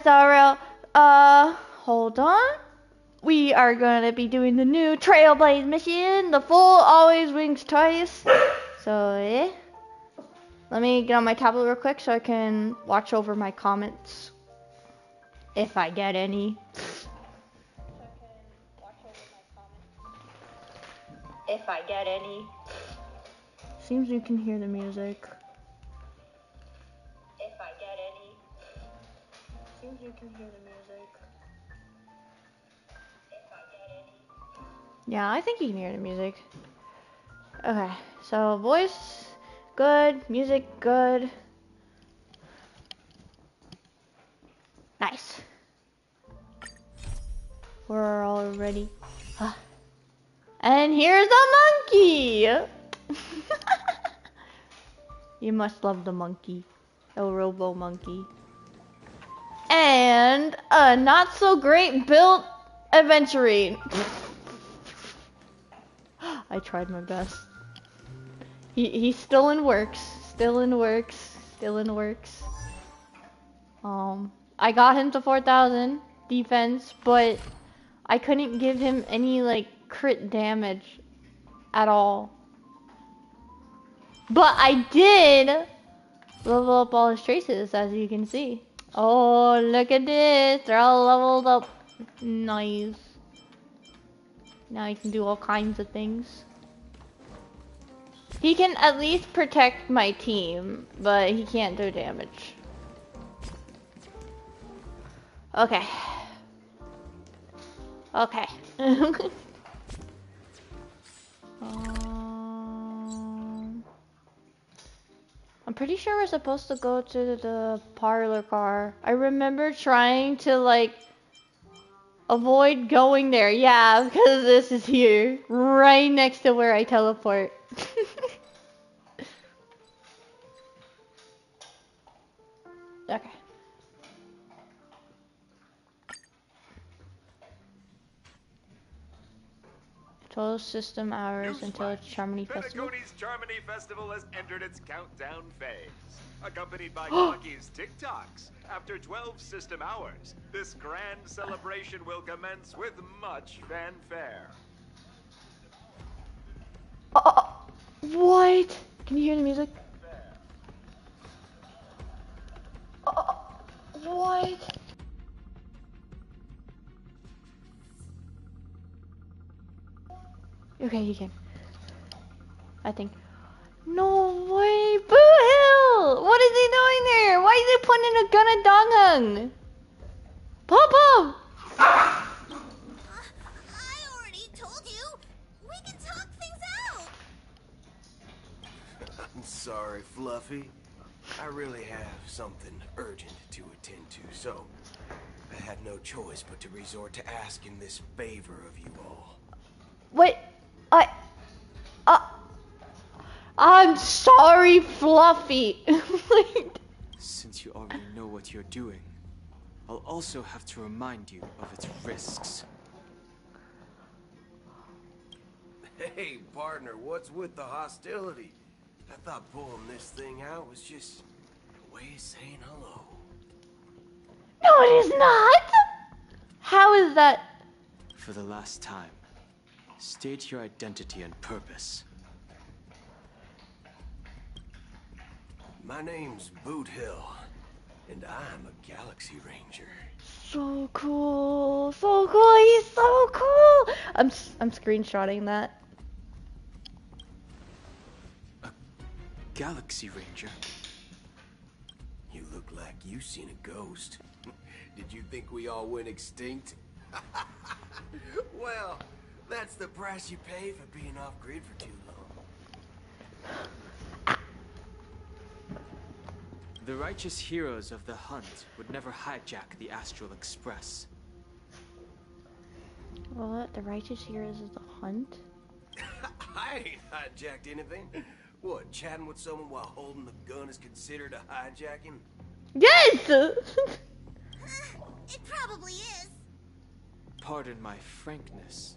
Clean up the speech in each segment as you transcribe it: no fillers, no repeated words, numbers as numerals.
Zara, hold on. We are gonna be doing the new Trailblaze mission. The full always wins twice. So, yeah. Let me get on my tablet real quick so I can watch over my comments. If I get any. If I get any. Seems you can hear the music. If I get any. Seems you can hear the music. If I get any. Yeah, I think you can hear the music. Okay, so voice, good. Music, good. Nice. We're all ready. And here's the monkey! You must love the monkey. El Robo Monkey. And a not so great built adventurine. I tried my best. He's still in works. Still in works. Still in works. I got him to 4,000 defense, but I couldn't give him any like crit damage at all. But I did level up all his traces, as you can see. Oh, look at this. They're all leveled up. Nice. Now he can do all kinds of things. He can at least protect my team, but he can't do damage. Okay. Okay. I'm pretty sure we're supposed to go to the parlor car. I remember trying to like avoid going there. Yeah, because this is here, right next to where I teleport. Okay. Total system hours until Charmony Festival. Pedagogy's Charmony Festival has entered its countdown phase. Accompanied by Clocky's TikToks. After 12 system hours, this grand celebration will commence with much fanfare. What? Can you hear the music? What? Okay, you can. I think. No way! Boo Hill! What is he doing there? Why is he pointing a gun at Dong Hung? Pop! I already told you. We can talk things out. I'm sorry, Fluffy. I really have something urgent to attend to, so I had no choice but to resort to asking this favor of you all. Wait, I'm sorry, Fluffy. Since you already know what you're doing, I'll also have to remind you of its risks. Hey, partner, what's with the hostility? I thought pulling this thing out was just a way of saying hello. No, it is not. How is that? For the last time, state your identity and purpose. My name's Boot Hill, and I'm a Galaxy Ranger. So cool, so cool. He's so cool. I'm screenshotting that. A Galaxy Ranger? You look like you've seen a ghost. Did you think we all went extinct? Well, that's the price you pay for being off-grid for too long. The righteous heroes of the hunt would never hijack the Astral Express. What? The righteous heroes of the hunt? I ain't hijacked anything. What, chatting with someone while holding the gun is considered a hijacking? Yes! It probably is. Pardon my frankness,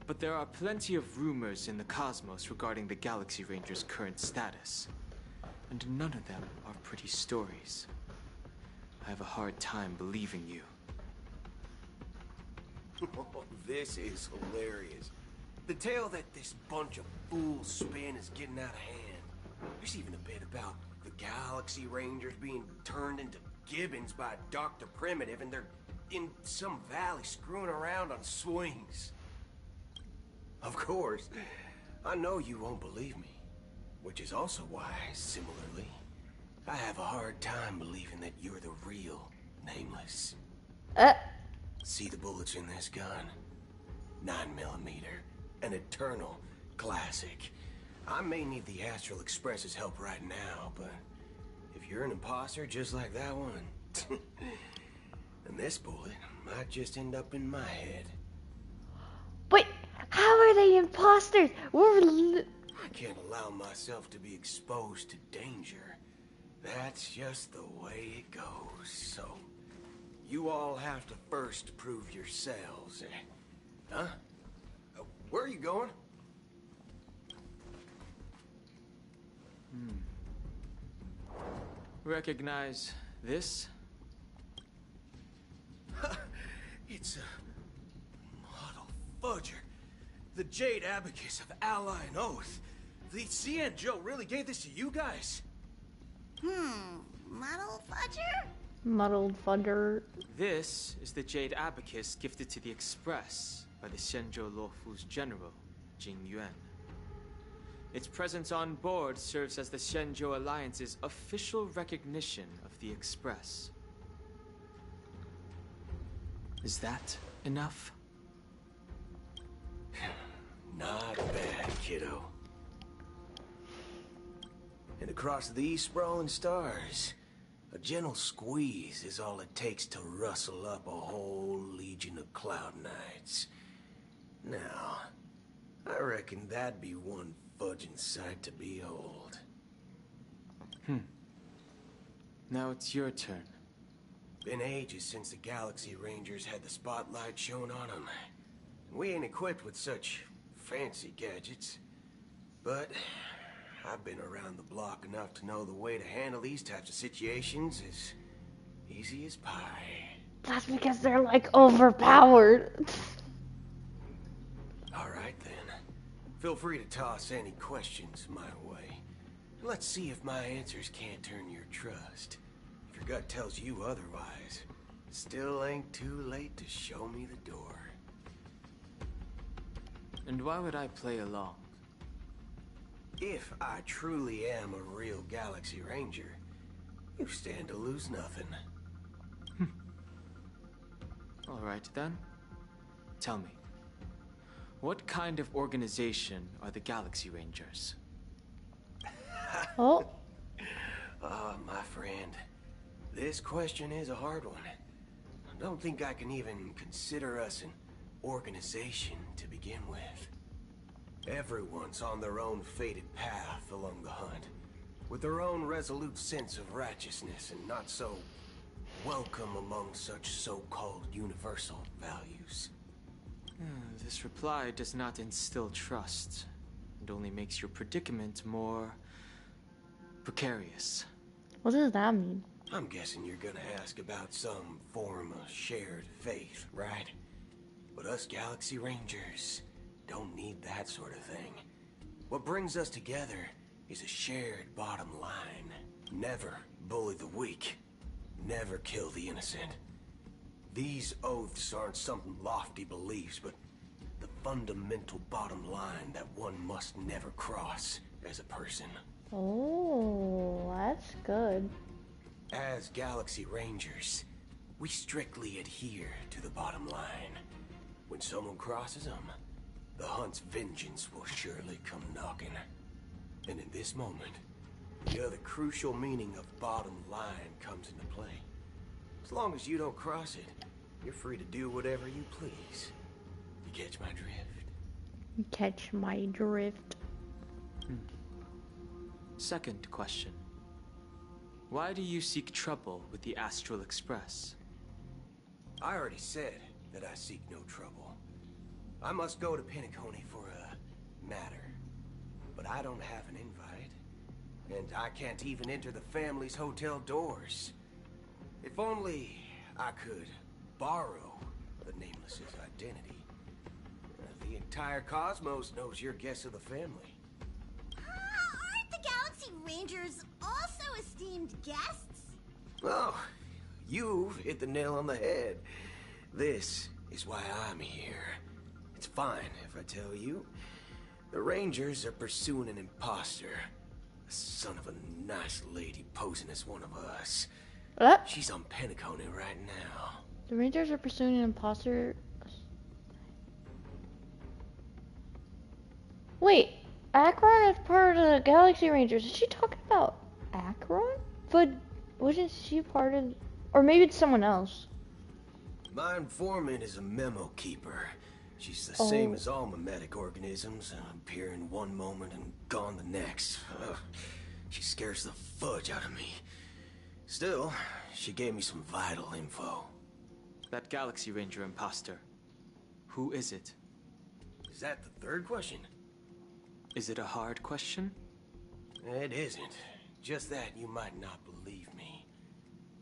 but there are plenty of rumors in the cosmos regarding the Galaxy Ranger's current status. And none of them are pretty stories. I have a hard time believing you. This is hilarious. The tale that this bunch of fools spin is getting out of hand. There's even a bit about the Galaxy Rangers being turned into gibbons by Dr. Primitive, and they're in some valley screwing around on swings. Of course, I know you won't believe me, which is also why, similarly, I have a hard time believing that you're the real Nameless. See the bullets in this gun? 9mm, an eternal classic. I may need the Astral Express's help right now, but if you're an imposter just like that one, then this bullet might just end up in my head. Wait, how are they imposters? I can't allow myself to be exposed to danger. That's just the way it goes. So, you all have to first prove yourselves. Huh? Where are you going? Recognize this? It's a model fudger. The Jade Abacus of Ally and Oath. The CN Joe really gave this to you guys? Model fudger? Muddled fudger. This is the Jade Abacus gifted to the Express by the Shenzhou Luofu's general, Jing Yuan. Its presence on board serves as the Shenzhou Alliance's official recognition of the Express. Is that enough? Not bad, kiddo. And across these sprawling stars, a gentle squeeze is all it takes to rustle up a whole legion of Cloud Knights. Now, I reckon that'd be one fudging sight to behold. Now it's your turn. Been ages since the Galaxy Rangers had the spotlight shown on them. We ain't equipped with such fancy gadgets, but I've been around the block enough to know the way to handle these types of situations is easy as pie. That's because they're like overpowered. Alright then. Feel free to toss any questions my way. Let's see if my answers can't turn your trust. If your gut tells you otherwise, it still ain't too late to show me the door. And why would I play along? If I truly am a real Galaxy Ranger, you stand to lose nothing. Alright then. Tell me, what kind of organization are the Galaxy Rangers? Oh, My friend, this question is a hard one. I don't think I can even consider us an organization to begin with. Everyone's on their own fated path along the hunt, with their own resolute sense of righteousness and not so welcome among such so-called universal values. This reply does not instill trust, and only makes your predicament more precarious. what does that mean? I'm guessing you're gonna ask about some form of shared faith, right? But us Galaxy Rangers don't need that sort of thing. What brings us together is a shared bottom line. Never bully the weak. Never kill the innocent. These oaths aren't some lofty beliefs, but the fundamental bottom line that one must never cross as a person. Oh, that's good. As Galaxy Rangers, we strictly adhere to the bottom line. When someone crosses them, the hunt's vengeance will surely come knocking. And in this moment, the other crucial meaning of bottom line comes into play. As long as you don't cross it, you're free to do whatever you please. You catch my drift? Catch my drift. Second question. Why do you seek trouble with the Astral Express? I already said that I seek no trouble. I must go to Penacony for a matter. But I don't have an invite. And I can't even enter the family's hotel doors. If only I could borrow the Nameless's identity. The entire cosmos knows your guest of the family. Aren't the Galaxy Rangers also esteemed guests? Well, you've hit the nail on the head. This is why I'm here. It's fine if I tell you. The Rangers are pursuing an imposter. A son of a nice lady posing as one of us. What? She's on Pentacone right now. The Rangers are pursuing an imposter. Wait, Akron is part of the Galaxy Rangers. Is she talking about Akron? But wasn't she part of... Or maybe it's someone else. My informant is a memo keeper. She's the same as all mimetic organisms, appearing one moment and gone the next. Ugh. She scares the fudge out of me. Still, she gave me some vital info. That Galaxy Ranger imposter. Who is it? Is that the third question? Is it a hard question? It isn't. Just that you might not believe me.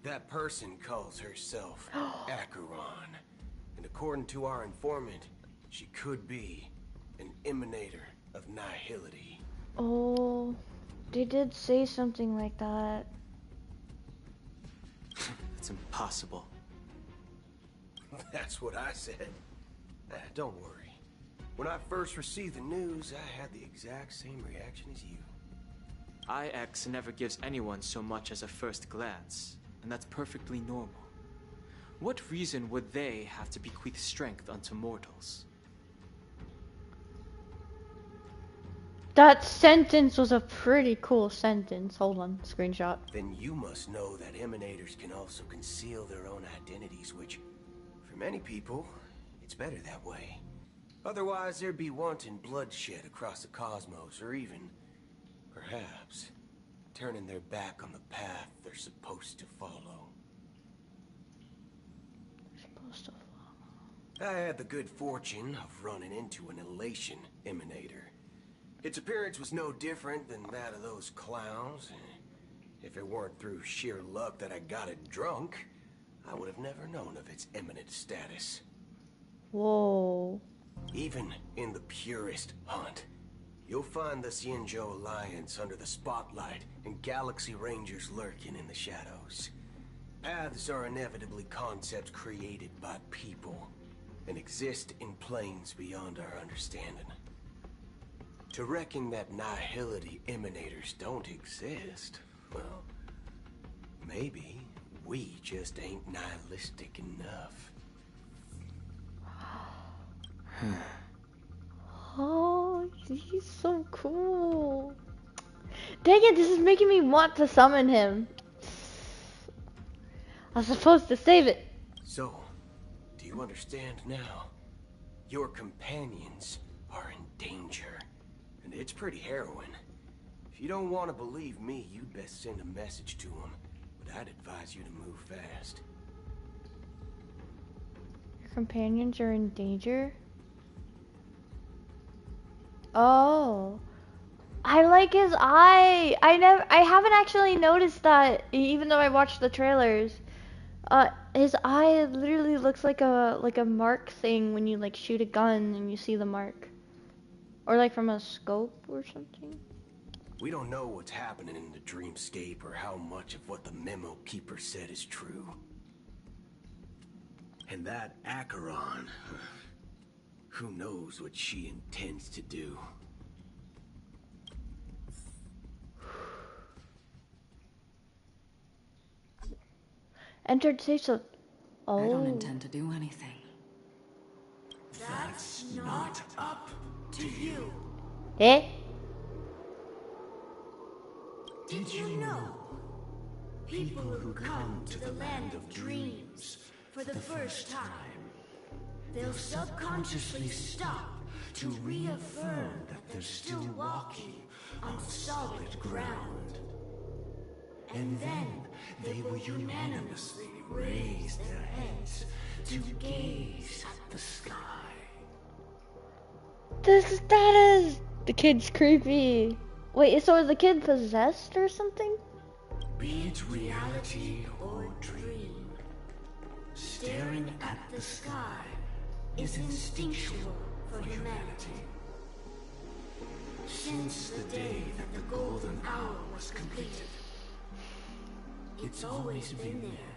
That person calls herself Acheron. And according to our informant, she could be an emanator of nihility. Oh, they did say something like that. It's impossible. That's what I said. Don't worry. When I first received the news, I had the exact same reaction as you. IX never gives anyone so much as a first glance, and that's perfectly normal. What reason would they have to bequeath strength unto mortals? That sentence was a pretty cool sentence. Hold on, screenshot. Then you must know that emanators can also conceal their own identities, which, for many people, it's better that way. Otherwise, there'd be wanton bloodshed across the cosmos, or even, perhaps, turning their back on the path they're supposed to follow. I had the good fortune of running into an elation emanator. Its appearance was no different than that of those clowns. If it weren't through sheer luck that I got it drunk, I would have never known of its eminent status. Whoa. Even in the purest hunt, you'll find the Xianzhou Alliance under the spotlight and Galaxy Rangers lurking in the shadows. Paths are inevitably concepts created by people and exist in planes beyond our understanding. To reckon that nihility emanators don't exist, well, maybe we just ain't nihilistic enough. Oh, he's so cool. Dang it, this is making me want to summon him. I was supposed to save it. So, do you understand now? Your companions are in danger, and it's pretty harrowing. If you don't want to believe me, you'd best send a message to them, but I'd advise you to move fast. Your companions are in danger? Oh, I like his eye. I haven't actually noticed that, even though I watched the trailers. His eye literally looks like a mark thing when you like shoot a gun and you see the mark, or like from a scope or something. We don't know what's happening in the dreamscape or how much of what the memo keeper said is true. And that Acheron, who knows what she intends to do? Entered safe zone. Oh. I don't intend to do anything. That's not up to you. Eh? Did you know? People who come to the land of dreams for the first time, they'll subconsciously stop to reaffirm that they're still walking on solid ground. And then they will unanimously raise their heads to gaze at the sky. That is the kid's creepy. Wait, so is the kid possessed or something? Be it reality or dream, staring at the sky is instinctual for humanity. Since the day that the golden hour was completed, it's always been there,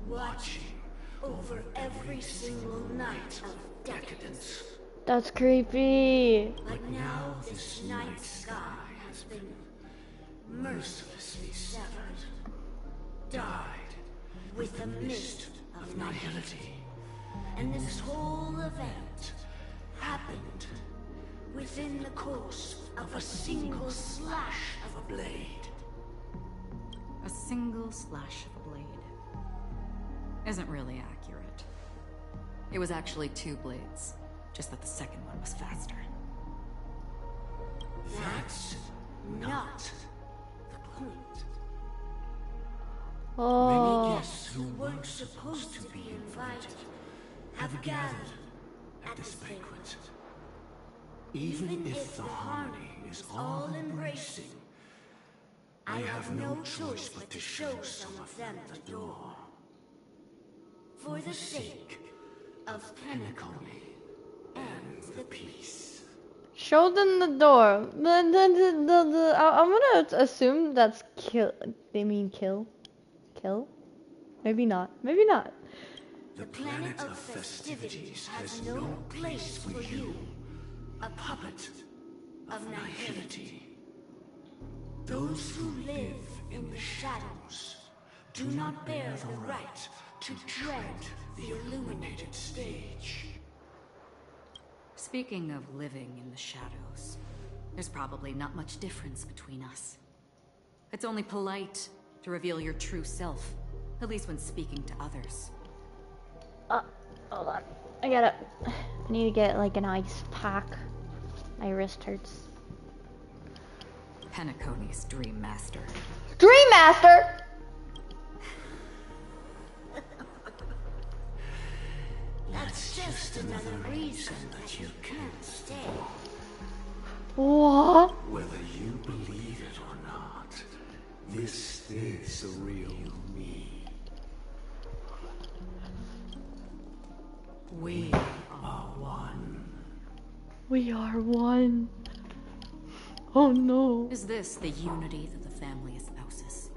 watching over every single night of decadence. That's creepy. But now this night sky has been mercilessly severed, dyed with the mist of nihility. And this whole event happened within the course of a single slash of a blade. A single slash of a blade isn't really accurate. It was actually 2 blades, just that the second one was faster. That's not the point. Oh. Many guests who weren't supposed to be invited have gathered at this banquet. Even if the harmony is all-embracing, I have no choice but to show some of them the door. For the sake of Penacony and the peace. Show them the door. I'm gonna assume that's kill. They mean kill. Kill? Maybe not. Maybe not. The planet of festivities has no place for you, a puppet of nihility. Those who live in the shadows do not bear the right to tread the illuminated stage. Speaking of living in the shadows, there's probably not much difference between us. It's only polite to reveal your true self, at least when speaking to others. Hold on. I need to get like an ice pack. My wrist hurts. Penacony's Dream Master. Dream Master! That's just another reason that you can't stay. What? Whether you believe it or not, this is the real me. We are one. We are one. Oh no. Is this the unity that the family espouses?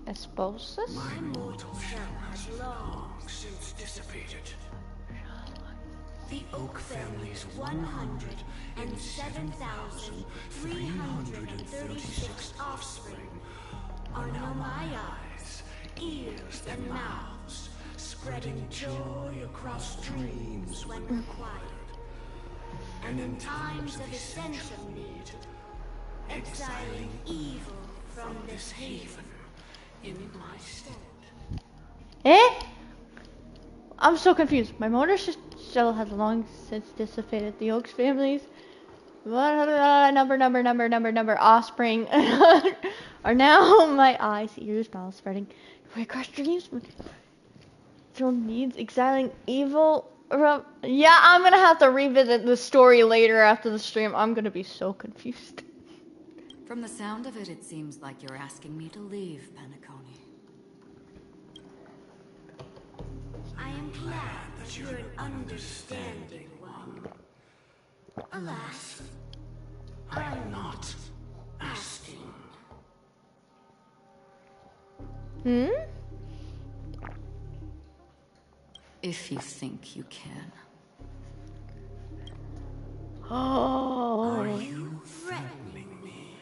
Espouses? My mortal shell has long since dissipated. The Oak family's 107,336 offspring are now my eyes, ears, and mouths, spreading joy across dreams when required. And in times of essential need, exiling evil from this haven in my stead. Eh? I'm so confused. My motor shell has long since dissipated. The Oaks family's number offspring are now my eyes, ears, mouth spreading across dreams. Still needs exiling evil. Yeah, I'm gonna have to revisit the story later after the stream. I'm gonna be so confused. From the sound of it, it seems like you're asking me to leave Penacony. I am glad that you're an understanding one. Alas, I'm not asking. Hmm? If you think you can. Oh. Are you threatening me?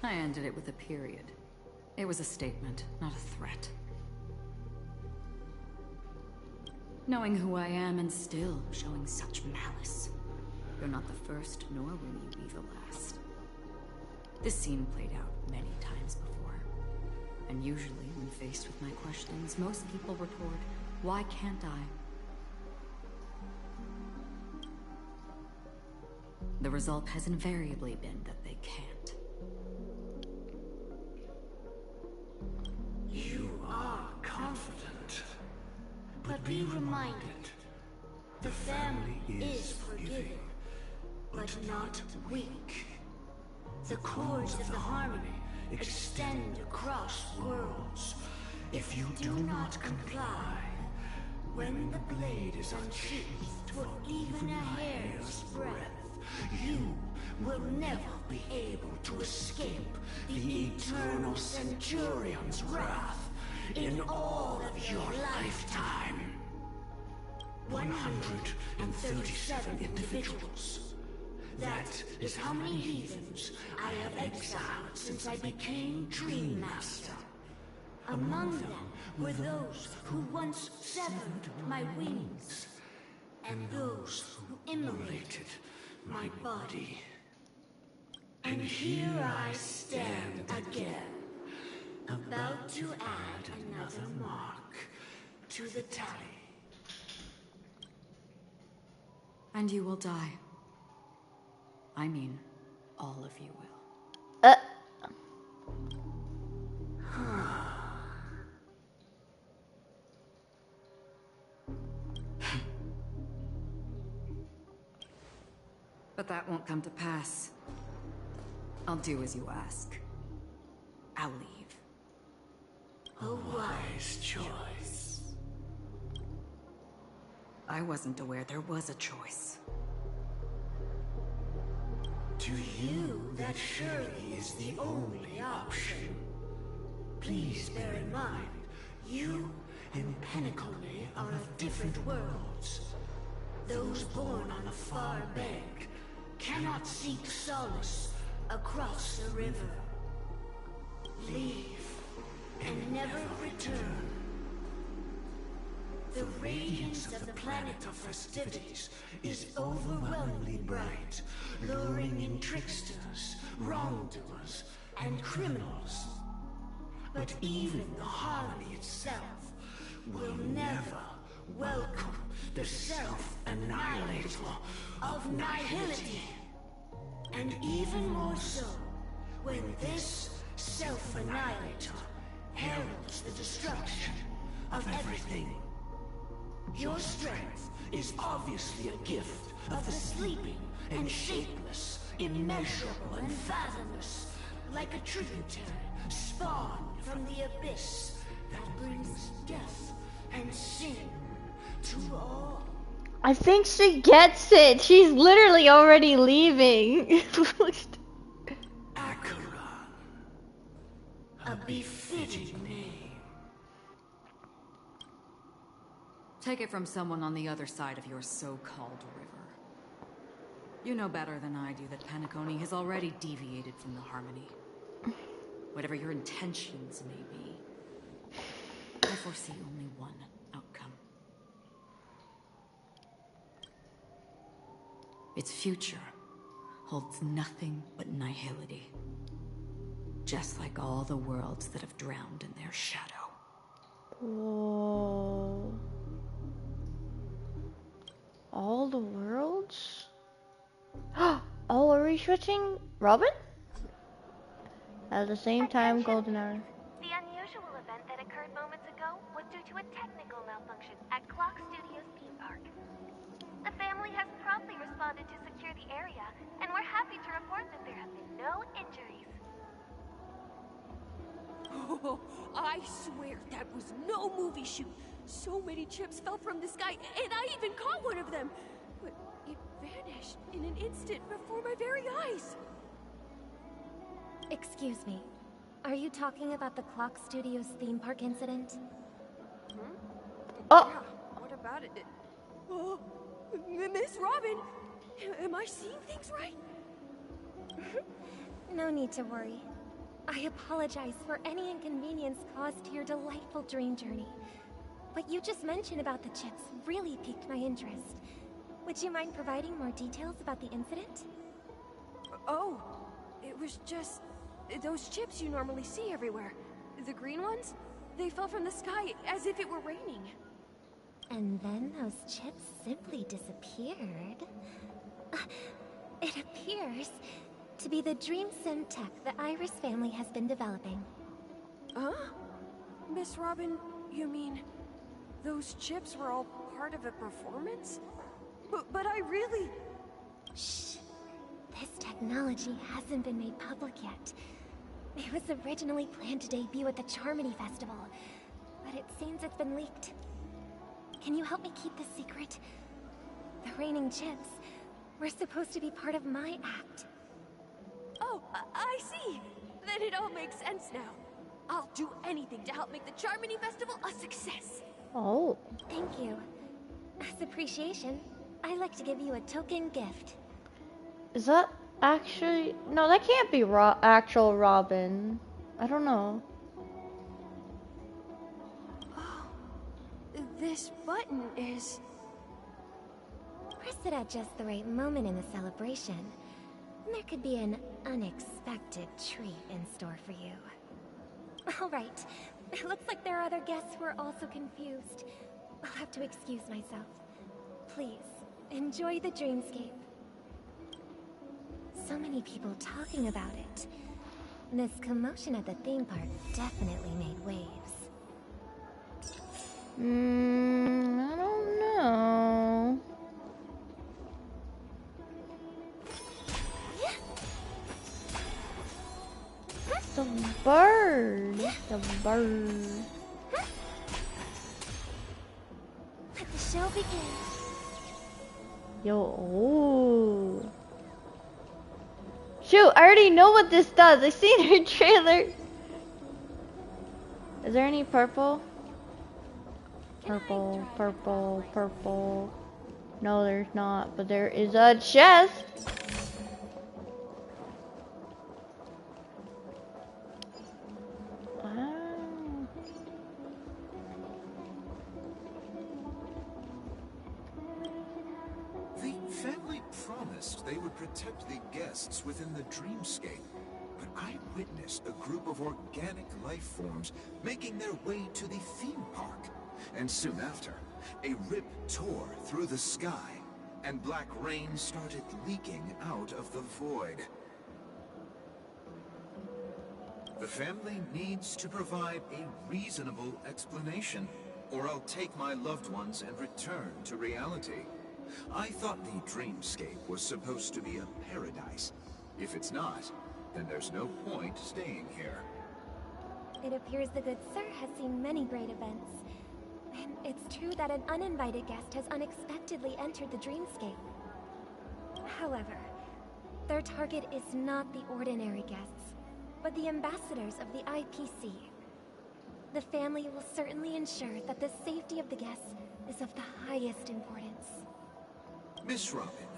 I ended it with a period. It was a statement, not a threat. Knowing who I am and still showing such malice. You're not the first, nor will you be the last. This scene played out many times before. And usually, when faced with my questions, most people retort, "Why can't I?" The result has invariably been that they can't. You are confident. But be reminded, the family is forgiving. but not weak. The cords of the harmony extend across worlds. If you do not comply, when the blade is unsheathed for even a hair's breadth, you will never be able to escape the eternal Centurion's wrath in all of your lifetime. 137 individuals. That is how many heathens I have exiled since I became Dream Master. Among them were those who once severed my wings, and those who immolated my body. And here I stand again, about to add another mark to the tally. And you will die. I mean, all of you will. But that won't come to pass. I'll do as you ask. I'll leave. A wise choice. I wasn't aware there was a choice. To you, that surely is the only option. Please bear in mind, you and Penacony are of different worlds. Those born on a far bank cannot seek solace across the river. Leave and never return. The radiance of the planet of festivities is overwhelmingly bright, luring in tricksters, wrongdoers, and criminals. But even the harmony itself will never welcome the self-annihilator of nihility. And even more so, when this self-annihilator heralds the destruction of everything. Your strength is obviously a gift of the sleeping and shapeless, immeasurable and fathomless, like a tributary spawned from the abyss that brings death and sin to all. I think she gets it. She's literally already leaving. Acheron, a befitting name. Take it from someone on the other side of your so-called river. You know better than I do that Penacony has already deviated from the harmony. Whatever your intentions may be, I foresee only one outcome. Its future holds nothing but nihility. Just like all the worlds that have drowned in their shadow. Whoa. All the worlds? Oh, are we switching Robin? At the same time, Golden Hour. The unusual event that occurred moments ago was due to a technical malfunction at Clock Studios theme park. The family has promptly responded to secure the area, and we're happy to report that there have been no injuries. Oh, I swear that was no movie shoot. So many chips fell from the sky, and I even caught one of them. But it vanished in an instant before my very eyes. Excuse me. Are you talking about the Clock Studios theme park incident? Oh! Yeah, what about it? Oh, Miss Robin, am I seeing things right? No need to worry. I apologize for any inconvenience caused to your delightful dream journey. What you just mentioned about the chips really piqued my interest. Would you mind providing more details about the incident? Oh, it was just those chips you normally see everywhere. The green ones? They fell from the sky as if it were raining. And then those chips simply disappeared. It appears to be the dream sim tech the Iris family has been developing. Huh? Miss Robin, you mean those chips were all part of a performance? But I really... Shh. This technology hasn't been made public yet. It was originally planned to debut at the Charmony Festival, but it seems it's been leaked. Can you help me keep this secret? The raining chips were supposed to be part of my act. Oh, I see. Then it all makes sense now. I'll do anything to help make the Charmony Festival a success. Oh. Thank you. As appreciation, I'd like to give you a token gift. Is that actually... No, that can't be actual Robin. I don't know. Oh, this button is... Press it at just the right moment in the celebration. There could be an unexpected treat in store for you. Alright, it looks like there are other guests who are also confused. I'll have to excuse myself. Please, enjoy the dreamscape. So many people talking about it. This commotion at the theme park definitely made waves. I don't know. The bird. The bird. Let the show begin. Yo, oh. Shoot, I already know what this does. I seen her trailer. Is there any purple? Purple, purple, purple. No, there's not, but there is a chest. They would protect the guests within the dreamscape, but I witnessed a group of organic life forms making their way to the theme park. And soon after, a rip tore through the sky, and black rain started leaking out of the void. The family needs to provide a reasonable explanation, or I'll take my loved ones and return to reality. I thought the dreamscape was supposed to be a paradise. If it's not, then there's no point staying here. It appears the good sir has seen many great events. And it's true that an uninvited guest has unexpectedly entered the dreamscape. However, their target is not the ordinary guests, but the ambassadors of the IPC. The family will certainly ensure that the safety of the guests is of the highest importance. Miss Robin,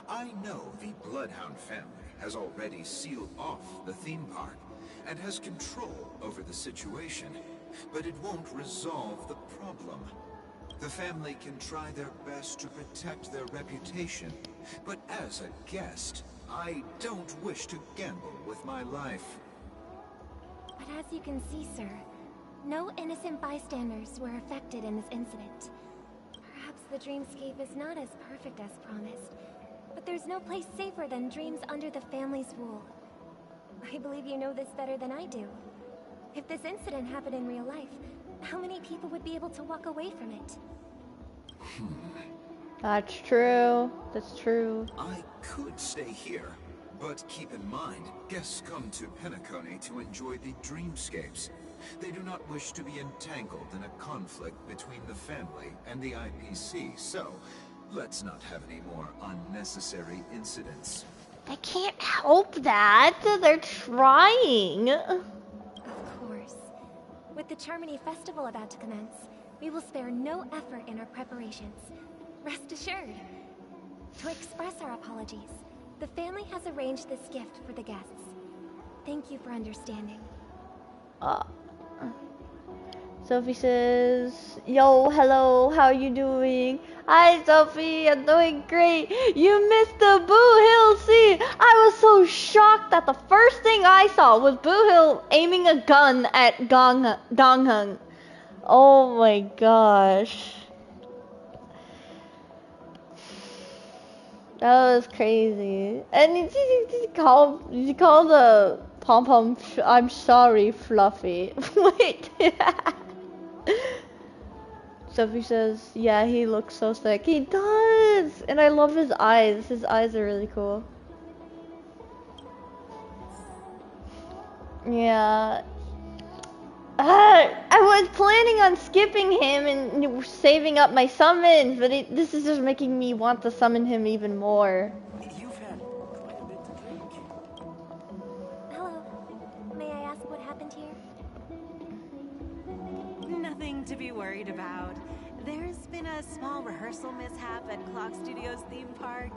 I know the Bloodhound family has already sealed off the theme park and has control over the situation, but it won't resolve the problem. The family can try their best to protect their reputation, but as a guest, I don't wish to gamble with my life. But as you can see, sir, no innocent bystanders were affected in this incident. Perhaps the dreamscape is not as perfect as promised, but there's no place safer than dreams under the family's rule. I believe you know this better than I do. If this incident happened in real life, how many people would be able to walk away from it? That's true. That's true. I could stay here, but keep in mind, guests come to Penacony to enjoy the dreamscapes. They do not wish to be entangled in a conflict between the family and the IPC, so let's not have any more unnecessary incidents. I can't help that. They're trying. Of course. With the Charmony Festival about to commence, we will spare no effort in our preparations. Rest assured. To express our apologies, the family has arranged this gift for the guests. Thank you for understanding. Sophie says, yo, hello, how you doing? Hi, Sophie, I'm doing great. You missed the Boo Hill scene. I was so shocked that the first thing I saw was Boo Hill aiming a gun at Dong Hung. Oh my gosh. That was crazy. And you call the pom-pom, I'm sorry, Fluffy. Wait. Sophie says, yeah, he looks so sick. He does! And I love his eyes. His eyes are really cool. Yeah. I was planning on skipping him and saving up my summons, but this is just making me want to summon him even more. You've had quite a bit to drink. Hello. May I ask what happened here? Nothing to be worried about. There's been a small rehearsal mishap at Clock Studios theme park.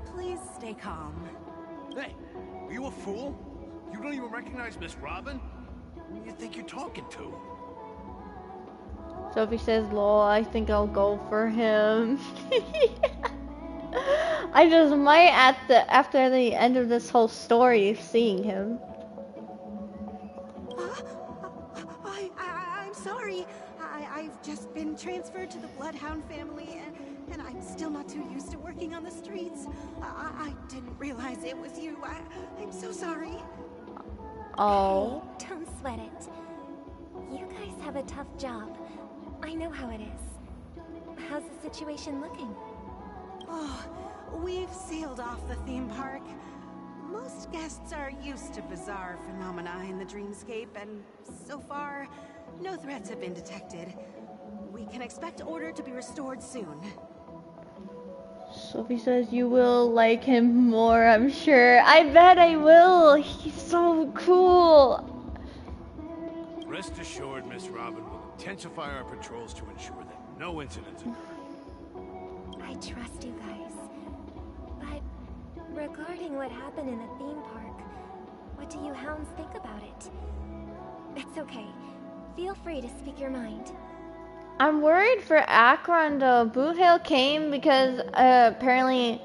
Please stay calm. Hey, are you a fool? You don't even recognize Miss Robin? Who do you think you're talking to? Sophie says, lol, I think I'll go for him. I just might after the end of this whole story seeing him. I'm sorry. I've just been transferred to the Bloodhound family, and I'm still not too used to working on the streets. I didn't realize it was you. I'm so sorry. Oh. Hey, don't sweat it. You guys have a tough job. I know how it is. How's the situation looking? Oh, we've sealed off the theme park. Most guests are used to bizarre phenomena in the dreamscape, and so far, no threats have been detected. We can expect order to be restored soon. Sophie says you will like him more, I'm sure. I bet I will. He's so cool. Rest assured, Miss Robin will intensify our patrols to ensure that no incidents occur. I trust you guys. But regarding what happened in the theme park, what do you hounds think about it? It's okay. Feel free to speak your mind. I'm worried for Akron though. Boot Hill came because apparently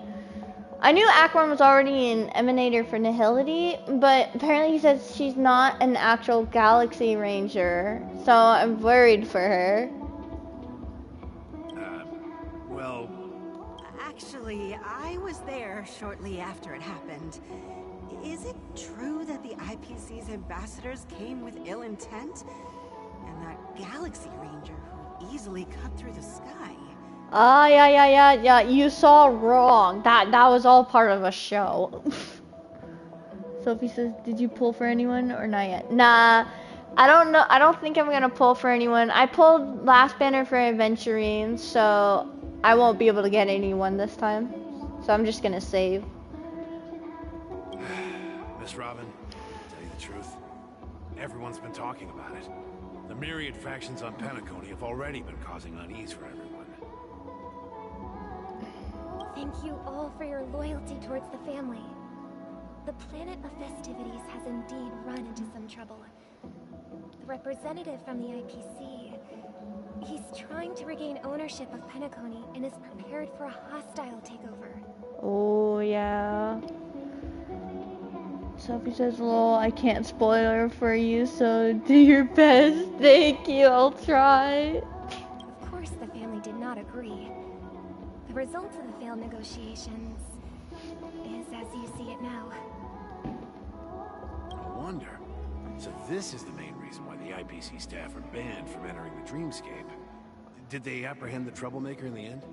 I knew Akron was already an emanator for Nihility, but apparently he says she's not an actual Galaxy Ranger, so I'm worried for her. Well... Actually, I was there shortly after it happened. Is it true that the IPC's ambassadors came with ill intent? And that Galaxy Ranger who easily cut through the sky? Yeah, you saw wrong. That was all part of a show. Sophie says, did you pull for anyone or not yet? Nah, I don't know. I don't think I'm gonna pull for anyone. I pulled last banner for Aventurine, so I won't be able to get anyone this time. So I'm just gonna save. Miss Robin, to tell you the truth, everyone's been talking about it. The myriad factions on Penacony have already been causing unease for everyone. Thank you all for your loyalty towards the family. The planet of festivities has indeed run into some trouble. The representative from the IPC, he's trying to regain ownership of Penacony and is prepared for a hostile takeover. Oh yeah. Sophie says, lol, I can't spoil it for you, so do your best. Thank you, I'll try. Of course the family did not agree. The result of the failed negotiations is as you see it now. No wonder. So this is the main reason why the IPC staff are banned from entering the dreamscape. Did they apprehend the troublemaker in the end?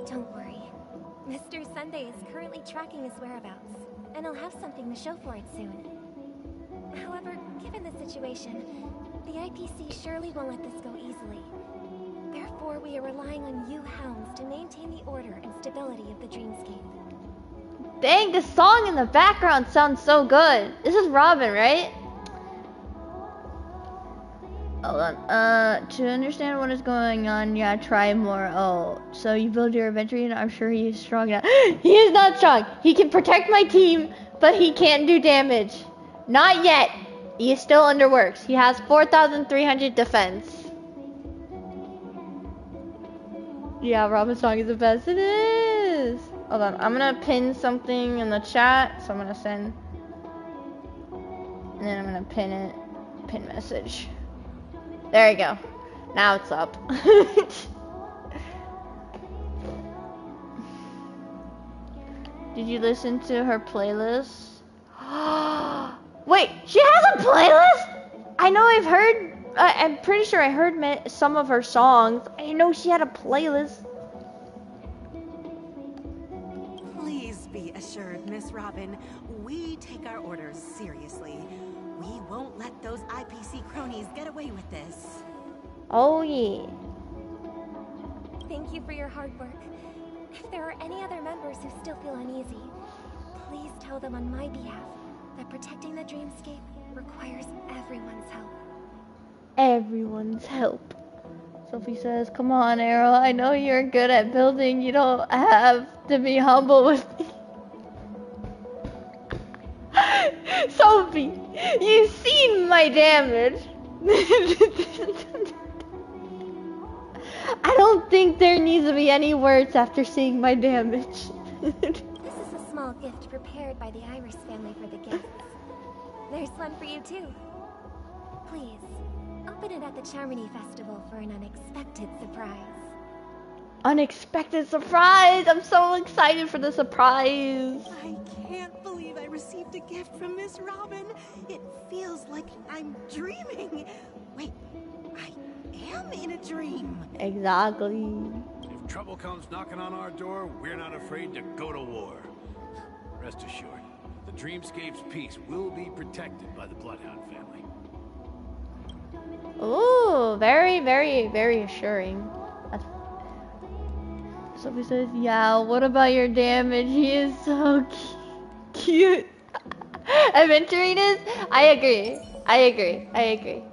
Don't worry. Mr. Sunday is currently tracking his whereabouts, and he'll have something to show for it soon. However, given the situation, the IPC surely won't let this go easily. Therefore, we are relying on you hounds to maintain the order and stability of the dreamscape. Dang, this song in the background sounds so good. This is Robin, right? Hold on. To understand what is going on, yeah, try more. Oh, so you build your Aventurine? I'm sure he is strong enough. He is not strong. He can protect my team, but he can't do damage. Not yet. He is still underworks. He has 4,300 defense. Yeah, Robin's song is the best. It is. Hold on. I'm gonna pin something in the chat. So I'm gonna send. And then I'm gonna pin it. Pin message. There you go. Now it's up. Did you listen to her playlist? Wait, she has a playlist? I know I've heard, I'm pretty sure I heard some of her songs. I didn't know she had a playlist. Please be assured, Miss Robin. We take our orders seriously. We won't let those IPC cronies get away with this. Oh yeah. Thank you for your hard work. If there are any other members who still feel uneasy, please tell them on my behalf that protecting the dreamscape requires everyone's help. Everyone's help. Sophie says, come on, Errol. I know you're good at building. You don't have to be humble with me. Sophie, you've seen my damage. I don't think there needs to be any words after seeing my damage. This is a small gift prepared by the Iris family for the guests. There's one for you too. Please, open it at the Charmony Festival for an unexpected surprise. Unexpected surprise! I'm so excited for the surprise. I can't believe I received a gift from Miss Robin. It feels like I'm dreaming. Wait, I am in a dream. Exactly. If trouble comes knocking on our door, we're not afraid to go to war. Rest assured, the Dreamscape's peace will be protected by the Bloodhound family. Ooh, very, very, very assuring. Sophie says, yeah, what about your damage? He is so cute. Adventuring is? I agree. I agree. I agree.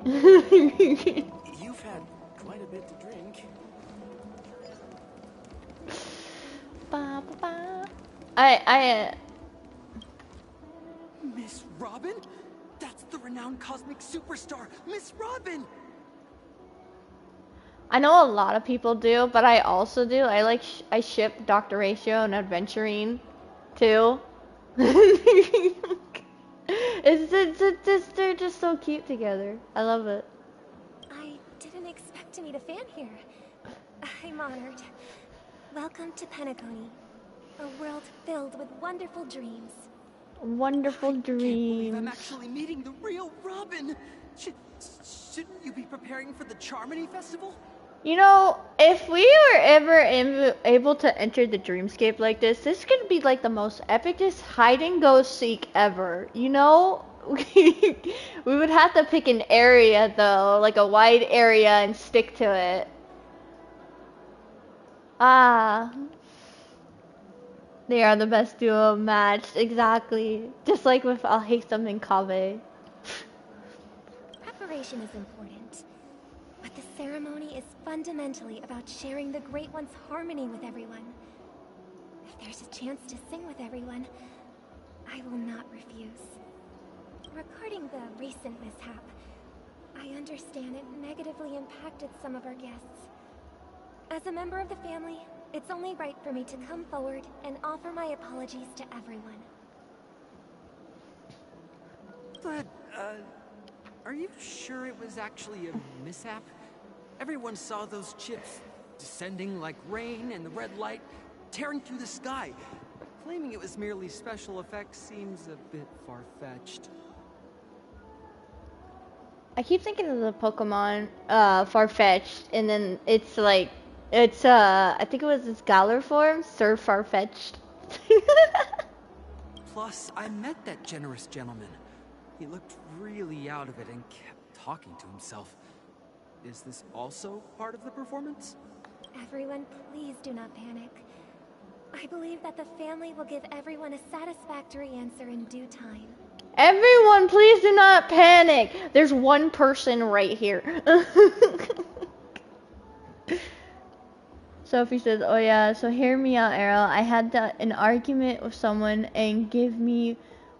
You've had quite a bit to drink. Ba, ba, ba. Miss Robin? That's the renowned cosmic superstar, Miss Robin! I know a lot of people do, but I also do. I ship Dr. Ratio and Adventuring too. They're just so cute together. I love it. I didn't expect to meet a fan here. I'm honored. Welcome to Penacony, a world filled with wonderful dreams. Wonderful dreams. I'm actually meeting the real Robin. Shouldn't you be preparing for the Charmony Festival? You know, if we were ever able to enter the dreamscape like this could be like the most epicest hide and go seek ever. You know, we would have to pick an area though, like a wide area, and stick to it. Ah, they are the best duo matched, exactly. Just like with Alhaitham and Kaveh. Preparation is important, but the ceremony is fundamentally about sharing the Great One's harmony with everyone. If there's a chance to sing with everyone, I will not refuse. Regarding the recent mishap, I understand it negatively impacted some of our guests. As a member of the family, it's only right for me to come forward and offer my apologies to everyone. But, are you sure it was actually a mishap? Everyone saw those chips descending like rain and the red light tearing through the sky. Claiming it was merely special effects seems a bit far-fetched. I keep thinking of the Pokemon Farfetch'd, and then it's like, I think it was its Galar form, Sir Farfetch'd. Plus, I met that generous gentleman. He looked really out of it and kept talking to himself. Is this also part of the performance? Everyone, please do not panic. I believe that the family will give everyone a satisfactory answer in due time. Everyone, please do not panic. There's one person right here. Sophie says, oh yeah, so hear me out, Errol. I had an argument with someone and give me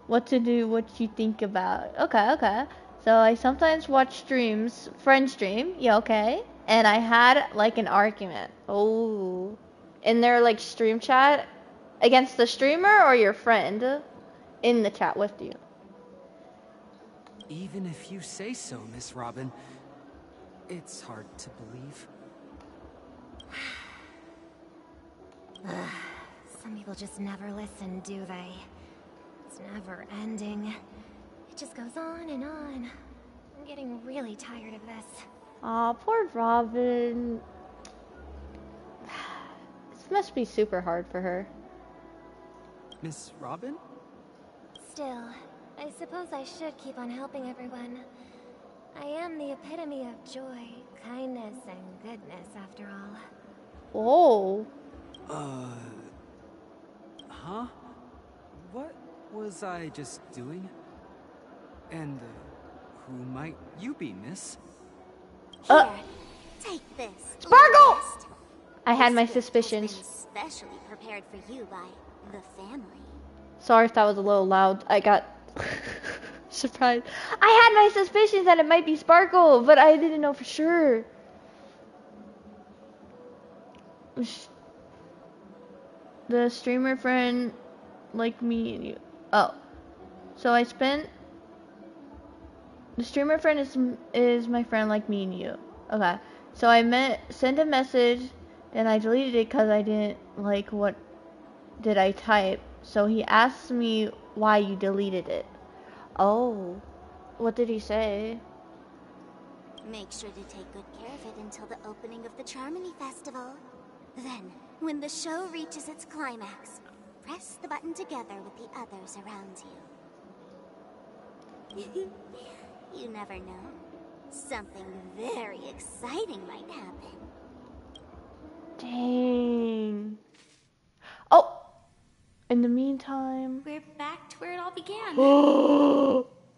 what to do, what you think about. Okay. So I sometimes watch streams, friend stream, yeah, okay. And I had like an argument. Oh. In their like stream chat against the streamer or your friend in the chat with you. Even if you say so, Miss Robin, it's hard to believe. Some people just never listen, do they? It's never ending. It just goes on and on. I'm getting really tired of this. Aw, poor Robin. This must be super hard for her. Miss Robin? Still, I suppose I should keep on helping everyone. I am the epitome of joy, kindness, and goodness, after all. Oh. Huh? What was I just doing? And, who might you be, miss? Here, take this. Sparkle! List. I had my This gift suspicions. has been specially prepared for you by the family. Sorry if that was a little loud. I got surprised. I had my suspicions that it might be Sparkle, but I didn't know for sure. The streamer friend like me and you. Oh. So I spent... The streamer friend is my friend like me and you. Okay. So I sent a message, and I deleted it because I didn't like what did I type. So he asked me why you deleted it. Oh. What did he say? Make sure to take good care of it until the opening of the Charmony Festival. Then, when the show reaches its climax, press the button together with the others around you. You never know. Something very exciting might happen. Dang. Oh! In the meantime... We're back to where it all began.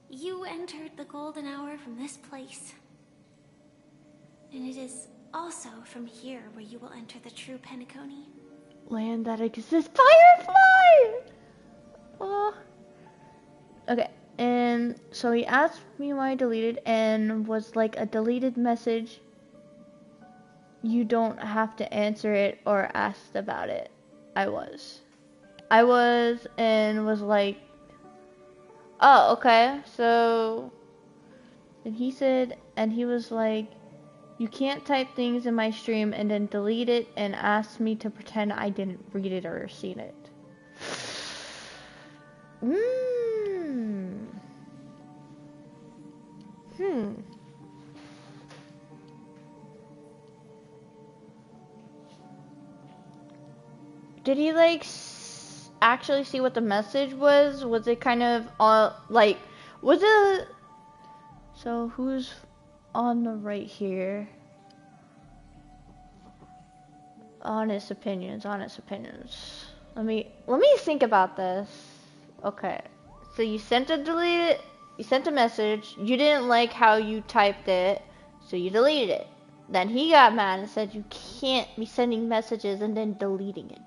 You entered the golden hour from this place. And it is also from here where you will enter the true Penacony. Land that exists. Firefly! Oh. Okay, and so he asked me why I deleted, and was like a deleted message. You don't have to answer it or ask about it. I was, and was like, oh, okay, so, and he said, and he was like, you can't type things in my stream and then delete it and ask me to pretend I didn't read it or seen it. Did he like actually see what the message was? Was it kind of like, was it? So who's on the right here? Honest opinions. Let me think about this. Okay. So you sent a message. You didn't like how you typed it, so you deleted it. Then he got mad and said you can't be sending messages and then deleting it.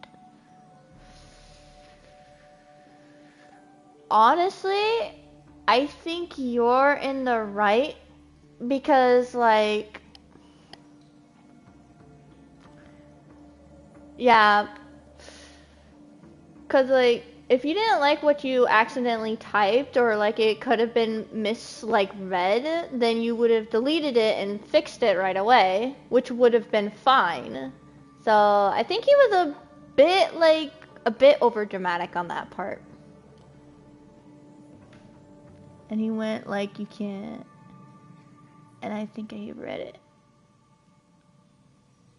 Honestly, I think you're in the right, because like, yeah, cause like, if you didn't like what you accidentally typed, or like it could have been read, then you would have deleted it and fixed it right away, which would have been fine. So I think he was a bit over dramatic on that part. And he went like, you can't. And I think he read it.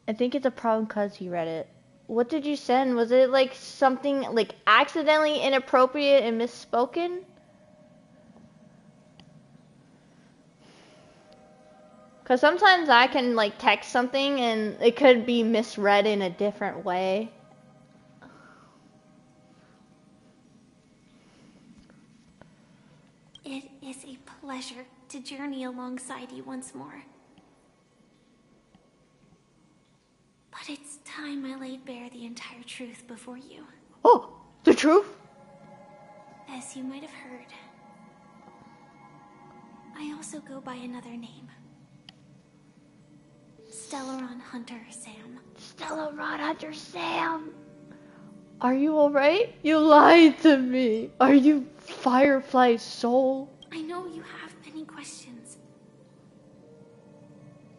I think it's a problem because he read it. What did you send? Was it like something like accidentally inappropriate and misspoken? Because sometimes I can like text something and it could be misread in a different way. It is a pleasure to journey alongside you once more. But it's time I laid bare the entire truth before you. Oh, the truth? As you might have heard, I also go by another name. Stellaron Hunter Sam. Stellaron Hunter Sam! Are you alright? You lied to me! Are you Firefly's soul? I know you have many questions.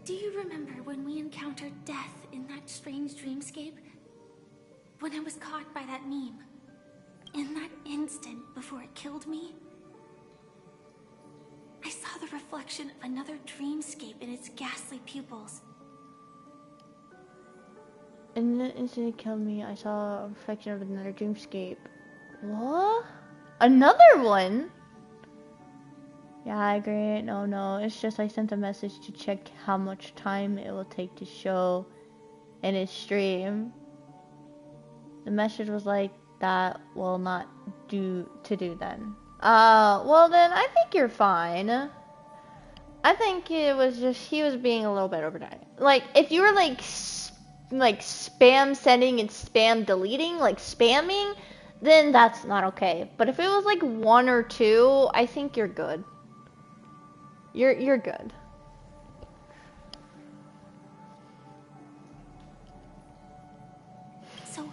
Do you remember when we encountered death in that strange dreamscape? When I was caught by that meme? In that instant before it killed me? I saw the reflection of another dreamscape in its ghastly pupils. In the instant it killed me, I saw a reflection of another dreamscape. What? Another one? Yeah, I agree. No, it's just I sent a message to check how much time it will take to show in his stream. The message was like, that will not do then. Well then, I think you're fine. I think it was just, he was being a little bit overdone. Like, if you were like spam sending and spam deleting, like spamming, then that's not okay. But if it was like 1 or 2, I think you're good. You're good. So,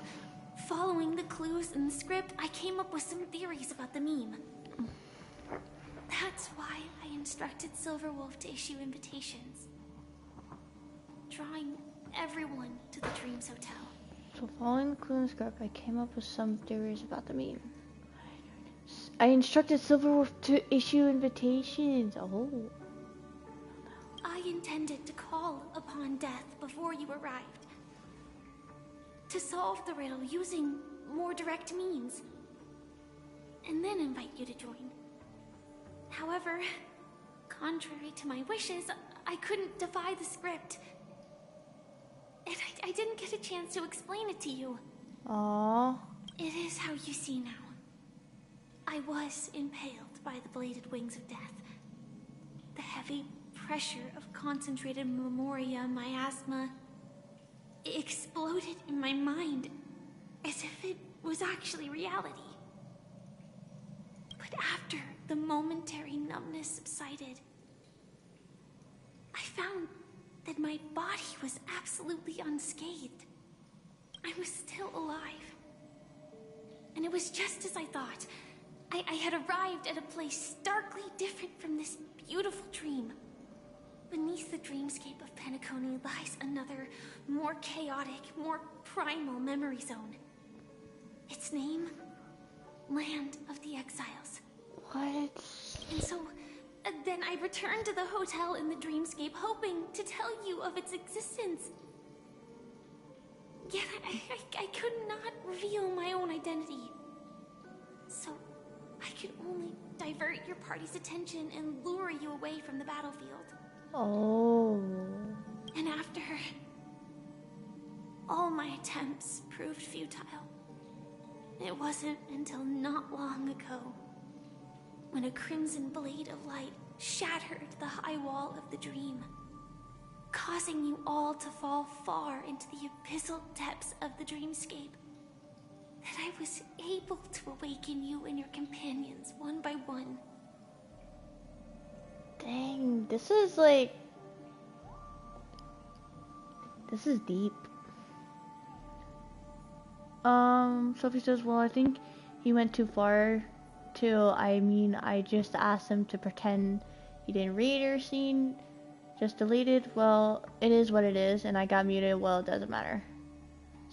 following the clues in the script, I came up with some theories about the meme. That's why I instructed Silverwolf to issue invitations, drawing everyone to the Dreams Hotel. So following the clue in the script, I came up with some theories about the meme. I instructed Silverwolf to issue invitations. Oh. I intended to call upon death before you arrived, to solve the riddle using more direct means, and then invite you to join. However, contrary to my wishes, I couldn't defy the script. And I didn't get a chance to explain it to you. Aww. It is how you see now. I was impaled by the bladed wings of death. The heavy pressure of concentrated memoria, miasma, exploded in my mind as if it was actually reality. But after the momentary numbness subsided, I found that my body was absolutely unscathed. I was still alive. And it was just as I thought. I had arrived at a place starkly different from this beautiful dream. Beneath the dreamscape of Penacony lies another, more chaotic, more primal memory zone. Its name? Land of the Exiles. What? And so, then I returned to the hotel in the dreamscape, hoping to tell you of its existence. Yet I could not reveal my own identity. So, I could only divert your party's attention and lure you away from the battlefield. Oh. And after all my attempts proved futile, it wasn't until not long ago when a crimson blade of light shattered the high wall of the dream, causing you all to fall far into the abyssal depths of the dreamscape, that I was able to awaken you and your companions one by one. Dang, this is like... This is deep. Sophie says, well, I think he went too far I just asked him to pretend he didn't read or seen, just deleted. Well, it is what it is, and I got muted. Well, it doesn't matter.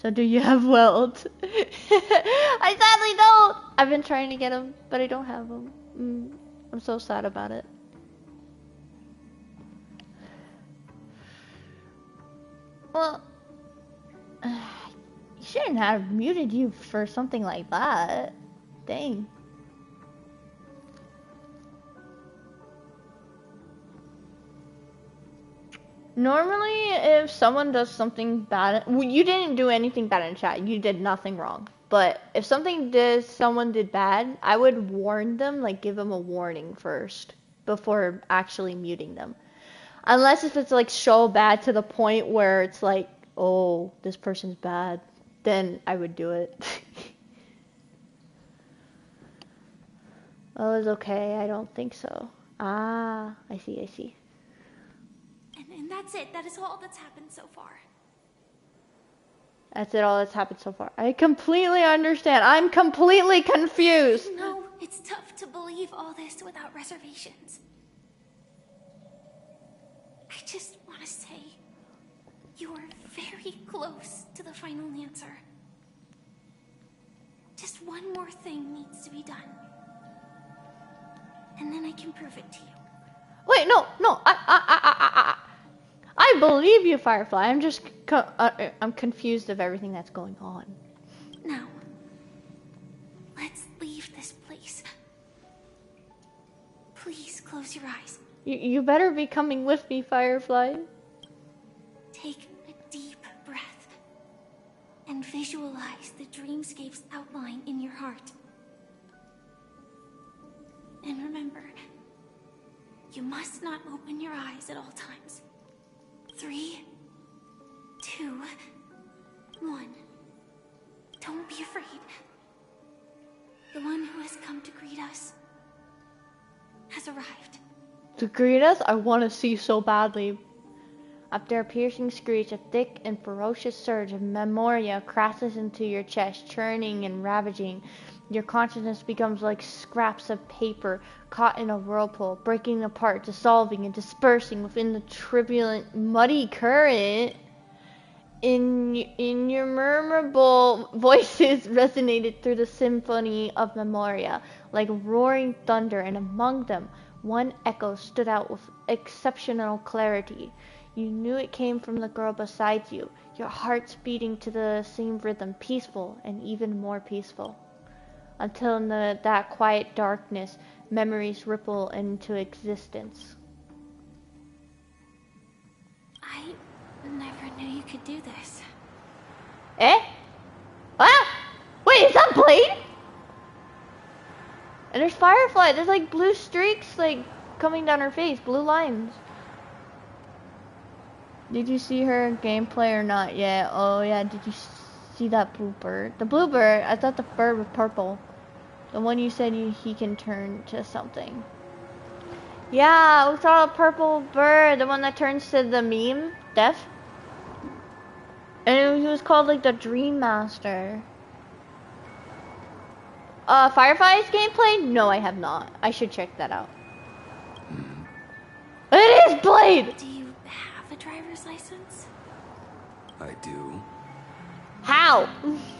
So do you have Welt? I sadly don't. I've been trying to get him, but I don't have him. I'm so sad about it. Well, he shouldn't have muted you for something like that. Dang. Normally, if someone does something bad, you didn't do anything bad in chat. You did nothing wrong. But if someone did bad, I would warn them, like give them a warning first before actually muting them. Unless if it's like so bad to the point where it's like, oh, this person's bad, then I would do it. Oh, it's okay. I don't think so. Ah, I see. And that's it. That is all that's happened so far. That's it, all that's happened so far. I completely understand. I'm completely confused. No, it's tough to believe all this without reservations. I just want to say, you are very close to the final answer. Just one more thing needs to be done. And then I can prove it to you. Wait, no. I believe you, Firefly. I'm just, I'm confused of everything that's going on. Now, let's leave this place. Close your eyes. You better be coming with me, Firefly. Take a deep breath and visualize the dreamscape's outline in your heart. And remember, you must not open your eyes at all times. 3, 2, 1. Don't be afraid. The one who has come to greet us has arrived. To greet us? I want to see so badly. After a piercing screech, a thick and ferocious surge of memoria crashes into your chest, churning and ravaging. Your consciousness becomes like scraps of paper caught in a whirlpool, breaking apart, dissolving, and dispersing within the turbulent, muddy current. Innumerable voices resonated through the symphony of memoria, like roaring thunder, and among them, one echo stood out with exceptional clarity. You knew it came from the girl beside you, your hearts beating to the same rhythm, peaceful and even more peaceful. Until in that quiet darkness, memories ripple into existence. I never knew you could do this. Eh? Ah! Wait, is that Blade? And there's Firefly. There's like blue streaks like coming down her face, blue lines. Did you see her gameplay or not yet? Oh yeah, did you see that blue bird? The blue bird, I thought the bird was purple. The one you said he can turn to something. Yeah, we saw a purple bird, the one that turns to the meme, Death. And he was called like the Dream Master. Firefly's gameplay? No, I have not. I should check that out. It is Blade! Do you have a driver's license? I do. How?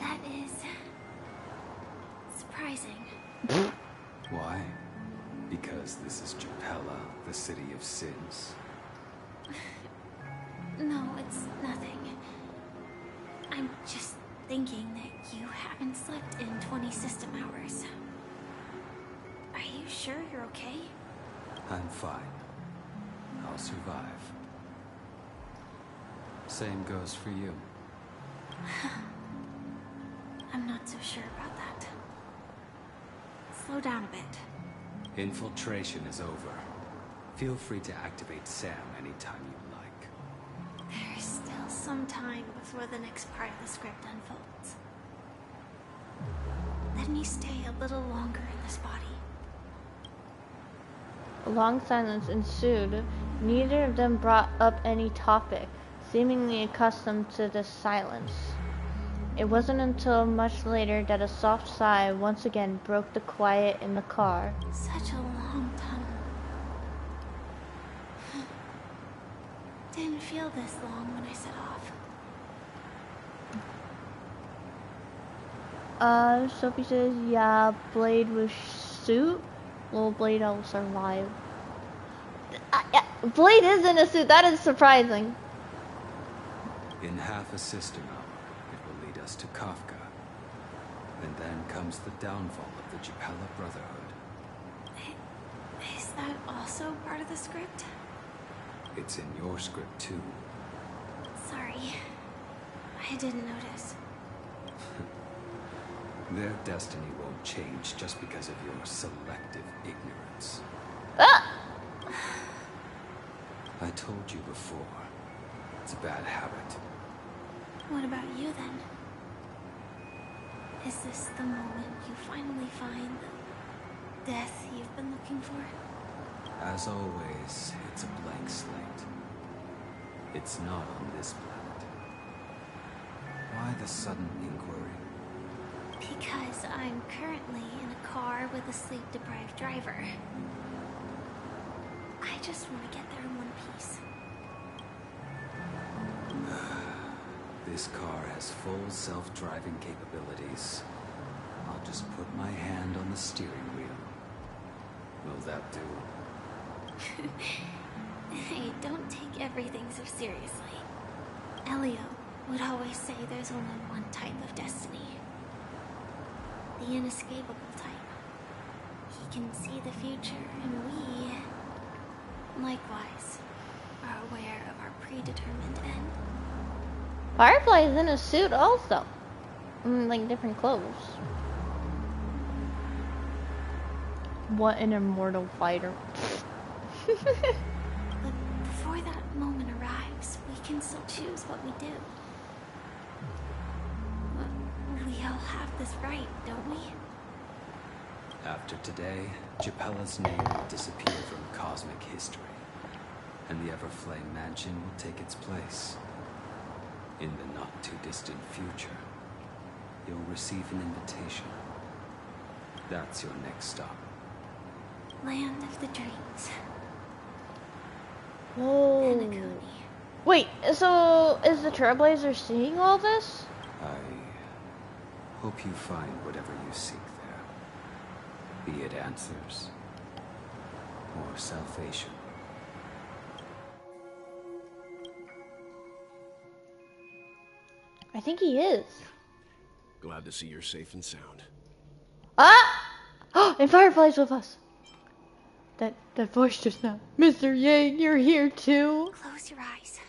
That is surprising. Why? Because this is Japella, the city of sins. No, it's nothing. I'm just thinking that you haven't slept in 20 system hours. Are you sure you're okay? I'm fine. I'll survive. Same goes for you. I'm not so sure about that. Slow down a bit. Infiltration is over. Feel free to activate Sam anytime you like. There's still some time before the next part of the script unfolds. Let me stay a little longer in this body. A long silence ensued. Neither of them brought up any topic, seemingly accustomed to this silence. It wasn't until much later that a soft sigh once again broke the quiet in the car. Such a long time. Didn't feel this long when I set off. Sophie says, yeah, Blade with suit. Little Blade will survive. Yeah, Blade is in a suit. That is surprising. In half a system hour, it will lead us to Kafka. And then comes the downfall of the Japella Brotherhood. Is that also part of the script? It's in your script too. Sorry. I didn't notice. Their destiny won't change just because of your selective ignorance. Ah! I told you before. It's a bad habit. What about you then? Is this the moment you finally find the death you've been looking for? As always, it's a blank slate. It's not on this planet. Why the sudden inquiry? Because I'm currently in a car with a sleep-deprived driver. I just want to get there in one piece. This car has full self-driving capabilities. I'll just put my hand on the steering wheel. Will that do? Hey, don't take everything so seriously. Elio would always say there's only one type of destiny. The inescapable type. He can see the future, and we likewise, are aware of our predetermined end. Firefly is in a suit also. Like different clothes. What an immortal fighter. But before that moment arrives, we can still choose what we do. We all have this right, don't we? After today, Japella's name will disappear from cosmic history, and the Everflame Mansion will take its place. In the not-too-distant future, you'll receive an invitation. That's your next stop. Land of the Dreams. Whoa. Penacony. Wait, so is the Trailblazer seeing all this? I hope you find whatever you seek there. Be it answers or salvation. I think he is. Glad to see you're safe and sound. Ah! Oh, and Firefly's with us. That voice just now. Mr. Yang, you're here too. Close your eyes.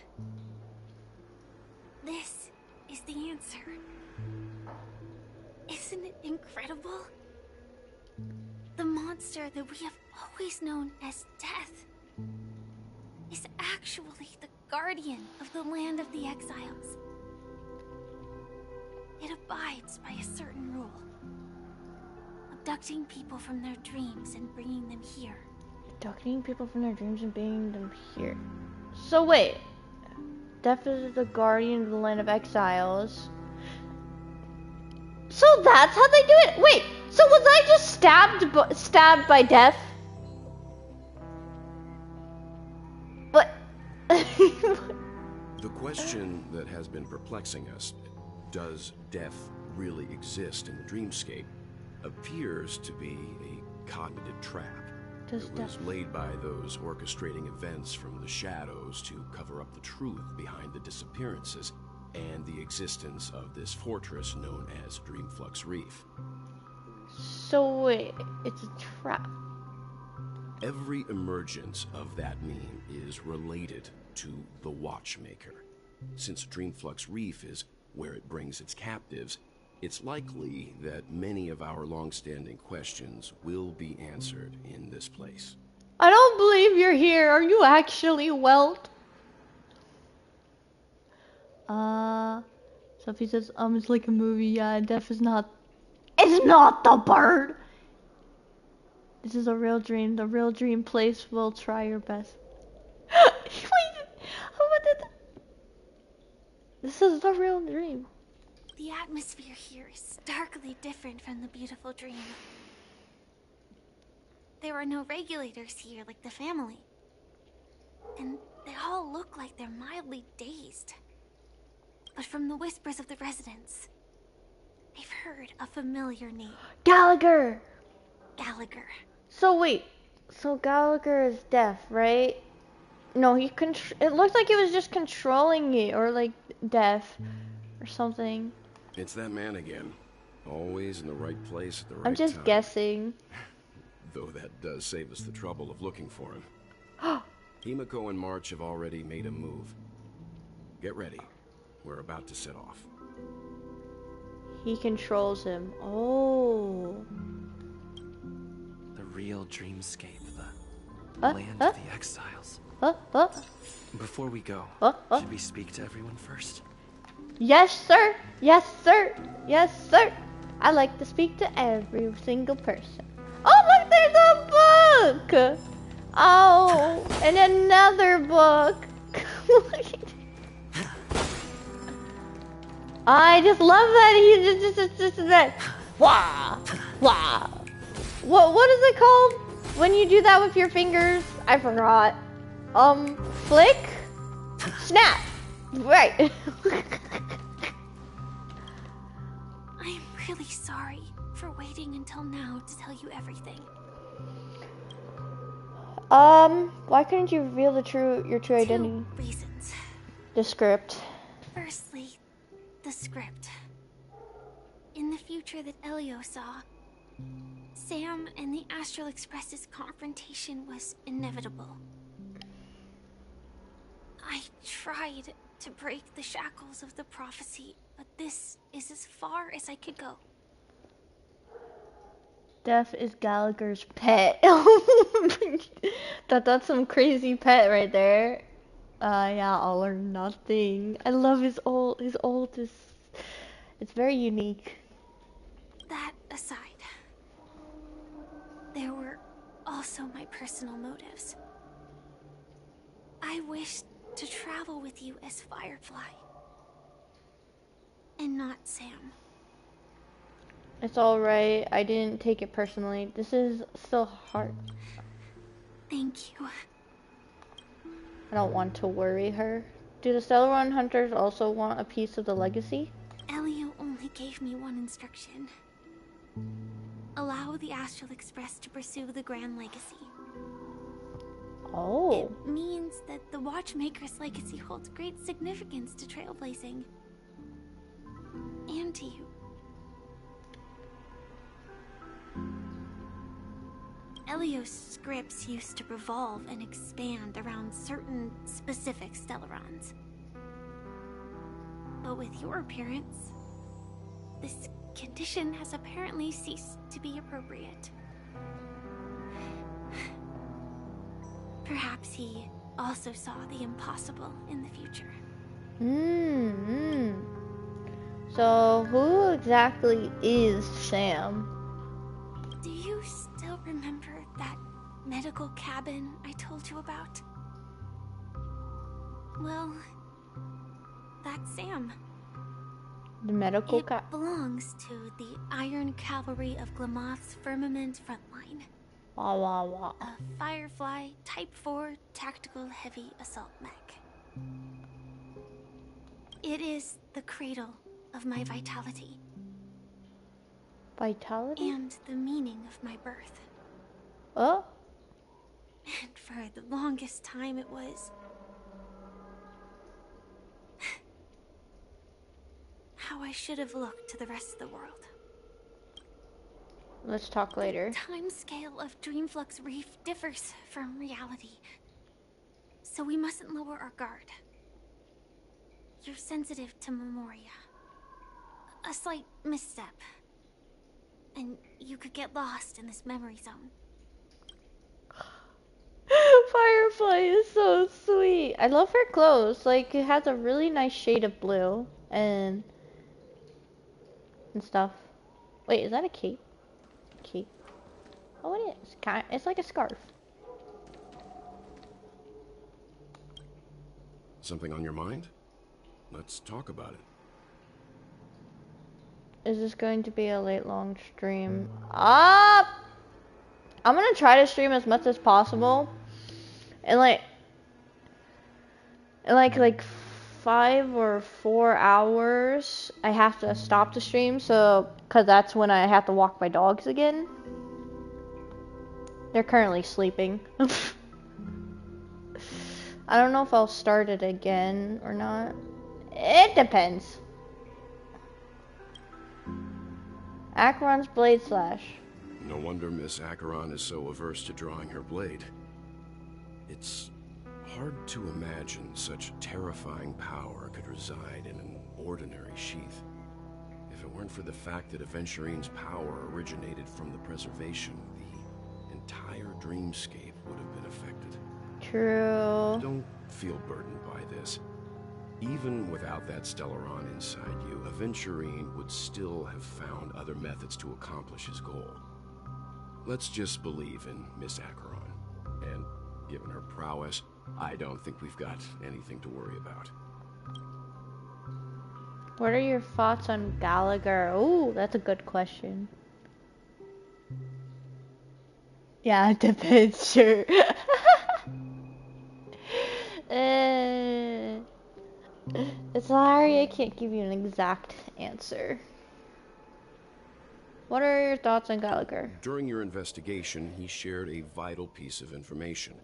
This is the answer. Isn't it incredible? The monster that we have always known as Death is actually the guardian of the land of the exiles. It abides by a certain rule. Abducting people from their dreams and bringing them here. Abducting people from their dreams and bringing them here. So wait. Death is the guardian of the land of exiles. So that's how they do it? Wait, so was I just stabbed by Death? What? The question that has been perplexing us, does death really exist in the dreamscape, appears to be a cognitive trap. It was laid by those orchestrating events from the shadows to cover up the truth behind the disappearances and the existence of this fortress known as Dreamflux Reef. So wait, it's a trap. Every emergence of that meme is related to the Watchmaker. Since Dreamflux Reef is where it brings its captives, it's likely that many of our long-standing questions will be answered in this place. I don't believe you're here. Are you actually Welt? Sophie says, it's like a movie. Yeah, Death is not. It's not the bird. This is a real dream. The real dream place will try your best. Wait, what did that? This is the real dream. The atmosphere here is starkly different from the beautiful dream. There are no regulators here like the family. And they all look like they're mildly dazed. But from the whispers of the residents, I've heard a familiar name. Gallagher! Gallagher. So wait, so Gallagher is deaf, right? No, it looks like he was just controlling it, or like deaf, or something. It's that man again. Always in the right place at the right time. I'm just guessing. Though that does save us the trouble of looking for him. Himiko and March have already made a move. Get ready. We're about to set off. He controls him. Oh. The real dreamscape, the land of the exiles. Before we go, should we speak to everyone first? Yes, sir. Yes, sir. Yes, sir. I like to speak to every single person. Oh, look, there's a book. Oh, and another book. I just love that he just that. Wah, wah. What is it called when you do that with your fingers? I forgot. Flick, snap. Right. I'm really sorry for waiting until now to tell you everything. Why couldn't you reveal your true identity? 2 reasons. The script. Firstly, the script. In the future that Elio saw, Sam and the Astral Express's confrontation was inevitable. tried to break the shackles of the prophecy, but this is as far as I could go. Death is Gallagher's pet. That's some crazy pet right there. Yeah, all or nothing. I love his ult. His ult is, it's very unique. That aside, there were also my personal motives. I wished to travel with you as Firefly, and not Sam. It's alright. I didn't take it personally. This is still hard. Thank you. I don't want to worry her. Do the Stellaron Hunters also want a piece of the legacy? Elio only gave me one instruction. Allow the Astral Express to pursue the Grand Legacy. Oh. It means that the Watchmaker's legacy holds great significance to trailblazing. And to you. Elio's scripts used to revolve and expand around certain specific Stellarons. But with your appearance, this condition has apparently ceased to be appropriate. Perhaps he also saw the impossible in the future. So, who exactly is Sam? Do you still remember that medical cabin I told you about? Well, that's Sam. The medical It belongs to the Iron Cavalry of Glamoth's Firmament Frontline. Wah wah wah. A Firefly Type 4 Tactical Heavy Assault Mech. It is the cradle of my vitality. Vitality? And the meaning of my birth. Oh? And for the longest time it was... how I should have looked to the rest of the world. Let's talk later. The time scale of Dreamflux Reef differs from reality. So we mustn't lower our guard. You're sensitive to Memoria. A slight misstep. And you could get lost in this memory zone. Firefly is so sweet. I love her clothes. Like, it has a really nice shade of blue and stuff. Wait, is that a cape? Cape. Oh, it is. It's like a scarf. Something on your mind? Let's talk about it. Is this going to be a late long stream? I'm gonna try to stream as much as possible. And like 5 or 4 hours I have to stop the stream, so cause that's when I have to walk my dogs again. They're currently sleeping. I don't know if I'll start it again or not. It depends. Acheron's Blade Slash. No wonder Miss Acheron is so averse to drawing her blade. It's hard to imagine such terrifying power could reside in an ordinary sheath. If it weren't for the fact that Aventurine's power originated from the preservation, the entire dreamscape would have been affected. True. Don't feel burdened by this. Even without that Stellaron inside you, Aventurine would still have found other methods to accomplish his goal. Let's just believe in Miss Acheron. And given her prowess, I don't think we've got anything to worry about. What are your thoughts on Gallagher? Ooh, that's a good question. Yeah, it depends, sure. It's sorry, I can't give you an exact answer. What are your thoughts on Gallagher? During your investigation, he shared a vital piece of information.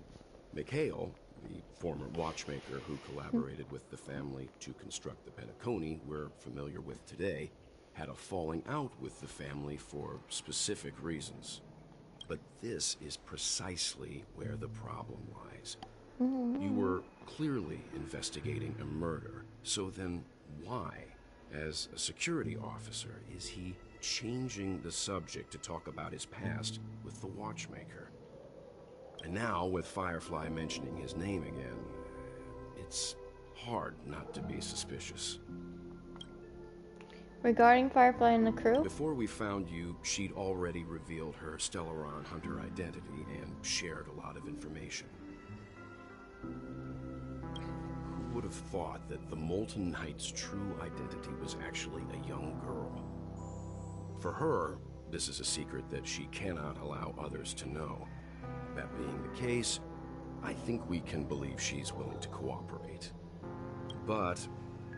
Mikhail, the former watchmaker who collaborated with the family to construct the Penacony we're familiar with today, had a falling out with the family for specific reasons. But this is precisely where the problem lies. You were clearly investigating a murder, so then why, as a security officer, is he changing the subject to talk about his past with the watchmaker? And now, with Firefly mentioning his name again, it's hard not to be suspicious. Regarding Firefly and the crew? Before we found you, she'd already revealed her Stellaron Hunter identity and shared a lot of information. Who would have thought that the Molten Knight's true identity was actually a young girl? For her, this is a secret that she cannot allow others to know. That being the case, I think we can believe she's willing to cooperate. But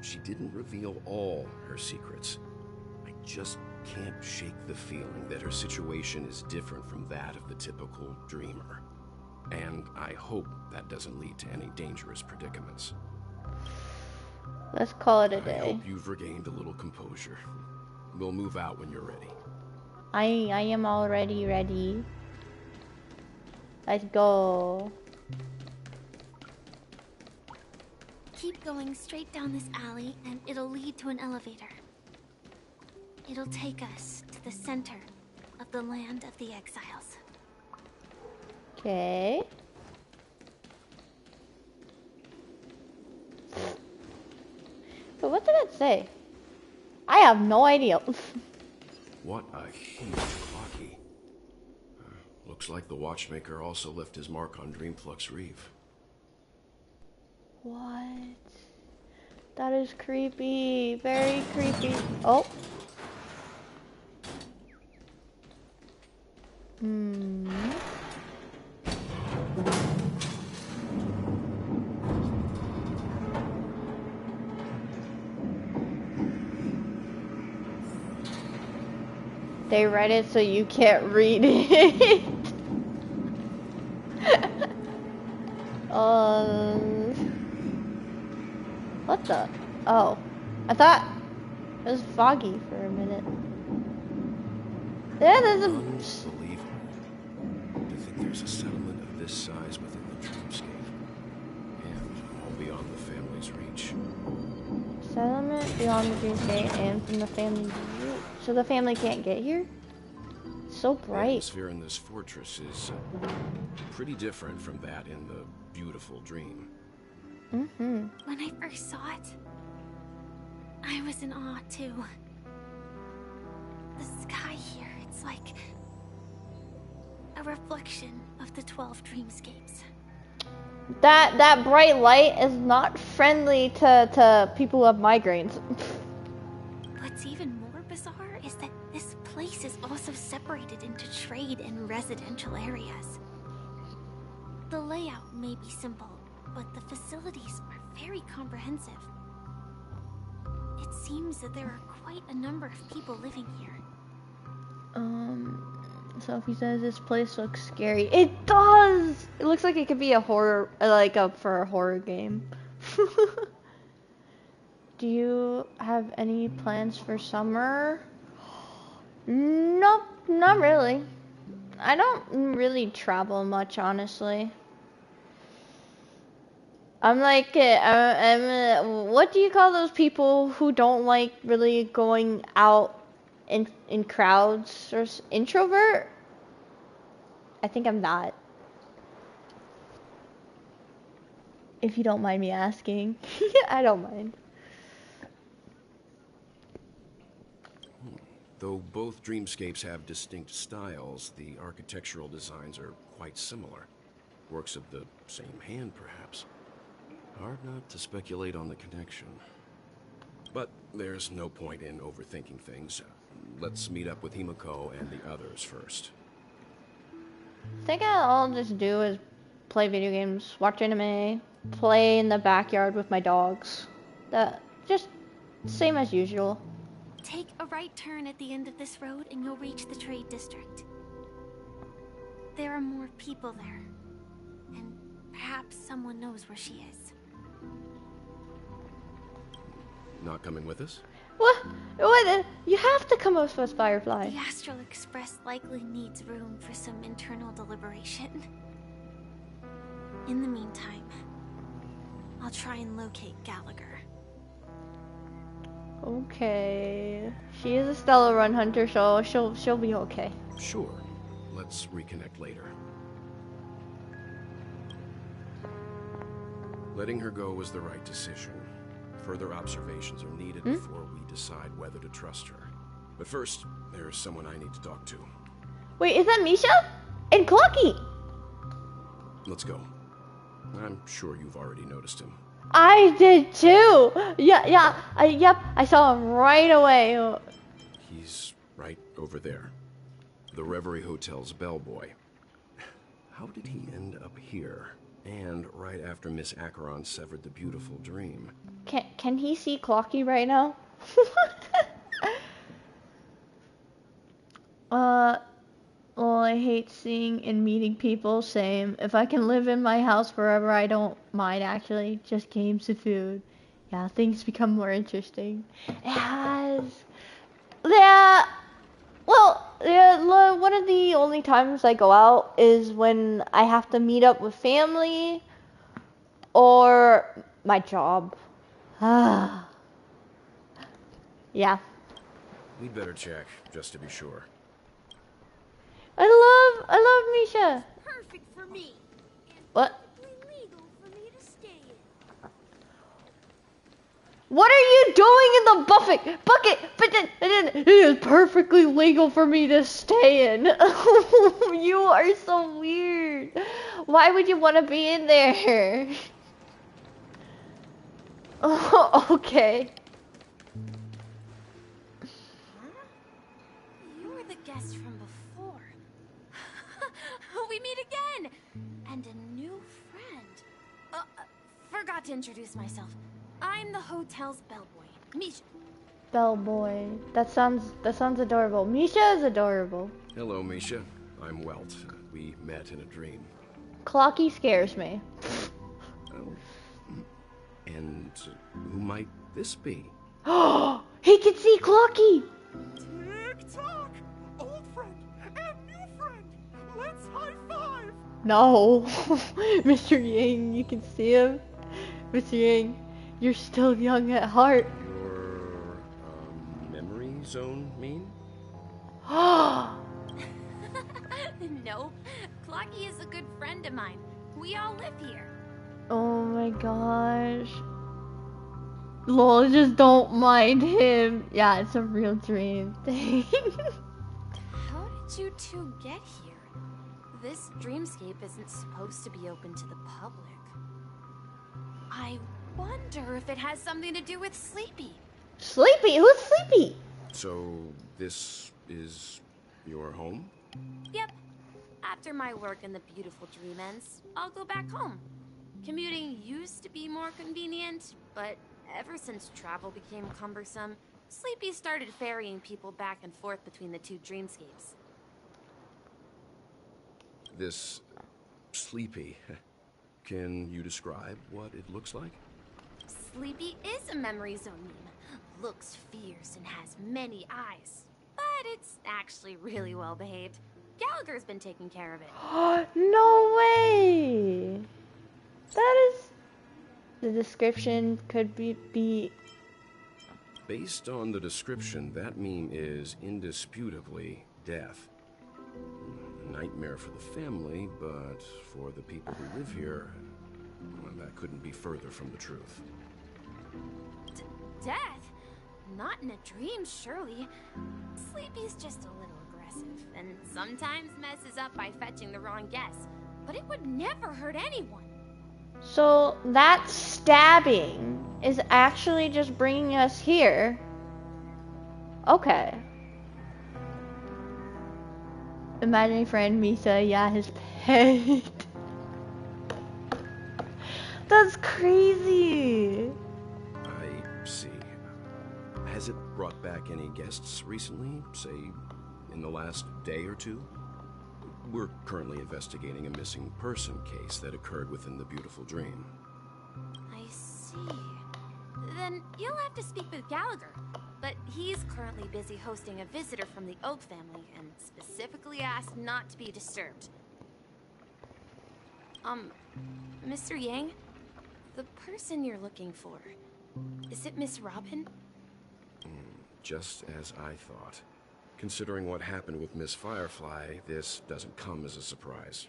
she didn't reveal all her secrets. I just can't shake the feeling that her situation is different from that of the typical dreamer. And I hope that doesn't lead to any dangerous predicaments. Let's call it a day. I hope you've regained a little composure. We'll move out when you're ready. I am already ready. Let's go. Keep going straight down this alley and it'll lead to an elevator. It'll take us to the center of the land of the exiles. Okay. But what did it say? I have no idea. What a huge clocky. Looks like the watchmaker also left his mark on Dreamflux Reef. What? That is creepy. Very creepy. Oh. They read it so you can't read it. What the? Oh. I thought it was foggy for a minute. Yeah, there's a... Unbelievable. To think there's a settlement of this size within the dreamscape. And all beyond the family's reach. Settlement beyond the dreamscape and from the family view. So the family can't get here? It's so bright. The atmosphere in this fortress is pretty different from that in the beautiful dream. When I first saw it, I was in awe too. The sky here, it's like a reflection of the 12 dreamscapes. That bright light is not friendly to people who have migraines. What's even more bizarre is that this place is also separated into trade and residential areas. The layout may be simple, but the facilities are very comprehensive. It seems that there are quite a number of people living here. Sophie says this place looks scary. It does! It looks like it could be a horror, for a horror game. Do you have any plans for summer? Nope, not really. I don't really travel much, honestly. I'm like, what do you call those people who don't like really going out in crowds? Or introvert? I think I'm that. If you don't mind me asking. I don't mind. Though both dreamscapes have distinct styles, the architectural designs are quite similar. Works of the same hand, perhaps. Hard not to speculate on the connection. But there's no point in overthinking things. Let's meet up with Himiko and the others first. I think all I'll just do is play video games, watch anime, play in the backyard with my dogs. Just same as usual. Take a right turn at the end of this road and you'll reach the trade district. There are more people there. And perhaps someone knows where she is. Not coming with us? What? You have to come with us, Firefly. The Astral Express likely needs room for some internal deliberation. In the meantime, I'll try and locate Gallagher. Okay. She is a Stellar Run hunter, so she'll be okay. Sure. Let's reconnect later. Letting her go was the right decision. Further observations are needed before we decide whether to trust her. But first, there's someone I need to talk to. Wait, is that Misha? And Clocky! Let's go. I'm sure you've already noticed him. I did too! Yep, I saw him right away. He's right over there. The Reverie Hotel's bellboy. How did he end up here? And right after Miss Acheron severed the beautiful dream. Can he see Clocky right now? Well, I hate seeing and meeting people, same. If I can live in my house forever, I don't mind actually. Just games and food. Yeah, things become more interesting. It has... Yeah, well, yeah, one of the only times I go out is when I have to meet up with family or my job. Yeah. We'd better check, just to be sure. I love Misha. Perfect for me. What? Legal for me to stay in. What are you doing in the bucket? But it is perfectly legal for me to stay in. You are so weird. Why would you want to be in there? Oh, okay. You were the guest from before. We meet again! And a new friend. Forgot to introduce myself. I'm the hotel's bellboy, Misha. Bellboy. That sounds adorable. Misha is adorable. Hello, Misha. I'm Welt. We met in a dream. Clocky scares me. Oh. And who might this be? Oh, he can see Clocky! Tick-tock! Old friend and new friend! Let's high-five! No. Mr. Yang, you can see him. Mr. Yang, you're still young at heart. Your memory zone mean? Nope. Clocky is a good friend of mine. We all live here. Oh my gosh. Lol, just don't mind him. Yeah, it's a real dream thing. How did you two get here? This dreamscape isn't supposed to be open to the public. I wonder if it has something to do with Sleepy. Sleepy? Who's Sleepy? So, this is your home? Yep. After my work in the beautiful dream ends, I'll go back home. Commuting used to be more convenient, but ever since travel became cumbersome, Sleepy started ferrying people back and forth between the two dreamscapes. This Sleepy, can you describe what it looks like? Sleepy is a memory zone meme. Looks fierce and has many eyes. But it's actually really well behaved. Gallagher's been taking care of it. No way! That is... The description could be... Based on the description, that meme is indisputably death. A nightmare for the family, but for the people who live here, well, that couldn't be further from the truth. Death? Not in a dream, surely. Sleepy's just a little aggressive, and sometimes messes up by fetching the wrong guess. But it would never hurt anyone. So that stabbing is actually just bringing us here. Okay. Imaginary friend Misa, yeah, his pet. That's crazy. I see. Has it brought back any guests recently? Say, in the last day or two? We're currently investigating a missing person case that occurred within the beautiful dream. I see. Then you'll have to speak with Gallagher. But he's currently busy hosting a visitor from the Oak family and specifically asked not to be disturbed. Mr. Yang? The person you're looking for, is it Miss Robin? Just as I thought. Considering what happened with Miss Firefly, this doesn't come as a surprise.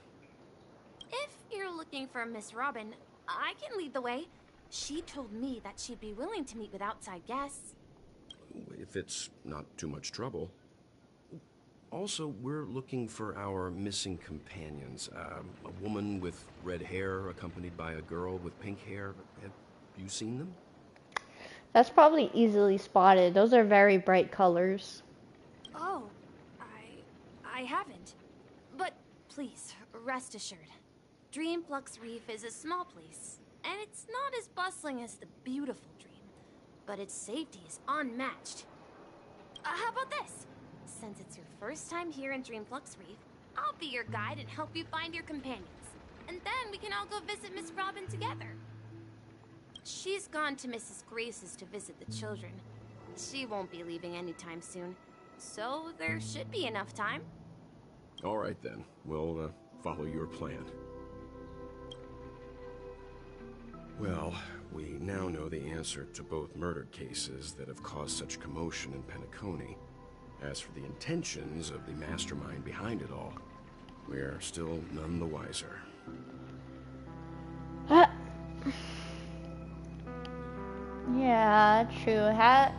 If you're looking for Miss Robin, I can lead the way. She told me that she'd be willing to meet with outside guests. If it's not too much trouble. Also, we're looking for our missing companions. A woman with red hair accompanied by a girl with pink hair. Have you seen them? That's probably easily spotted. Those are very bright colors. Oh, I haven't. But please, rest assured. Dreamflux Reef is a small place, and it's not as bustling as the beautiful Dream, but its safety is unmatched. How about this? Since it's your first time here in Dreamflux Reef, I'll be your guide and help you find your companions. And then we can all go visit Miss Robin together. She's gone to Mrs. Grace's to visit the children. She won't be leaving anytime soon, so there should be enough time. All right then, we'll follow your plan. Well, we now know the answer to both murder cases that have caused such commotion in Penacony. As for the intentions of the mastermind behind it all, we're still none the wiser. Yeah, true. Has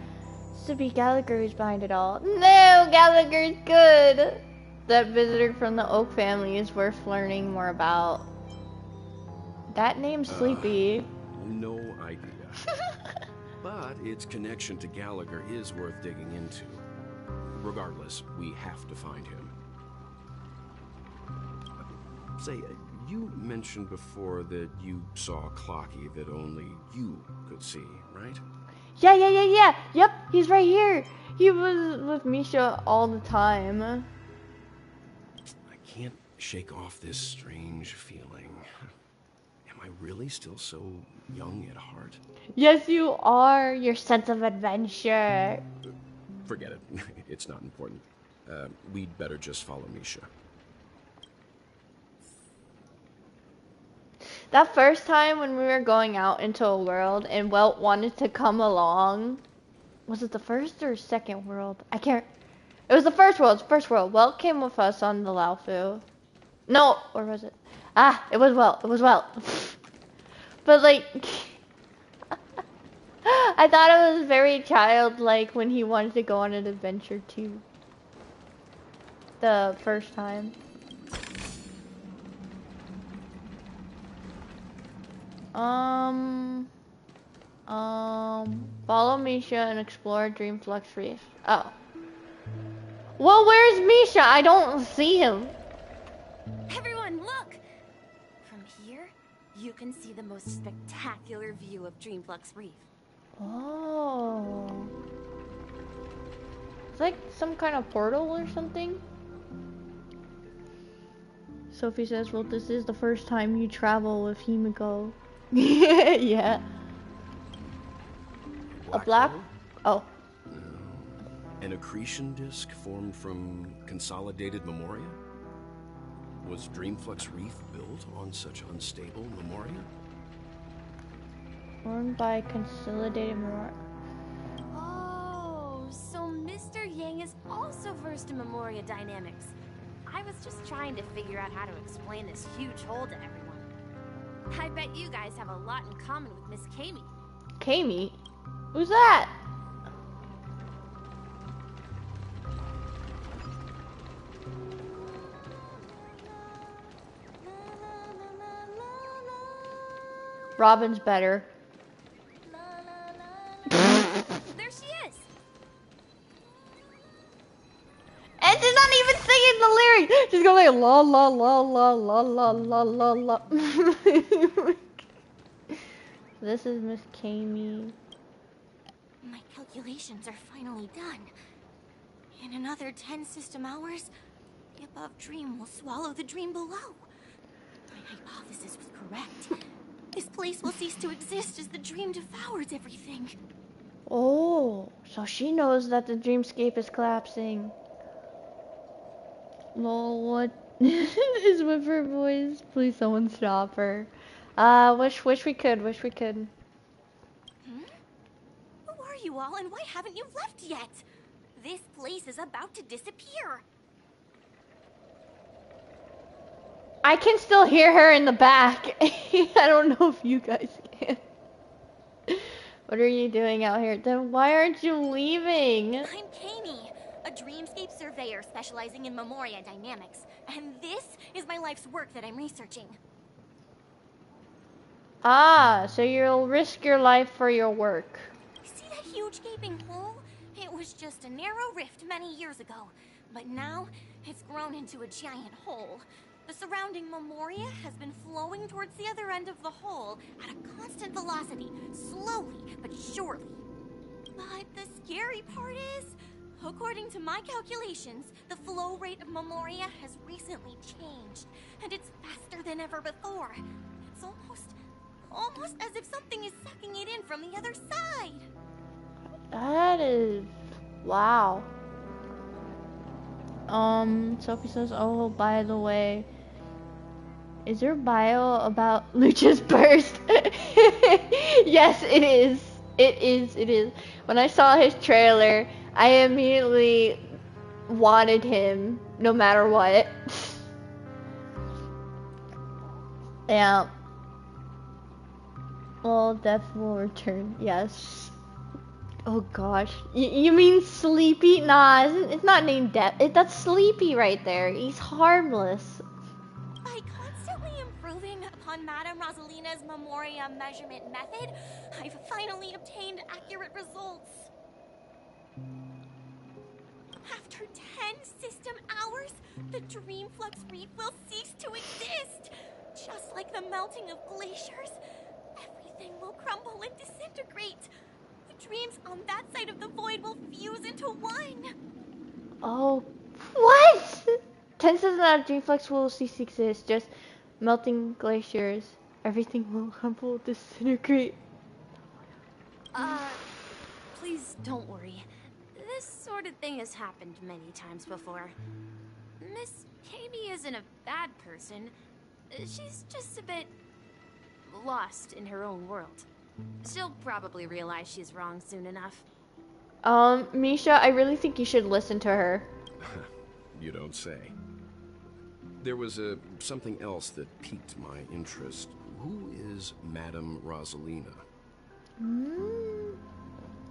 to be Gallagher who's behind it all. No, Gallagher's good. That visitor from the Oak family is worth learning more about. That name's Sleepy. No idea. But its connection to Gallagher is worth digging into. Regardless, we have to find him. Say, you mentioned before that you saw Clocky that only you could see, right? Yeah. Yep, he's right here. He was with Misha all the time. I can't shake off this strange feeling. Am I really still so young at heart? Yes, you are. Your sense of adventure. Forget it. It's not important. We'd better just follow Misha. That first time when we were going out into a world and Welt wanted to come along, was it the first or second world? I can't. It was the first world. Welt came with us on the Laufu. No, or was it? It was Welt. But like, I thought it was very childlike when he wanted to go on an adventure too. The first time. Follow Misha and explore Dreamflux Reef. Oh. Well, where's Misha? I don't see him. Everyone, look! From here, you can see the most spectacular view of Dreamflux Reef. Oh. It's like some kind of portal or something. Sophie says, well, this is the first time you travel with Himiko. Yeah. A black? Oh. An accretion disk formed from consolidated memoria? Was Dreamflux Reef built on such unstable memoria? Formed by consolidated memoria. Oh, so Mr. Yang is also versed in memoria dynamics. I was just trying to figure out how to explain this huge hole to everyone. I bet you guys have a lot in common with Miss Kami. Kami? Who's that? Robin's better. There she is. And she's not even singing the lyrics. She's going like la la la la la la la la la. This is Miss Kami. My calculations are finally done. In another 10 system hours, the above dream will swallow the dream below. My hypothesis was correct. This place will cease to exist as the dream devours everything. Oh, so she knows that the dreamscape is collapsing. Lol, what? Is Whipper voice. Please someone stop her. Wish we could. Who are you all, and why haven't you left yet? This place is about to disappear. I can still hear her in the back. I don't know if you guys can. What are you doing out here? Then why aren't you leaving? I'm Kami, a dreamscape surveyor specializing in Memoria dynamics, and this is my life's work that I'm researching. Ah, so you'll risk your life for your work. See that huge gaping hole? It was just a narrow rift many years ago, but now it's grown into a giant hole. The surrounding Memoria has been flowing towards the other end of the hole at a constant velocity, slowly but surely. But the scary part is, according to my calculations, the flow rate of Memoria has recently changed, and it's faster than ever before. It's almost as if something is sucking it in from the other side. That is... wow. Sophie says, oh, by the way, is there bio about Lucha's burst? Yes, it is. It is. When I saw his trailer, I immediately wanted him, no matter what. Yeah. Well, Death will return, yes. Oh gosh, you mean Sleepy? Nah, it's not named Death. That's Sleepy right there. He's harmless. By constantly improving upon Madame Rosalina's Memoria measurement method, I've finally obtained accurate results. After 10 system hours, the Dreamflux Reef will cease to exist. Just like the melting of glaciers, everything will crumble and disintegrate. The dreams on that side of the void will fuse into one. Oh, what? 10 says that Dreamflux will cease to exist. Just melting glaciers. Everything will crumble, disintegrate. Please don't worry. This sort of thing has happened many times before. Miss Kami isn't a bad person. She's just a bit lost in her own world. She'll probably realize she's wrong soon enough. Misha, I really think you should listen to her. You don't say. There was something else that piqued my interest. Who is Madame Rosalina?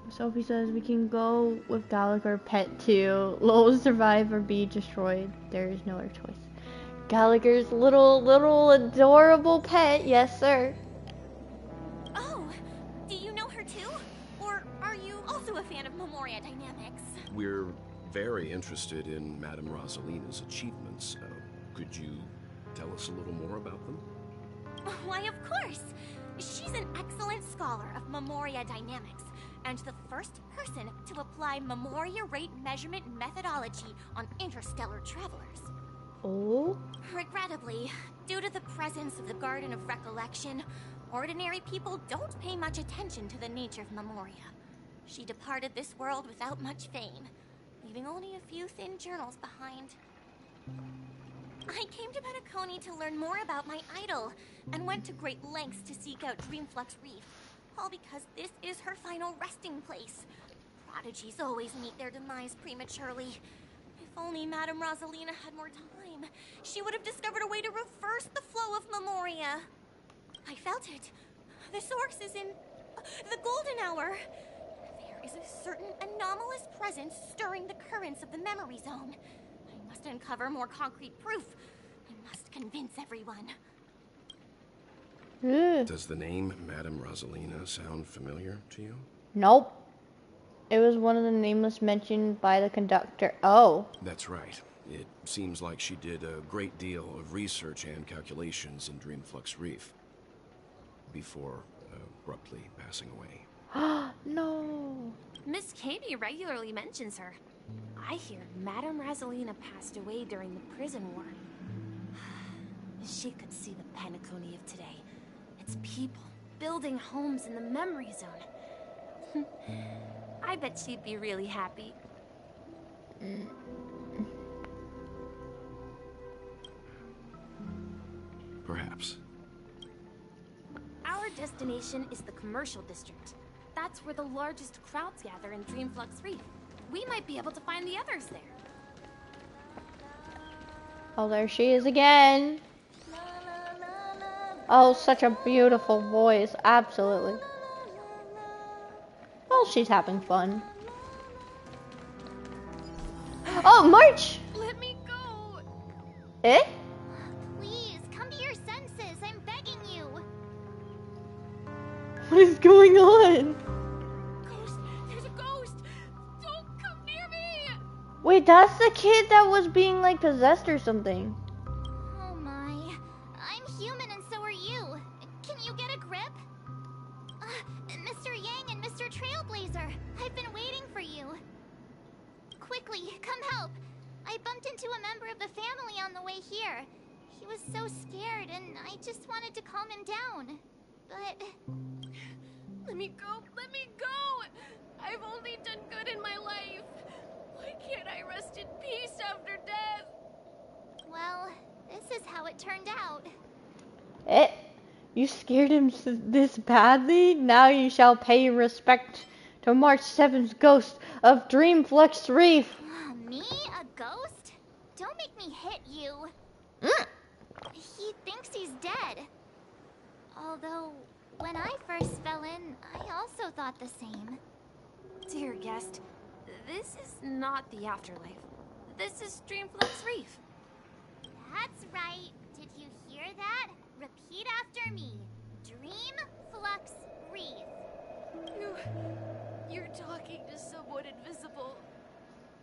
Sophie says we can go with Gallagher Pet 2. Lowell survive or be destroyed. There is no other choice. Gallagher's little adorable pet, yes sir. Oh, do you know her too? Or are you also a fan of Memoria dynamics? We're very interested in Madame Rosalina's achievements. Could you tell us a little more about them? Why, of course. She's an excellent scholar of Memoria dynamics, and the first person to apply Memoria rate measurement methodology on interstellar travelers. Oh? Regrettably, due to the presence of the Garden of Recollection, ordinary people don't pay much attention to the nature of Memoria. She departed this world without much fame, leaving only a few thin journals behind. I came to Penacony to learn more about my idol, and went to great lengths to seek out Dreamflux Reef, all because this is her final resting place. Prodigies always meet their demise prematurely. If only Madame Rosalina had more time, she would have discovered a way to reverse the flow of Memoria. I felt it. The source is in the Golden Hour. There is a certain anomalous presence stirring the currents of the memory zone. I must uncover more concrete proof. I must convince everyone. Does the name Madame Rosalina sound familiar to you? Nope. It was one of the nameless mentioned by the conductor. Oh. That's right. It seems like she did a great deal of research and calculations in Dreamflux Reef before abruptly passing away. No. Miss Kami regularly mentions her. I hear Madame Rosalina passed away during the prison war. She could see the Penacony of today. Its people building homes in the memory zone. I bet she'd be really happy. Perhaps. Our destination is the commercial district. That's where the largest crowds gather in Dreamflux Reef. We might be able to find the others there. Oh, there she is again. Oh, such a beautiful voice. Absolutely. Oh, she's having fun. Oh, March! Let me go! Eh? Please, come to your senses. I'm begging you. What is going on? Ghost! There's a ghost! Don't come near me! Wait, that's the kid that was being like possessed or something. Oh my. I'm human and so are you. Can you get a grip? Mr. Yang and Mr. Trailblazer, I've been waiting for you. Quickly, come help. I bumped into a member of the family on the way here. He was so scared and I just wanted to calm him down. But... Let me go! Let me go! I've only done good in my life. Why can't I rest in peace after death? Well, this is how it turned out. You scared him this badly? Now you shall pay respect to March 7th's ghost of Dreamflux Reef. Me? A ghost? Don't make me hit you. He thinks he's dead. Although, when I first fell in, I also thought the same. Dear guest, this is not the afterlife. This is Dreamflux Reef. That's right. Did you hear that? Repeat after me. Dreamflux Reef. You're talking to someone invisible.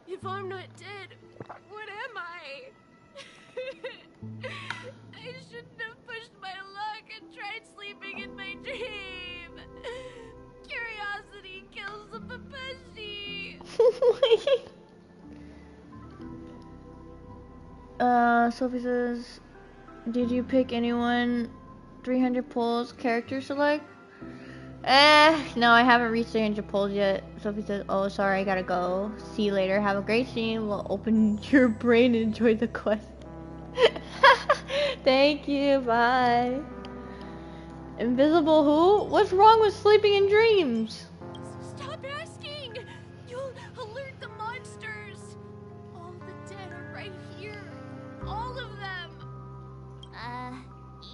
If I'm not dead, what am I? I shouldn't have pushed my luck and tried sleeping in my dream. Curiosity kills the papashi. Sophie says, did you pick anyone? 300 polls, character select? No, I haven't reached 300 polls yet. Sophie says, oh, sorry, I gotta go. See you later. Have a great scene. We'll open your brain and enjoy the quest. Thank you, bye. Invisible who? What's wrong with sleeping in dreams? Stop asking! You'll alert the monsters. All the dead are right here. All of them.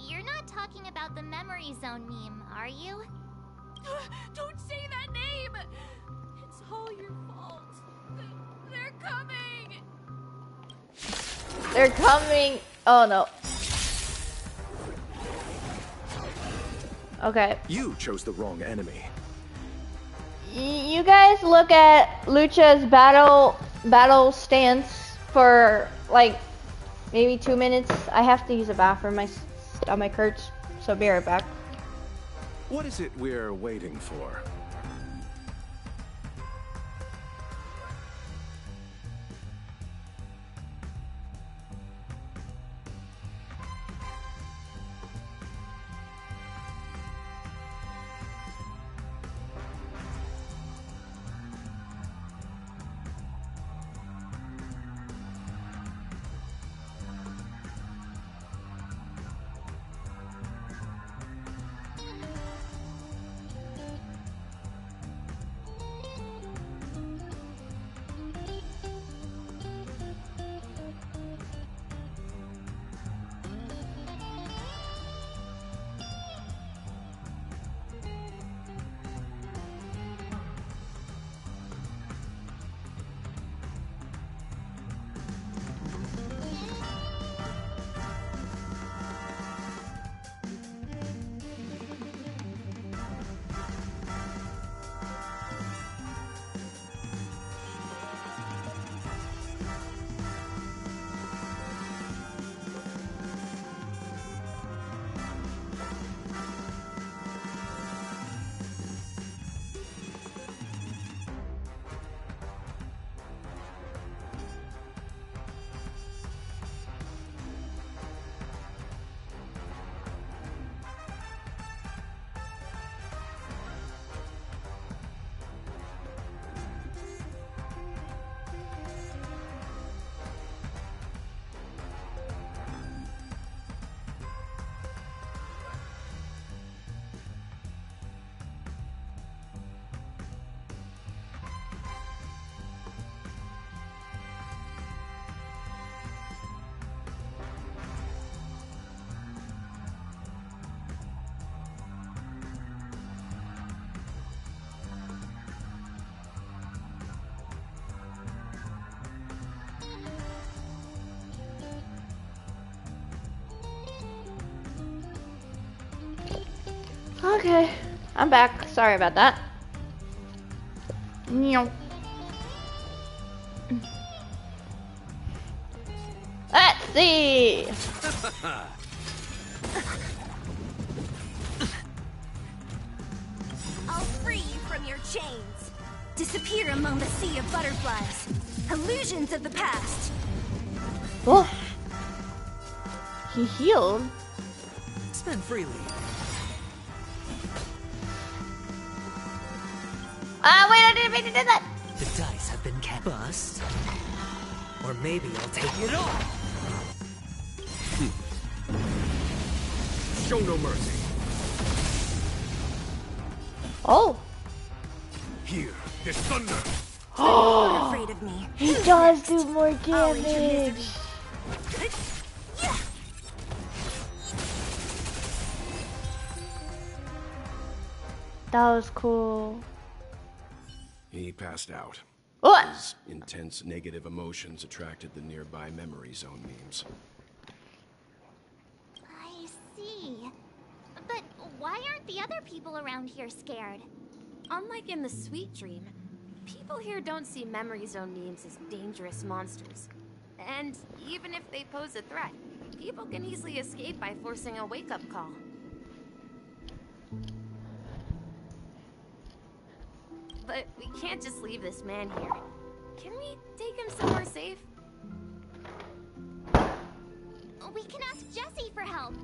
You're not talking about the memory zone meme, are you? Don't say that name! It's all your fault. They're coming! They're coming! Oh no. Okay. You chose the wrong enemy. You guys look at Lucha's battle stance for like maybe 2 minutes. I have to use a bathroom. My stomach hurts, so be right back. What is it we're waiting for? Okay, I'm back. Sorry about that. Let's see. I'll free you from your chains. Disappear among the sea of butterflies. Illusions of the past. Oh. He healed. Spend freely. Wait, I didn't mean to do that. The dice have been bust. Or maybe I'll take it all. Show no mercy. Oh. Here, this thunder. Oh, afraid of me. He does do more damage. That was cool. He passed out. What? His intense negative emotions attracted the nearby memory zone memes. I see. But why aren't the other people around here scared? Unlike in the Sweet Dream, people here don't see memory zone memes as dangerous monsters. And even if they pose a threat, people can easily escape by forcing a wake-up call. But we can't just leave this man here. Can we take him somewhere safe? We can ask Jessie for help.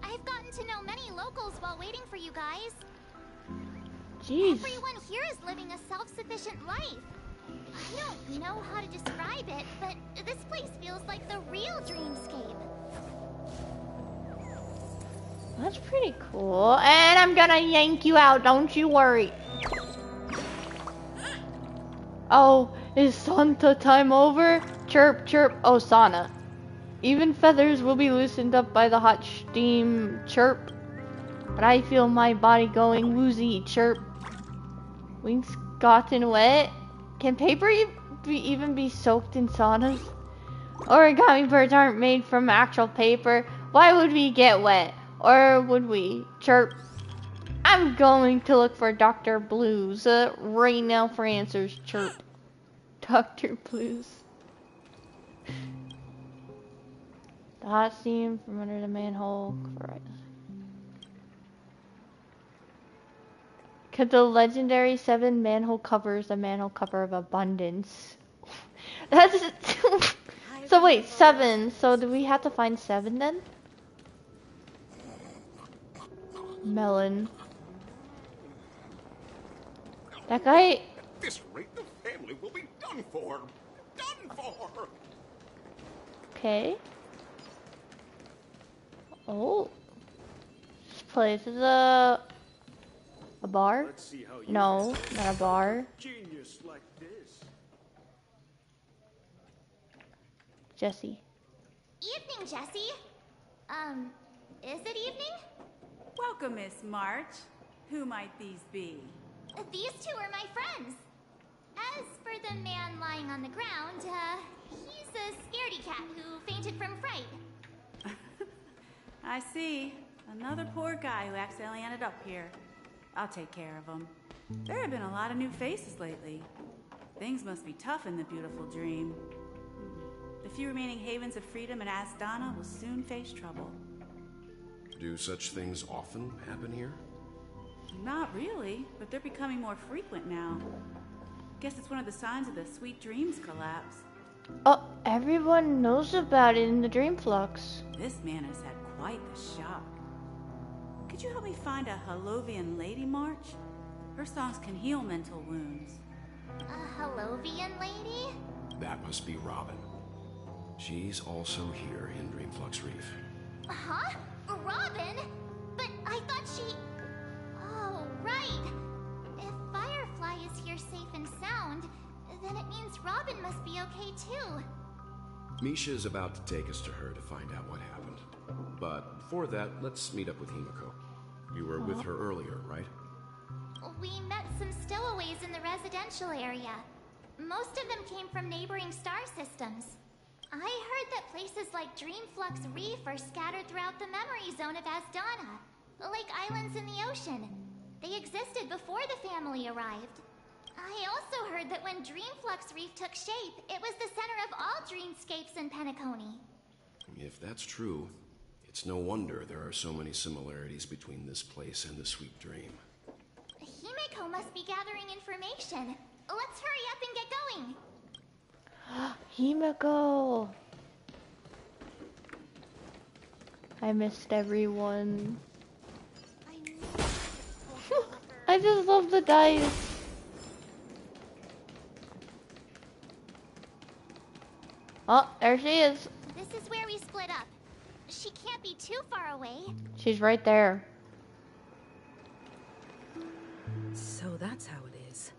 I've gotten to know many locals while waiting for you guys. Jeez. Everyone here is living a self-sufficient life. I don't know how to describe it, but this place feels like the real dreamscape. That's pretty cool. And I'm gonna yank you out, don't you worry. Oh, is Santa time over? Chirp, chirp, Osana. Even feathers will be loosened up by the hot steam, chirp. But I feel my body going woozy, chirp. Wings gotten wet? Can paper even be soaked in saunas? Origami birds aren't made from actual paper. Why would we get wet? Or would we? Chirp. I'm going to look for Dr. Blues right now for answers. Chirp. Dr. Blues. The hot steam from under the manhole. Right. Could the legendary 7 manhole covers the manhole cover of abundance? That's so wait, 7. So do we have to find 7 then? Melon. That guy. At this rate, the family will be done for. Done for. Okay. Oh. This place is a bar? No, not a bar. Genius like this. Jessie. Evening, Jessie. Is it evening? Welcome, Miss March. Who might these be? These two are my friends. As for the man lying on the ground, he's a scaredy cat who fainted from fright. I see. Another poor guy who accidentally ended up here. I'll take care of him. There have been a lot of new faces lately. Things must be tough in the beautiful dream. The few remaining havens of freedom in Asdana will soon face trouble. Do such things often happen here? Not really, but they're becoming more frequent now. Guess it's one of the signs of the Sweet Dreams collapse. Oh, everyone knows about it in the Dream Flux. This man has had quite the shock. Could you help me find a Halovian lady, March? Her songs can heal mental wounds. A Halovian lady? That must be Robin. She's also here in Dreamflux Reef. Huh? Robin? But I thought she... Oh, right. If Firefly is here safe and sound, then it means Robin must be okay too. Misha's about to take us to her to find out what happened. But before that, let's meet up with Himiko. You were with her earlier, right? We met some stowaways in the residential area. Most of them came from neighboring star systems. I heard that places like Dreamflux Reef are scattered throughout the memory zone of Asdana, like islands in the ocean. They existed before the family arrived. I also heard that when Dreamflux Reef took shape, it was the center of all dreamscapes in Penacony. If that's true, it's no wonder there are so many similarities between this place and the Sweet Dream. Himeko must be gathering information. Let's hurry up and get going. Himeko! I missed everyone. I just love the dice. Oh, there she is. This is where we split up. She can't be too far away. She's right there. So that's how it is.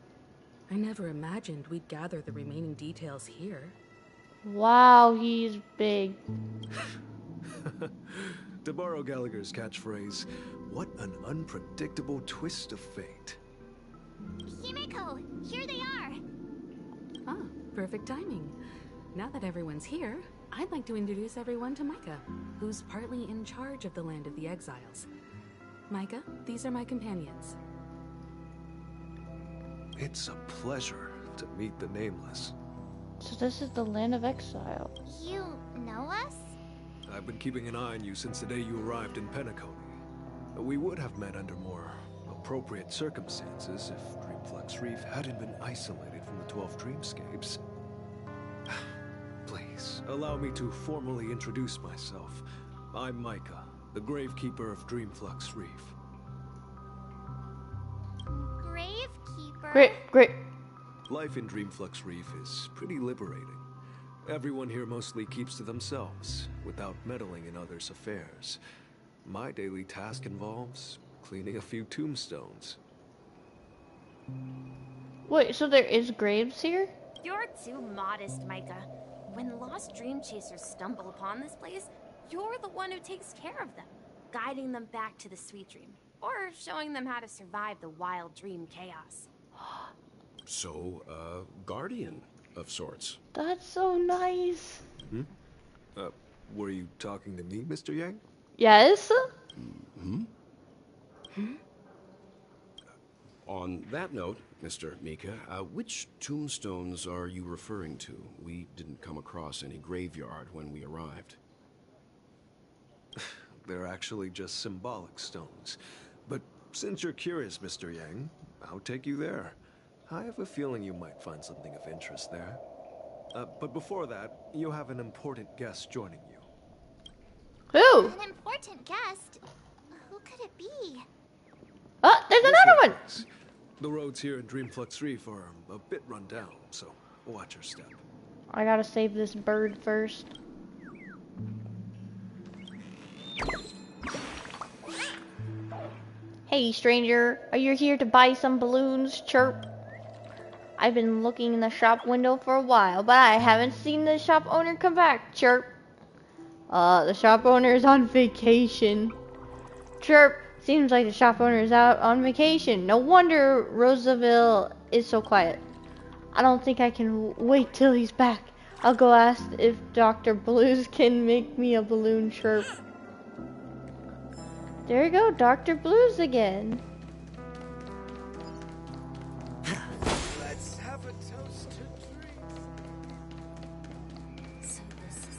I never imagined we'd gather the remaining details here. Wow, he's big. To borrow Gallagher's catchphrase, what an unpredictable twist of fate. Himeko, here they are. Ah, perfect timing. Now that everyone's here, I'd like to introduce everyone to Micah, who's partly in charge of the Land of the Exiles. Micah, these are my companions. It's a pleasure to meet the Nameless. So this is the Land of Exile. You know us? I've been keeping an eye on you since the day you arrived in Penacony. We would have met under more appropriate circumstances if Dreamflux Reef hadn't been isolated from the 12 Dreamscapes. Please, allow me to formally introduce myself. I'm Micah, the Gravekeeper of Dreamflux Reef. Gravekeeper? Great. Life in Dreamflux Reef is pretty liberating. Everyone here mostly keeps to themselves, without meddling in others' affairs. My daily task involves cleaning a few tombstones. Wait, so there is graves here? You're too modest, Micah. When lost dream chasers stumble upon this place, you're the one who takes care of them, guiding them back to the Sweet Dream, or showing them how to survive the wild dream chaos. So, guardian of sorts. That's so nice. Were you talking to me, Mr. Yang? Yes? On that note, Mr. Mika, which tombstones are you referring to? We didn't come across any graveyard when we arrived. They're actually just symbolic stones. But since you're curious, Mr. Yang, I'll take you there. I have a feeling you might find something of interest there. But before that, you have an important guest joining you. Who? An important guest? Who could it be? Oh, there's another one! The roads here in Dreamflux Reef are a bit run down, so watch your step. I gotta save this bird first. Hey, stranger, are you here to buy some balloons? Chirp. I've been looking in the shop window for a while, but I haven't seen the shop owner come back. Chirp. The shop owner is on vacation. Chirp. Seems like the shop owner is out on vacation. No wonder Roosevelt is so quiet. I don't think I can wait till he's back. I'll go ask if Dr. Blues can make me a balloon chirp. There you go, Dr. Blues again. Let's have a toast to dreams. So this is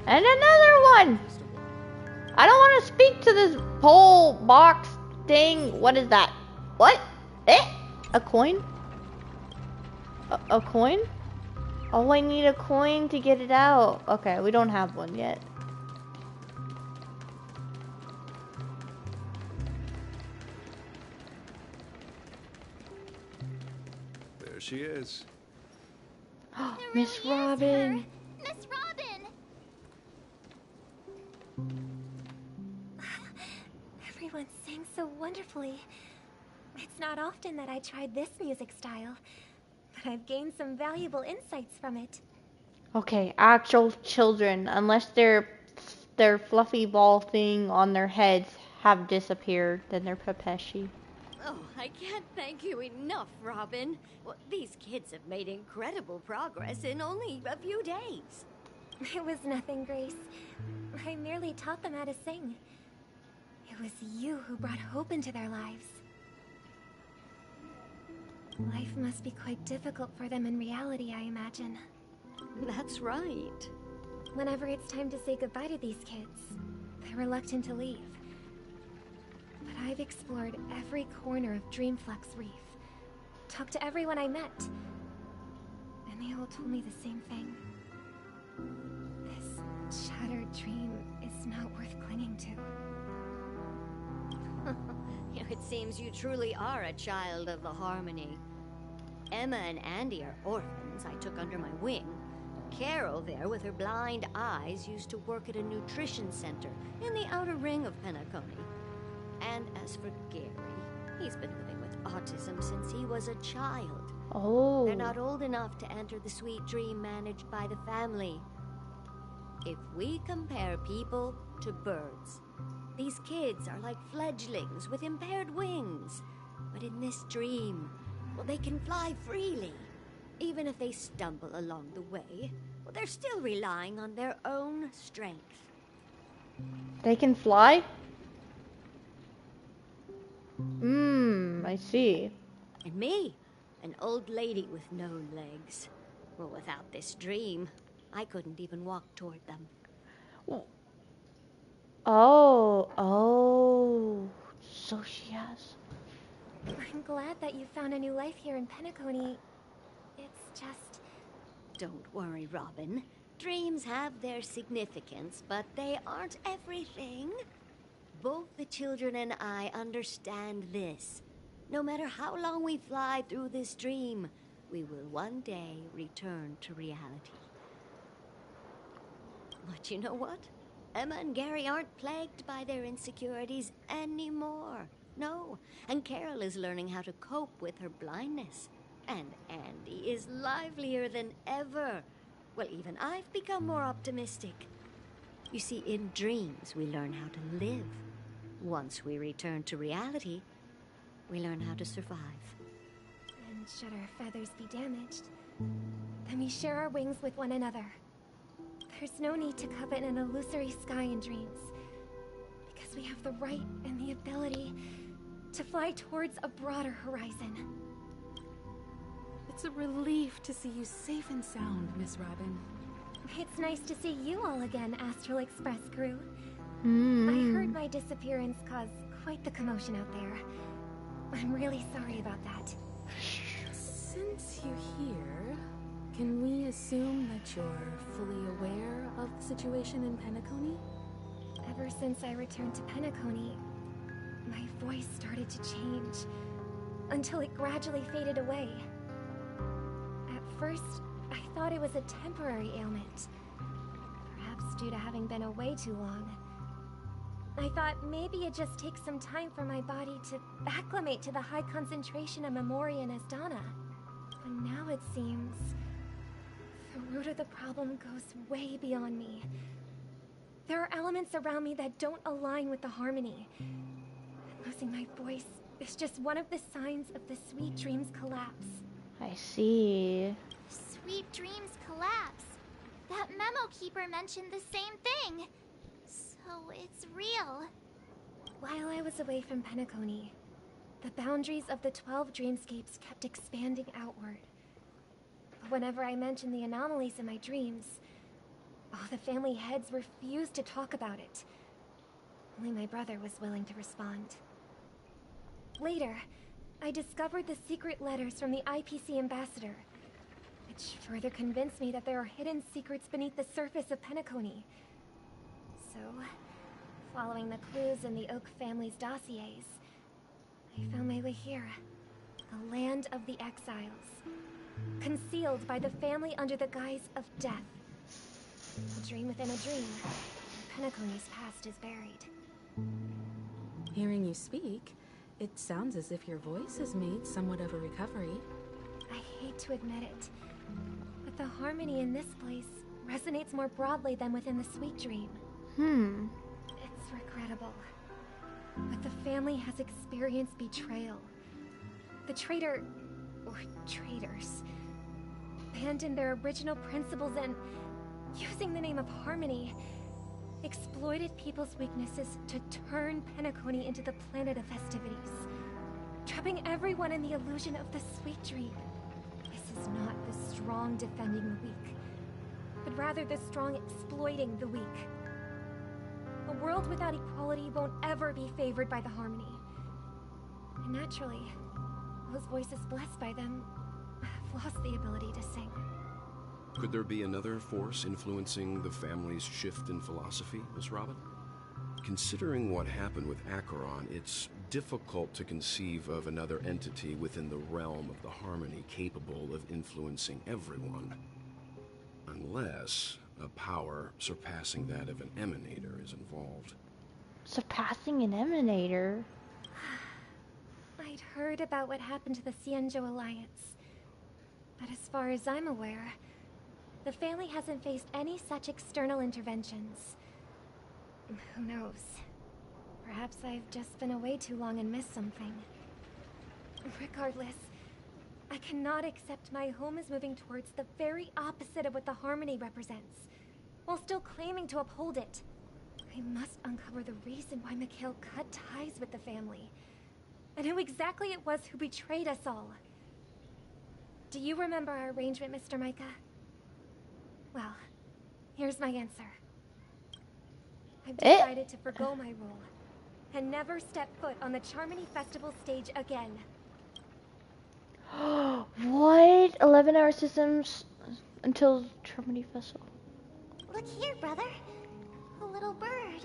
And another one! I don't want to speak to this pole box thing. What is that? What? A coin? A coin? Oh, I need a coin to get it out. Okay, we don't have one yet. There she is. Miss Robin. Miss Robin! Everyone sang so wonderfully. It's not often that I tried this music style, but I've gained some valuable insights from it. Okay, actual children, unless their fluffy ball thing on their heads have disappeared, then they're Pepeshi. Oh, I can't thank you enough, Robin. Well, these kids have made incredible progress in only a few days. It was nothing, Grace. I merely taught them how to sing. It was you who brought hope into their lives. Life must be quite difficult for them in reality, I imagine. That's right. Whenever it's time to say goodbye to these kids, they're reluctant to leave. But I've explored every corner of Dreamflux Reef, talked to everyone I met, and they all told me the same thing. This shattered dream is not worth clinging to. It seems you truly are a child of the Harmony. Emma and Andy are orphans I took under my wing. Carol there, with her blind eyes, used to work at a nutrition center in the outer ring of Penacony. And as for Gary, he's been living with autism since he was a child. Oh. They're not old enough to enter the sweet dream managed by the family. If we compare people to birds, these kids are like fledglings with impaired wings. But in this dream, well, they can fly freely. Even if they stumble along the way, well, they're still relying on their own strength. They can fly? I see. And me, an old lady with no legs. Well, without this dream, I couldn't even walk toward them. Oh, so she has. I'm glad that you found a new life here in Penacony. It's just... Don't worry, Robin. Dreams have their significance, but they aren't everything. Both the children and I understand this. No matter how long we fly through this dream, we will one day return to reality. But you know what? Emma and Gary aren't plagued by their insecurities anymore. No, and Carol is learning how to cope with her blindness. And Andy is livelier than ever. Well, even I've become more optimistic. You see, in dreams, we learn how to live. Once we return to reality, we learn how to survive. And should our feathers be damaged, then we share our wings with one another. There's no need to covet an illusory sky in dreams, because we have the right and the ability to fly towards a broader horizon. It's a relief to see you safe and sound, Miss Robin. It's nice to see you all again, Astral Express crew. I heard my disappearance caused quite the commotion out there. I'm really sorry about that. Since you're here, can we assume that you're fully aware of the situation in Penacony? Ever since I returned to Penacony, my voice started to change, until it gradually faded away. At first, I thought it was a temporary ailment, perhaps due to having been away too long. I thought maybe it just takes some time for my body to acclimate to the high concentration of Memoria and Asdana. But now it seems the root of the problem goes way beyond me. There are elements around me that don't align with the harmony. Losing my voice is just one of the signs of the Sweet Dreams collapse. I see. Sweet Dreams collapse. That memo keeper mentioned the same thing. So it's real. While I was away from Penacony, the boundaries of the 12 dreamscapes kept expanding outward. But whenever I mentioned the anomalies in my dreams, all the family heads refused to talk about it. Only my brother was willing to respond. Later, I discovered the secret letters from the IPC ambassador, which further convinced me that there are hidden secrets beneath the surface of Penacony. So, following the clues in the Oak family's dossiers, I found my way here, the land of the exiles, concealed by the family under the guise of death. A dream within a dream. Penacony's past is buried. Hearing you speak, it sounds as if your voice has made somewhat of a recovery. I hate to admit it, but the harmony in this place resonates more broadly than within the Sweet Dream. It's regrettable, but the family has experienced betrayal. The traitor, or traitors, abandoned their original principles and using the name of harmony, exploited people's weaknesses to turn Penacony into the planet of festivities, trapping everyone in the illusion of the sweet dream. This is not the strong defending the weak, but rather the strong exploiting the weak. A world without equality won't ever be favored by the harmony. And naturally, those voices blessed by them have lost the ability to sing. Could there be another force influencing the family's shift in philosophy, Miss Robin? Considering what happened with Acheron, it's difficult to conceive of another entity within the realm of the harmony capable of influencing everyone. Unless a power surpassing that of an emanator is involved. Surpassing an emanator? I'd heard about what happened to the Xianzhou Alliance. But as far as I'm aware, the family hasn't faced any such external interventions. Who knows? Perhaps I've just been away too long and missed something. Regardless, I cannot accept my home is moving towards the very opposite of what the harmony represents, while still claiming to uphold it. I must uncover the reason why Mikhail cut ties with the family, and who exactly it was who betrayed us all. Do you remember our arrangement, Mr. Micah? Well, here's my answer. I've decided to forgo my role, and never step foot on the Charmony Festival stage again. What? 11-hour systems until Charmony Festival. Look here, brother. A little bird.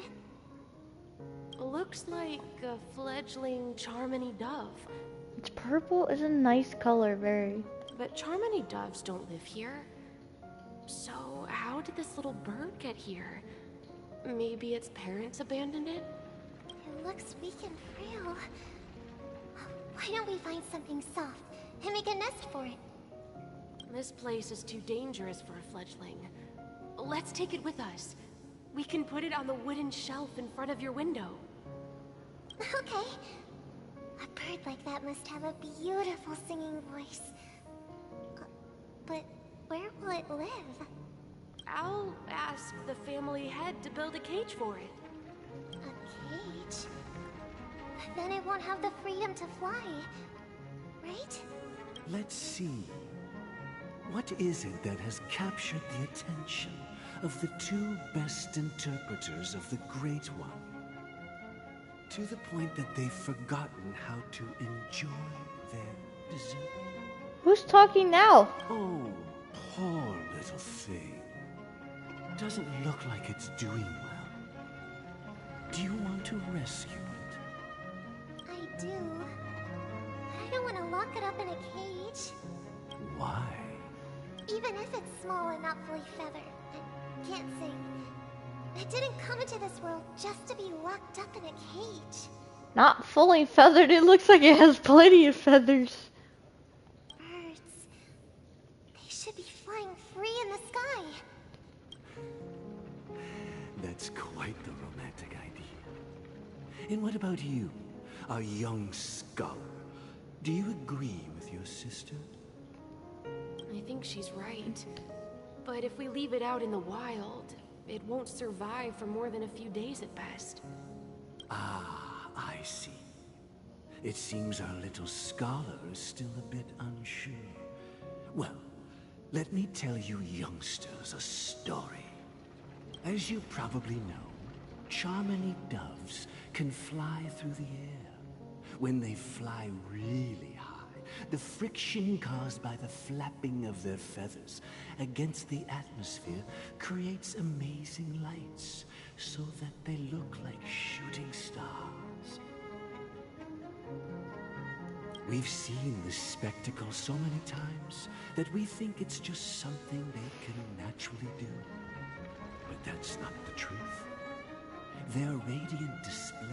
Looks like a fledgling Charmony dove. It's purple. It's a nice color, very. But Charmony doves don't live here. So how did this little bird get here? Maybe its parents abandoned it? It looks weak and frail. Why don't we find something soft and make a nest for it? This place is too dangerous for a fledgling. Let's take it with us. We can put it on the wooden shelf in front of your window. Okay. A bird like that must have a beautiful singing voice. But where will it live? I'll ask the family head to build a cage for it. A cage? Then it won't have the freedom to fly, right? Let's see. What is it that has captured the attention of the two best interpreters of the Great One? To the point that they've forgotten how to enjoy their dessert. Who's talking now? Oh, poor little thing. Doesn't look like it's doing well. Do you want to rescue it? I do. But I don't want to lock it up in a cage. Why? Even if it's small and not fully feathered, and can't sing. It didn't come into this world just to be locked up in a cage. Not fully feathered. It looks like it has plenty of feathers. Birds. They should be flying free in the sky. That's quite the romantic idea. And what about you, a young scholar? Do you agree with your sister? I think she's right. But if we leave it out in the wild, it won't survive for more than a few days at best. Ah, I see. It seems our little scholar is still a bit unsure. Well, let me tell you youngsters a story. As you probably know, Charmony doves can fly through the air. When they fly really high, the friction caused by the flapping of their feathers against the atmosphere creates amazing lights, so that they look like shooting stars. We've seen this spectacle so many times that we think it's just something they can naturally do. But that's not the truth. Their radiant display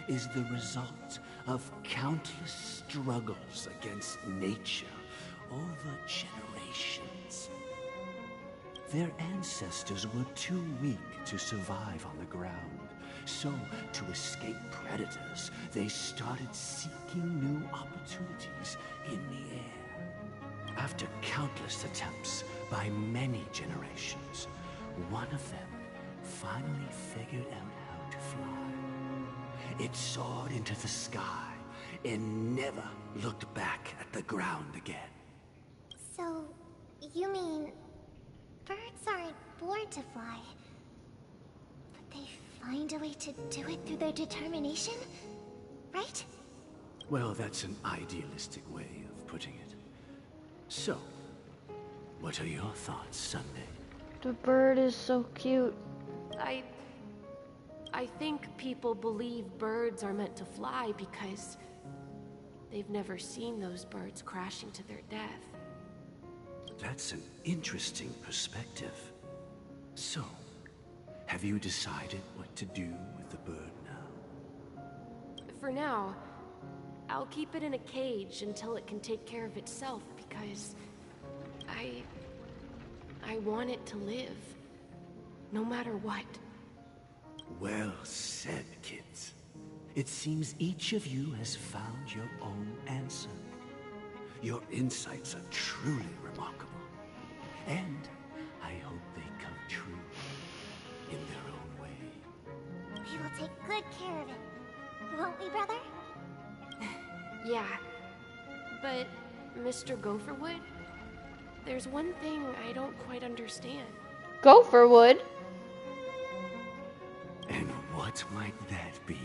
is the result of countless struggles against nature over generations. Their ancestors were too weak to survive on the ground, so to escape predators, they started seeking new opportunities in the air. After countless attempts by many generations, one of them finally figured out how to fly. It soared into the sky and never looked back at the ground again. So, you mean birds aren't born to fly, but they find a way to do it through their determination, right? Well, that's an idealistic way of putting it. So, what are your thoughts, Sunday? The bird is so cute. I think people believe birds are meant to fly because they've never seen those birds crashing to their death. That's an interesting perspective. So, have you decided what to do with the bird now? For now, I'll keep it in a cage until it can take care of itself because I want it to live, no matter what. Well said, kids. It seems each of you has found your own answer. Your insights are truly remarkable. And I hope they come true in their own way. We will take good care of it. Won't we, brother? Yeah. But, Mr. Gopherwood, there's one thing I don't quite understand. Gopherwood? And what might that be,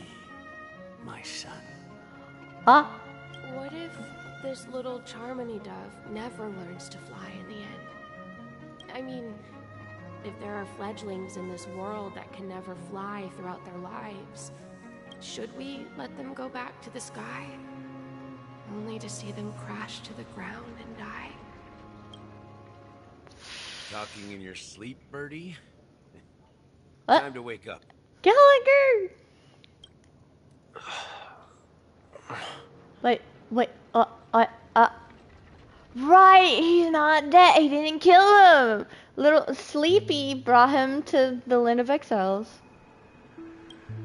my son? Huh? What if this little Charmony dove never learns to fly in the end? I mean, if there are fledglings in this world that can never fly throughout their lives, should we let them go back to the sky? Only to see them crash to the ground and die? Talking in your sleep, Birdie? What? Time to wake up. Gallagher! Wait, right, he's not dead. He didn't kill him. Little Sleepy brought him to the land of exiles.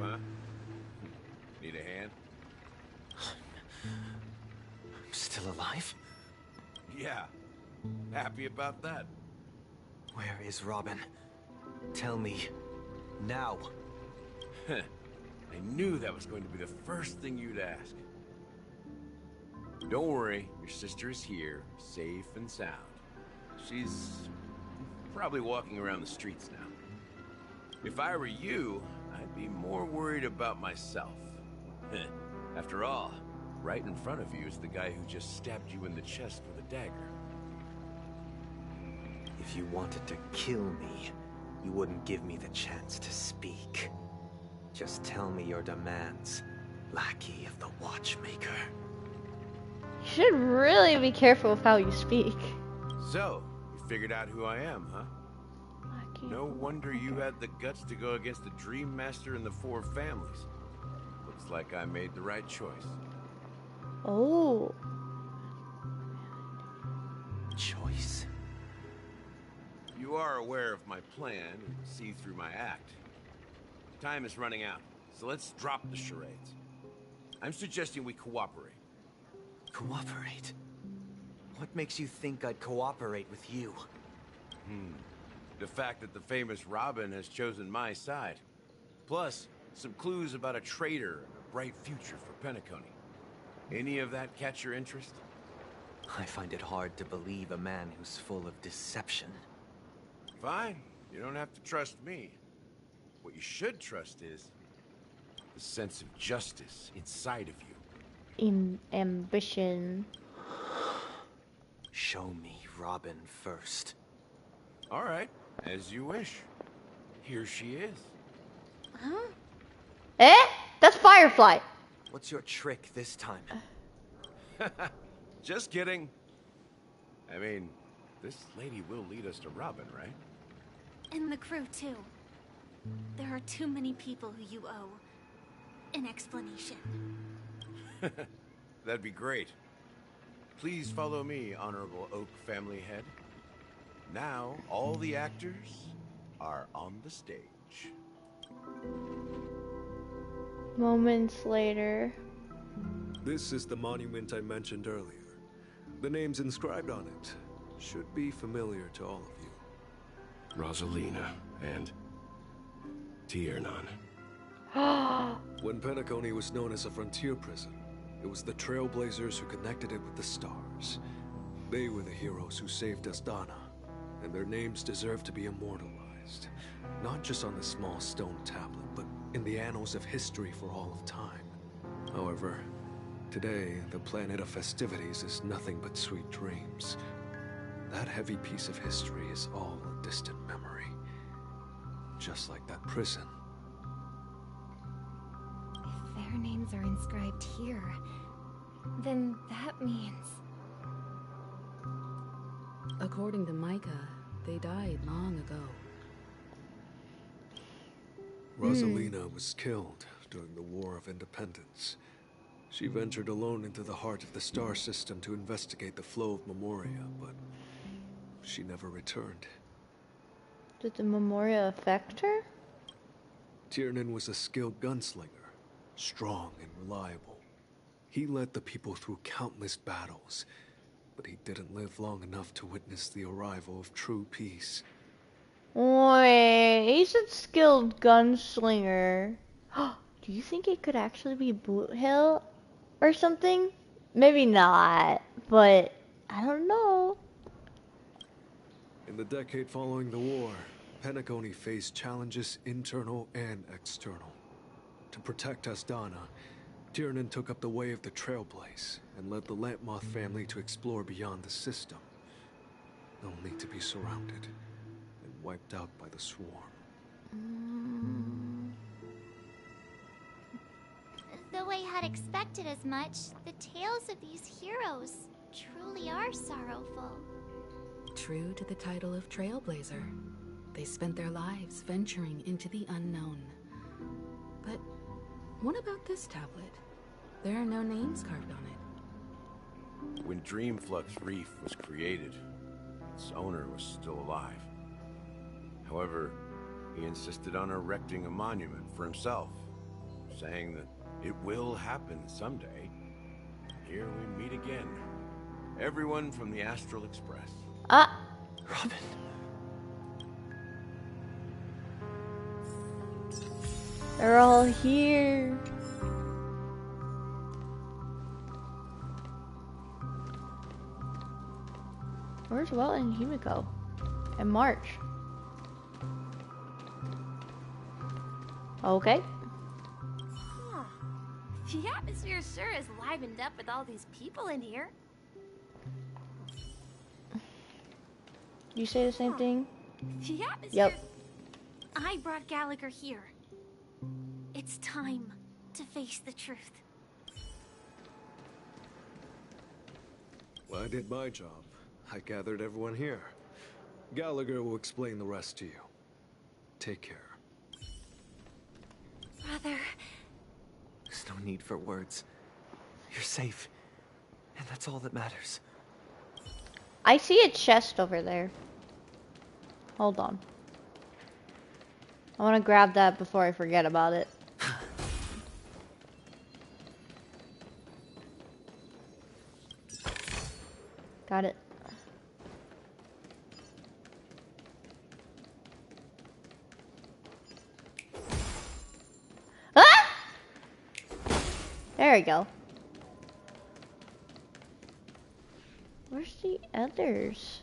Huh? Need a hand? I'm still alive? Yeah. Happy about that. Where is Robin? Tell me. Now. I knew that was going to be the first thing you'd ask. Don't worry, your sister is here, safe and sound. She's probably walking around the streets now. If I were you, I'd be more worried about myself. After all, right in front of you is the guy who just stabbed you in the chest with a dagger. If you wanted to kill me, you wouldn't give me the chance to speak. Just tell me your demands, lackey of the Watchmaker. You should really be careful with how you speak. So, you figured out who I am, huh? No wonder you had the guts to go against the Dream Master and the Four Families. Looks like I made the right choice. Oh. Choice? You are aware of my plan and see through my act. Time is running out, so let's drop the charades. I'm suggesting we cooperate. Cooperate? What makes you think I'd cooperate with you? The fact that the famous Robin has chosen my side. Plus, some clues about a traitor and a bright future for Penacony. Any of that catch your interest? I find it hard to believe a man who's full of deception. Fine. You don't have to trust me. What you should trust is the sense of justice inside of you. Ambition. Show me Robin first. All right, as you wish. Here she is. Huh? Eh? That's Firefly. What's your trick this time? Just kidding. I mean, this lady will lead us to Robin, right? And the crew, too. There are too many people who you owe an explanation. That'd be great. Please follow me, Honorable Oak Family Head. Now, all the actors are on the stage. Moments later. This is the monument I mentioned earlier. The names inscribed on it should be familiar to all of you. Rosalina And Tiernan. When Penacony was known as a frontier prison, it was the Trailblazers who connected it with the stars. They were the heroes who saved Astana, and their names deserve to be immortalized. Not just on this small stone tablet, but in the annals of history for all of time. However, today, the planet of festivities is nothing but sweet dreams. That heavy piece of history is all a distant memory. Just like that prison. If their names are inscribed here, then that means... According to Micah, they died long ago. Rosalina was killed during the War of Independence. She ventured alone into the heart of the star system to investigate the flow of Memoria, but she never returned. Did the Memoria affect her? Tiernan was a skilled gunslinger, strong and reliable. He led the people through countless battles, but he didn't live long enough to witness the arrival of true peace. Wait, he's a skilled gunslinger. Do you think it could actually be Boot Hill or something? Maybe not, but I don't know. In the decade following the war, Penacony faced challenges internal and external. To protect Astana, Tiernan took up the way of the Trailblaze and led the Lampmoth family to explore beyond the system, only to be surrounded and wiped out by the Swarm. Though I had expected as much, the tales of these heroes truly are sorrowful. True to the title of Trailblazer, they spent their lives venturing into the unknown. But what about this tablet? There are no names carved on it. When Dreamflux Reef was created, its owner was still alive. However, he insisted on erecting a monument for himself, saying that it will happen someday. Here we meet again. Everyone from the Astral Express. Robin. They're all here. Where's Welt and Himiko? And March. Okay. Huh. The atmosphere sure is livened up with all these people in here. You say the same thing? The atmosphere... Yep. I brought Gallagher here. It's time to face the truth. Well, I did my job. I gathered everyone here. Gallagher will explain the rest to you. Take care. Brother... There's no need for words. You're safe. And that's all that matters. I see a chest over there. Hold on. I want to grab that before I forget about it. Got it. Ah! There we go. Where's the others?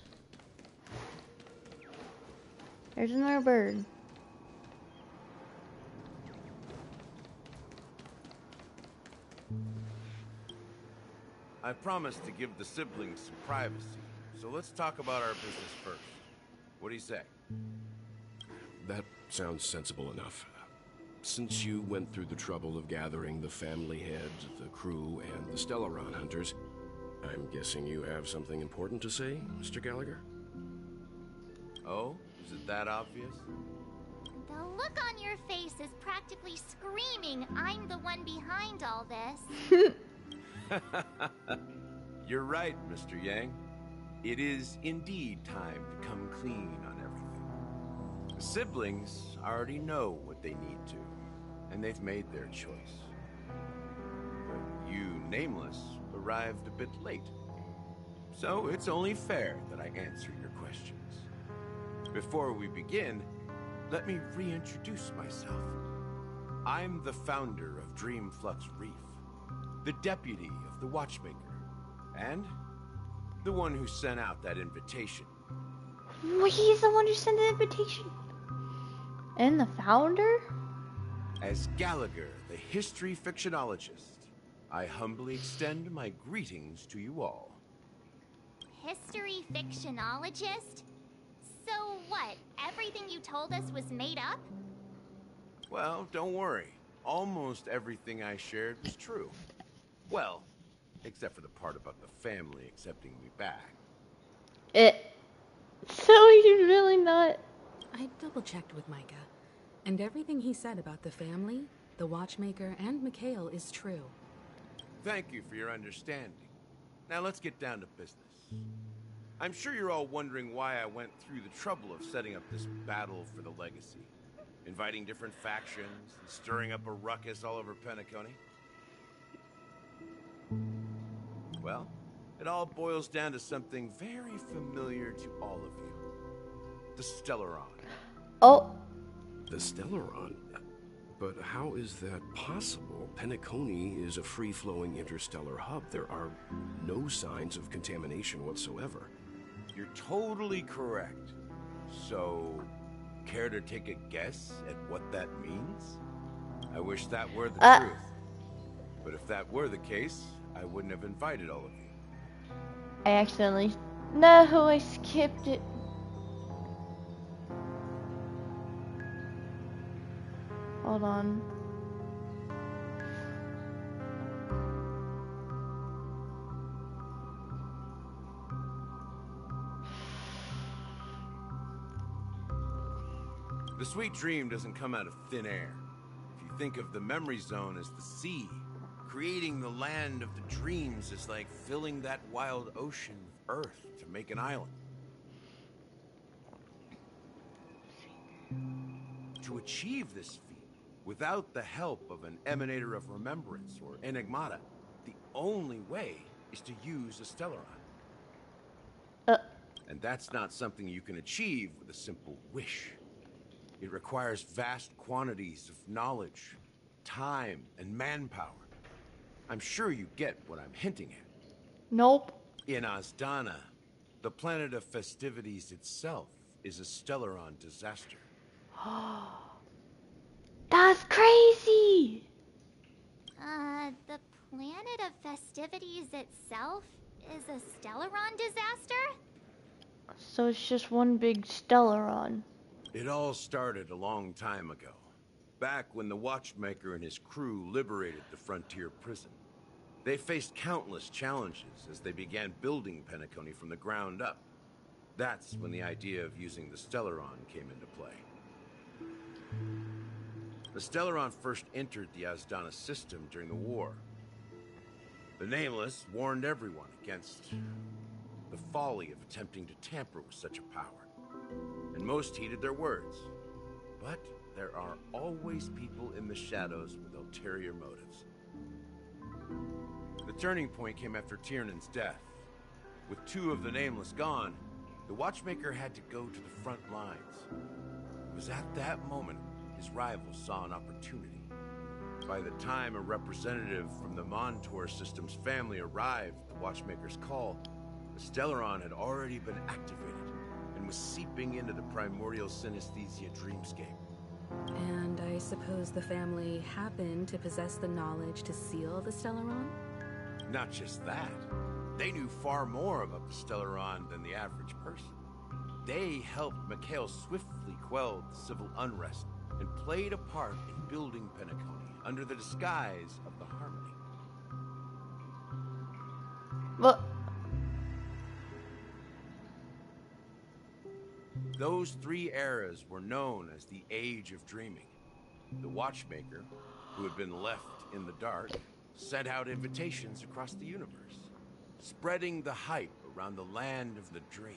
There's another bird. I promised to give the siblings some privacy, so let's talk about our business first. What do you say? That sounds sensible enough. Since you went through the trouble of gathering the family heads, the crew, and the Stellaron hunters, I'm guessing you have something important to say, Mr. Gallagher? Oh? Is it that obvious? The look on your face is practically screaming, I'm the one behind all this. You're right, Mr. Yang. It is indeed time to come clean on everything. The siblings already know what they need to, and they've made their choice. But you, Nameless, arrived a bit late. So it's only fair that I answer your questions. Before we begin, let me reintroduce myself. I'm the founder of Dreamflux Reef, the deputy of the Watchmaker, and the one who sent out that invitation. He's the one who sent the invitation. And the founder? As Gallagher, the history fictionologist, I humbly extend my greetings to you all. History fictionologist? So what? Everything you told us was made up? Well, don't worry. Almost everything I shared was true. Well, except for the part about the family accepting me back. So you're really not... I double-checked with Micah, and everything he said about the family, the Watchmaker, and Mikhail is true. Thank you for your understanding. Now let's get down to business. I'm sure you're all wondering why I went through the trouble of setting up this battle for the legacy. Inviting different factions and stirring up a ruckus all over Penacony. Well, it all boils down to something very familiar to all of you. The Stellaron. Oh. The Stellaron? But how is that possible? Penacony is a free-flowing interstellar hub. There are no signs of contamination whatsoever. You're totally correct. So, care to take a guess at what that means? I wish that were the truth. But if that were the case, I wouldn't have invited all of you. I accidentally... No, I skipped it. Hold on. The sweet dream doesn't come out of thin air. If you think of the memory zone as the sea, creating the land of the dreams is like filling that wild ocean with earth to make an island. To achieve this feat, without the help of an emanator of remembrance or enigmata, the only way is to use a Stellaron. And that's not something you can achieve with a simple wish. It requires vast quantities of knowledge, time, and manpower. I'm sure you get what I'm hinting at. Nope. In Azdana, the planet of festivities itself is a Stellaron disaster. That's crazy! The planet of festivities itself is a Stellaron disaster? So it's just one big Stellaron. It all started a long time ago, back when the Watchmaker and his crew liberated the frontier prison. They faced countless challenges as they began building Penacony from the ground up. That's when the idea of using the Stellaron came into play. The Stellaron first entered the Azdana system during the war. The Nameless warned everyone against the folly of attempting to tamper with such a power. And most heeded their words. But there are always people in the shadows with ulterior motives. The turning point came after Tiernan's death. With two of the Nameless gone, the Watchmaker had to go to the front lines. It was at that moment his rivals saw an opportunity. By the time a representative from the Montour System's family arrived at the Watchmaker's call, the Stellaron had already been activated and was seeping into the primordial synesthesia dreamscape. And I suppose the family happened to possess the knowledge to seal the Stellaron? Not just that. They knew far more about the Stellaron than the average person. They helped Mikhail swiftly quell the civil unrest and played a part in building Penacony under the disguise of the Harmony. But those three eras were known as the Age of Dreaming. The Watchmaker, who had been left in the dark, sent out invitations across the universe, spreading the hype around the land of the dreams.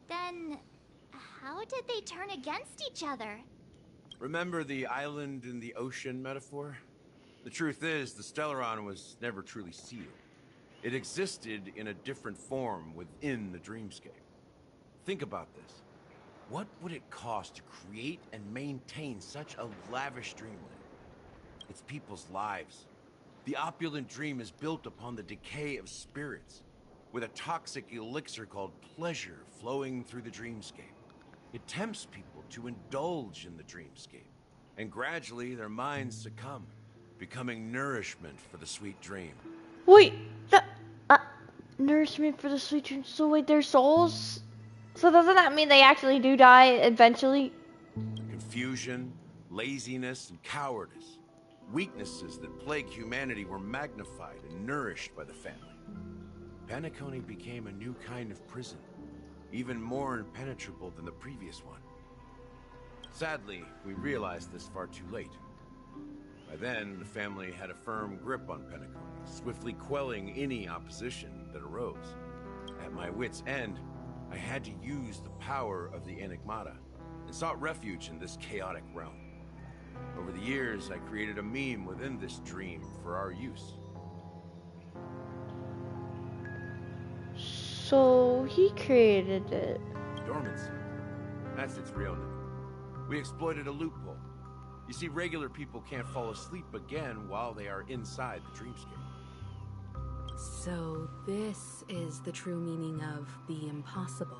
Then, how did they turn against each other? Remember the island in the ocean metaphor? The truth is, the Stellaron was never truly sealed. It existed in a different form within the dreamscape. Think about this. What would it cost to create and maintain such a lavish dreamland? It's people's lives. The opulent dream is built upon the decay of spirits, with a toxic elixir called pleasure flowing through the dreamscape. It tempts people to indulge in the dreamscape, and gradually their minds succumb, becoming nourishment for the sweet dream. Wait, nourishment for the sweet dream. So wait, their souls. So doesn't that mean they actually do die eventually? Confusion, laziness, and cowardice. Weaknesses that plague humanity were magnified and nourished by the family. Penacony became a new kind of prison, even more impenetrable than the previous one. Sadly, we realized this far too late. By then, the family had a firm grip on Penacony, swiftly quelling any opposition that arose. At my wit's end, I had to use the power of the Enigmata, and sought refuge in this chaotic realm. Over the years, I created a meme within this dream for our use. So he created it. Dormancy. That's its real name. We exploited a loophole. You see, regular people can't fall asleep again while they are inside the dreamscape. So this is the true meaning of the impossible.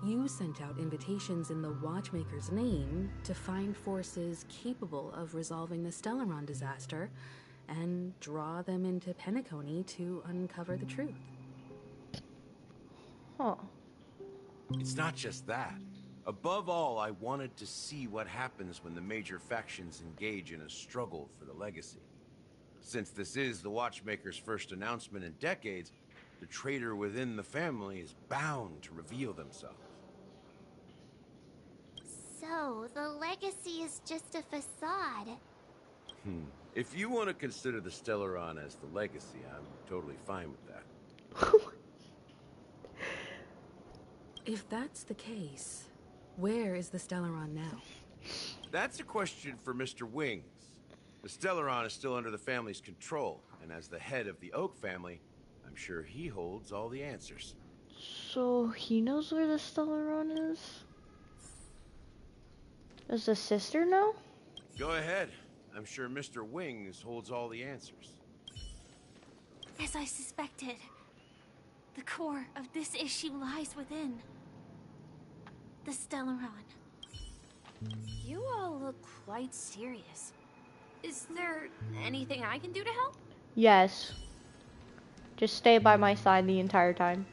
You sent out invitations in the Watchmaker's name to find forces capable of resolving the Stellaron disaster and draw them into Penacony to uncover the truth. Huh. It's not just that. Above all, I wanted to see what happens when the major factions engage in a struggle for the legacy. Since this is the Watchmaker's first announcement in decades, the traitor within the family is bound to reveal themselves. So, the legacy is just a facade. If you want to consider the Stellaron as the legacy, I'm totally fine with that. If that's the case, where is the Stellaron now? That's a question for Mr. Wings. The Stellaron is still under the family's control, and as the head of the Oak family, I'm sure he holds all the answers. So he knows where the Stellaron is? Does the sister know? Go ahead. I'm sure Mr. Wings holds all the answers. As I suspected, the core of this issue lies within the Stellaron. You all look quite serious. Is there anything I can do to help? Yes. Just stay by my side the entire time.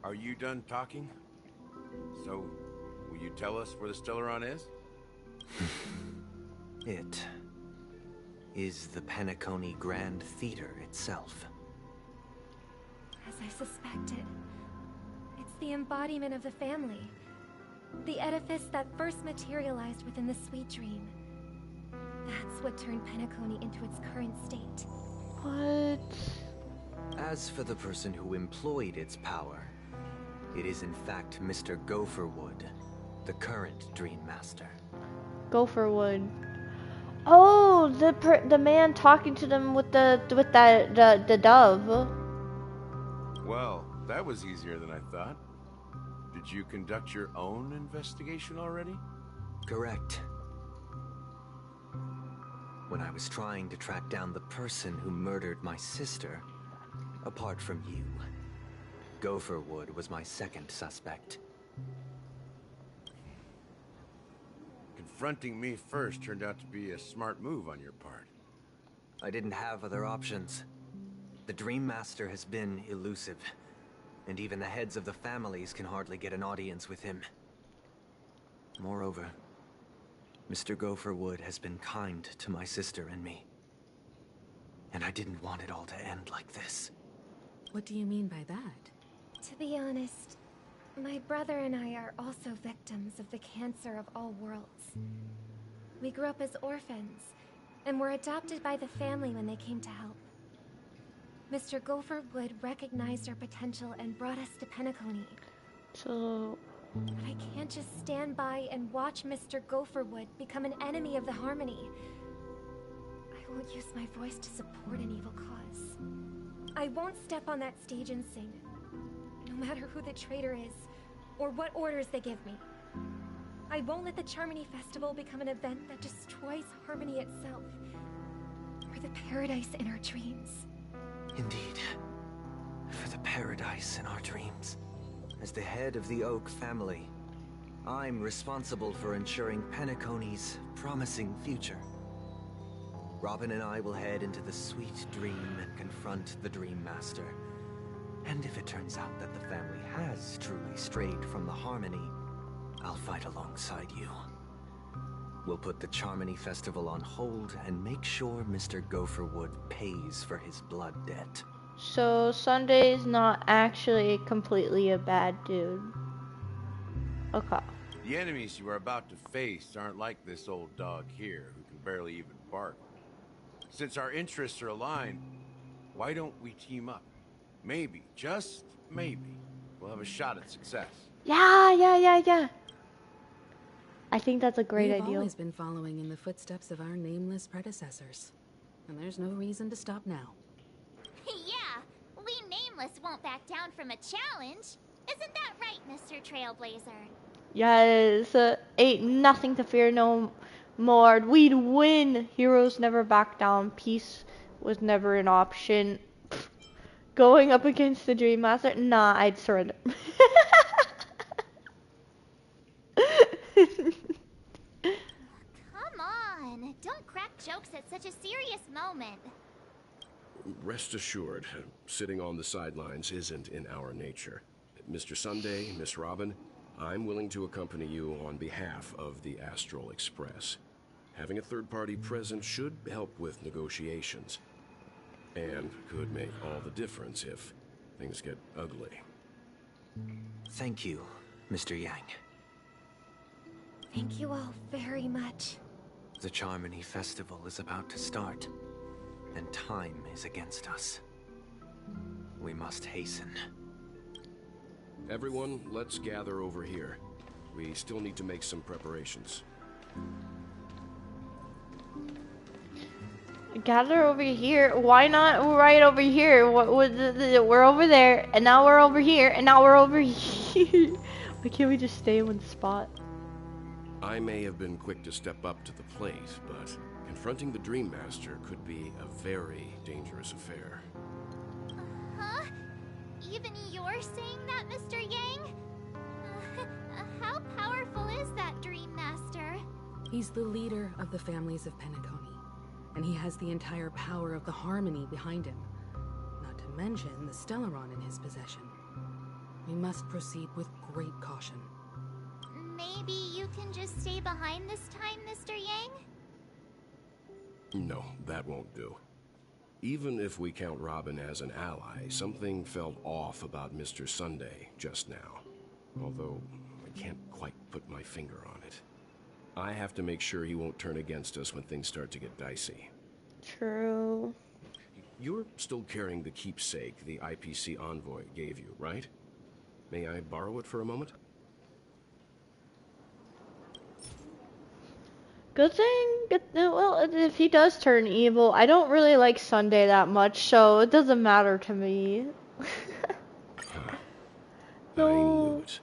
Are you done talking? So, will you tell us where the Stellaron is? It is the Penacony Grand Theater itself. As I suspected, it's the embodiment of the family. The edifice that first materialized within the sweet dream. That's what turned Penacony into its current state. What? As for the person who employed its power, it is in fact Mr. Gopherwood, the current Dream Master. Gopherwood. Oh, the man talking to them with the dove. Well, that was easier than I thought. Did you conduct your own investigation already? Correct. When I was trying to track down the person who murdered my sister, apart from you, Gopherwood was my second suspect. Confronting me first turned out to be a smart move on your part. I didn't have other options. The Dream Master has been elusive, and even the heads of the families can hardly get an audience with him. Moreover, Mr. Gopherwood has been kind to my sister and me. And I didn't want it all to end like this. What do you mean by that? To be honest, my brother and I are also victims of the cancer of all worlds. We grew up as orphans, and were adopted by the family when they came to help. Mr. Gopherwood recognized our potential and brought us to Penacony. So... But I can't just stand by and watch Mr. Gopherwood become an enemy of the Harmony. I won't use my voice to support an evil cause. I won't step on that stage and sing. matter who the traitor is, or what orders they give me. I won't let the Charmony Festival become an event that destroys harmony itself, or the paradise in our dreams. Indeed. For the paradise in our dreams. As the head of the Oak family, I'm responsible for ensuring Penacony's promising future. Robin and I will head into the sweet dream and confront the Dream Master. And if it turns out that the family has truly strayed from the harmony, I'll fight alongside you. We'll put the Charmony Festival on hold and make sure Mr. Gopherwood pays for his blood debt. So Sunday's not actually completely a bad dude. Okay. The enemies you are about to face aren't like this old dog here, who can barely even bark. Since our interests are aligned, why don't we team up? Maybe, just maybe, we'll have a shot at success. Yeah. I think that's a great idea. We've always been following in the footsteps of our nameless predecessors. And there's no reason to stop now. Yeah, we Nameless won't back down from a challenge. Isn't that right, Mr. Trailblazer? Yes, ain't nothing to fear no more. We'd win. Heroes never back down. Peace was never an option. Going up against the Dream Master? Nah, I'd surrender. Come on, don't crack jokes at such a serious moment. Rest assured, sitting on the sidelines isn't in our nature. Mr. Sunday, Miss Robin, I'm willing to accompany you on behalf of the Astral Express. Having a third party present should help with negotiations, and could make all the difference if things get ugly. Thank you, Mr. Yang. Thank you all very much. The Charmony Festival is about to start, and time is against us. We must hasten. Everyone, let's gather over here. We still need to make some preparations. Gather over here. Why not right over here? We're over there, and now we're over here, and now we're over here. Why can't we just stay in one spot? I may have been quick to step up to the plate, but confronting the Dream Master could be a very dangerous affair. Huh? Even you're saying that, Mr. Yang? How powerful is that Dream Master? He's the leader of the families of Penacony, and he has the entire power of the Harmony behind him. Not to mention the Stellaron in his possession. We must proceed with great caution. Maybe you can just stay behind this time, Mr. Yang? No, that won't do. Even if we count Robin as an ally, something felt off about Mr. Sunday just now. Although, I can't quite put my finger on it. I have to make sure he won't turn against us when things start to get dicey. True. You're still carrying the keepsake the IPC envoy gave you, right? May I borrow it for a moment? Good thing. Well, if he does turn evil, I don't really like Sunday that much, so it doesn't matter to me. No. I knew it.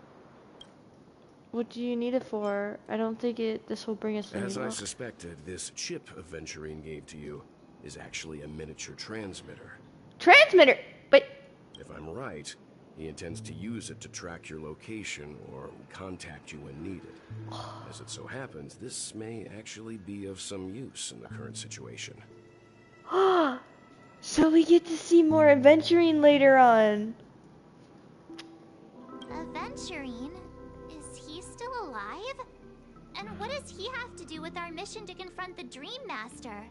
What do you need it for? I don't think this will bring us any As I luck. suspected, this chip Aventurine gave to you is actually a miniature transmitter. Transmitter! But... If I'm right, he intends to use it to track your location or contact you when needed. As it so happens, this may actually be of some use in the current situation. So we get to see more Aventurine later on. Aventurine? Is he still alive? And what does he have to do with our mission to confront the Dream Master?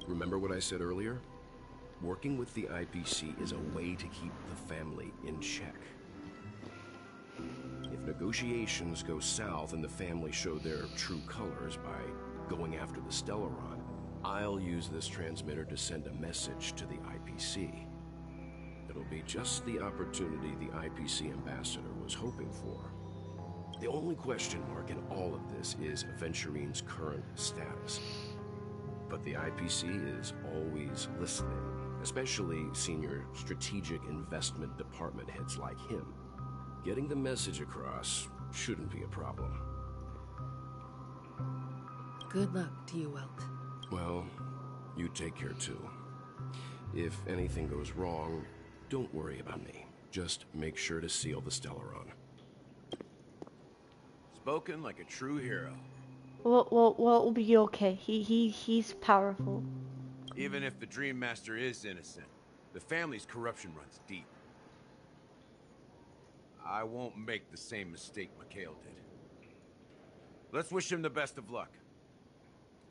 Remember what I said earlier? Working with the IPC is a way to keep the family in check. If negotiations go south and the family show their true colors by going after the Stellaron, I'll use this transmitter to send a message to the IPC. It'll be just the opportunity the IPC ambassador was hoping for. The only question mark in all of this is Aventurine's current status. But the IPC is always listening, especially senior strategic investment department heads like him. Getting the message across shouldn't be a problem. Good luck to you, Welt. Well, you take care too. If anything goes wrong, don't worry about me. Just make sure to seal the Stellaron. Spoken like a true hero. Well, we'll be okay. He's powerful. Even if the Dream Master is innocent, the family's corruption runs deep. I won't make the same mistake Mikhail did. Let's wish him the best of luck.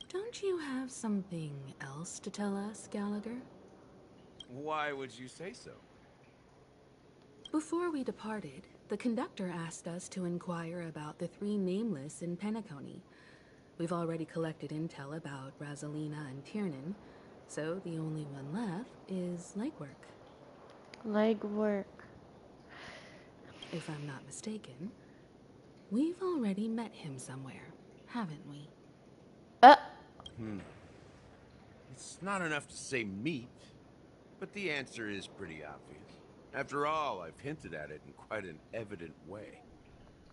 Don't you have something else to tell us, Gallagher? Why would you say so? Before we departed, the conductor asked us to inquire about the 3 nameless in Penacony. We've already collected intel about Rosalina and Tiernan, so the only one left is legwork. Legwork. If I'm not mistaken, we've already met him somewhere, haven't we? It's not enough to say meet, but the answer is pretty obvious. After all, I've hinted at it in quite an evident way.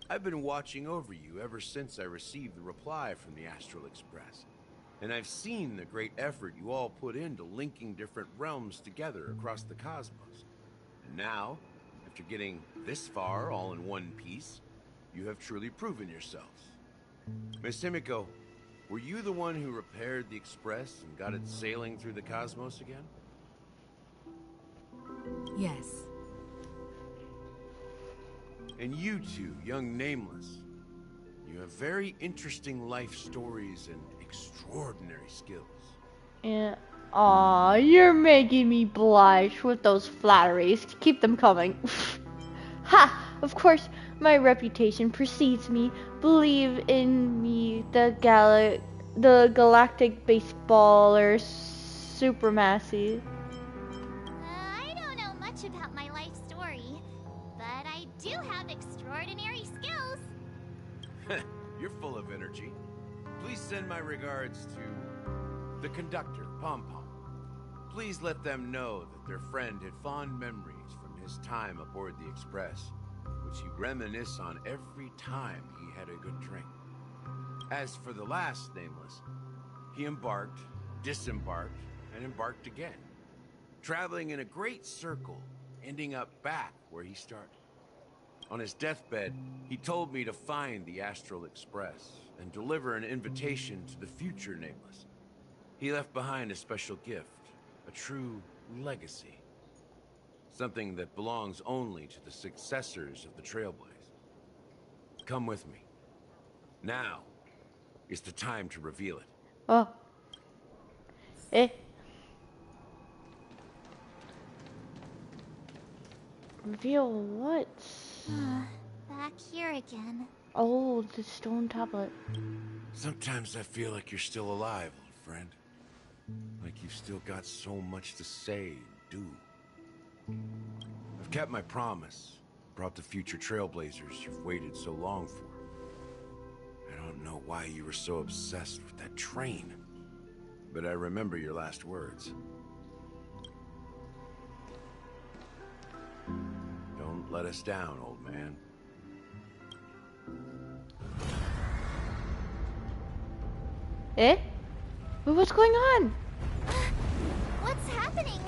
I've been watching over you ever since I received the reply from the Astral Express. And I've seen the great effort you all put into linking different realms together across the cosmos. And now, after getting this far all in one piece, you have truly proven yourselves. Miss Himiko, were you the one who repaired the Express and got it sailing through the cosmos again? Yes. And you two, young Nameless, you have very interesting life stories and extraordinary skills. Yeah. Aw, you're making me blush with those flatteries. Keep them coming. Ha! Of course, my reputation precedes me. Believe in me, the galactic baseballer supermassive. I don't know much about my life story, but I do have extraordinary skills. You're full of energy. Please send my regards to the conductor, Pom Pom. Please let them know that their friend had fond memories from his time aboard the Express, which he reminisced on every time he had a good drink. As for the last Nameless, he embarked, disembarked, and embarked again, traveling in a great circle, ending up back where he started. On his deathbed, he told me to find the Astral Express and deliver an invitation to the future Nameless. He left behind a special gift, a true legacy. Something that belongs only to the successors of the Trailblaze. Come with me. Now is the time to reveal it. Oh. Eh. Reveal what? Back here again. Oh, the stone tablet. Sometimes I feel like you're still alive, old friend. Like you've still got so much to say and do. I've kept my promise. Brought the future Trailblazers you've waited so long for. I don't know why you were so obsessed with that train. But I remember your last words. Don't let us down, old man. Eh? What's going on? What's happening?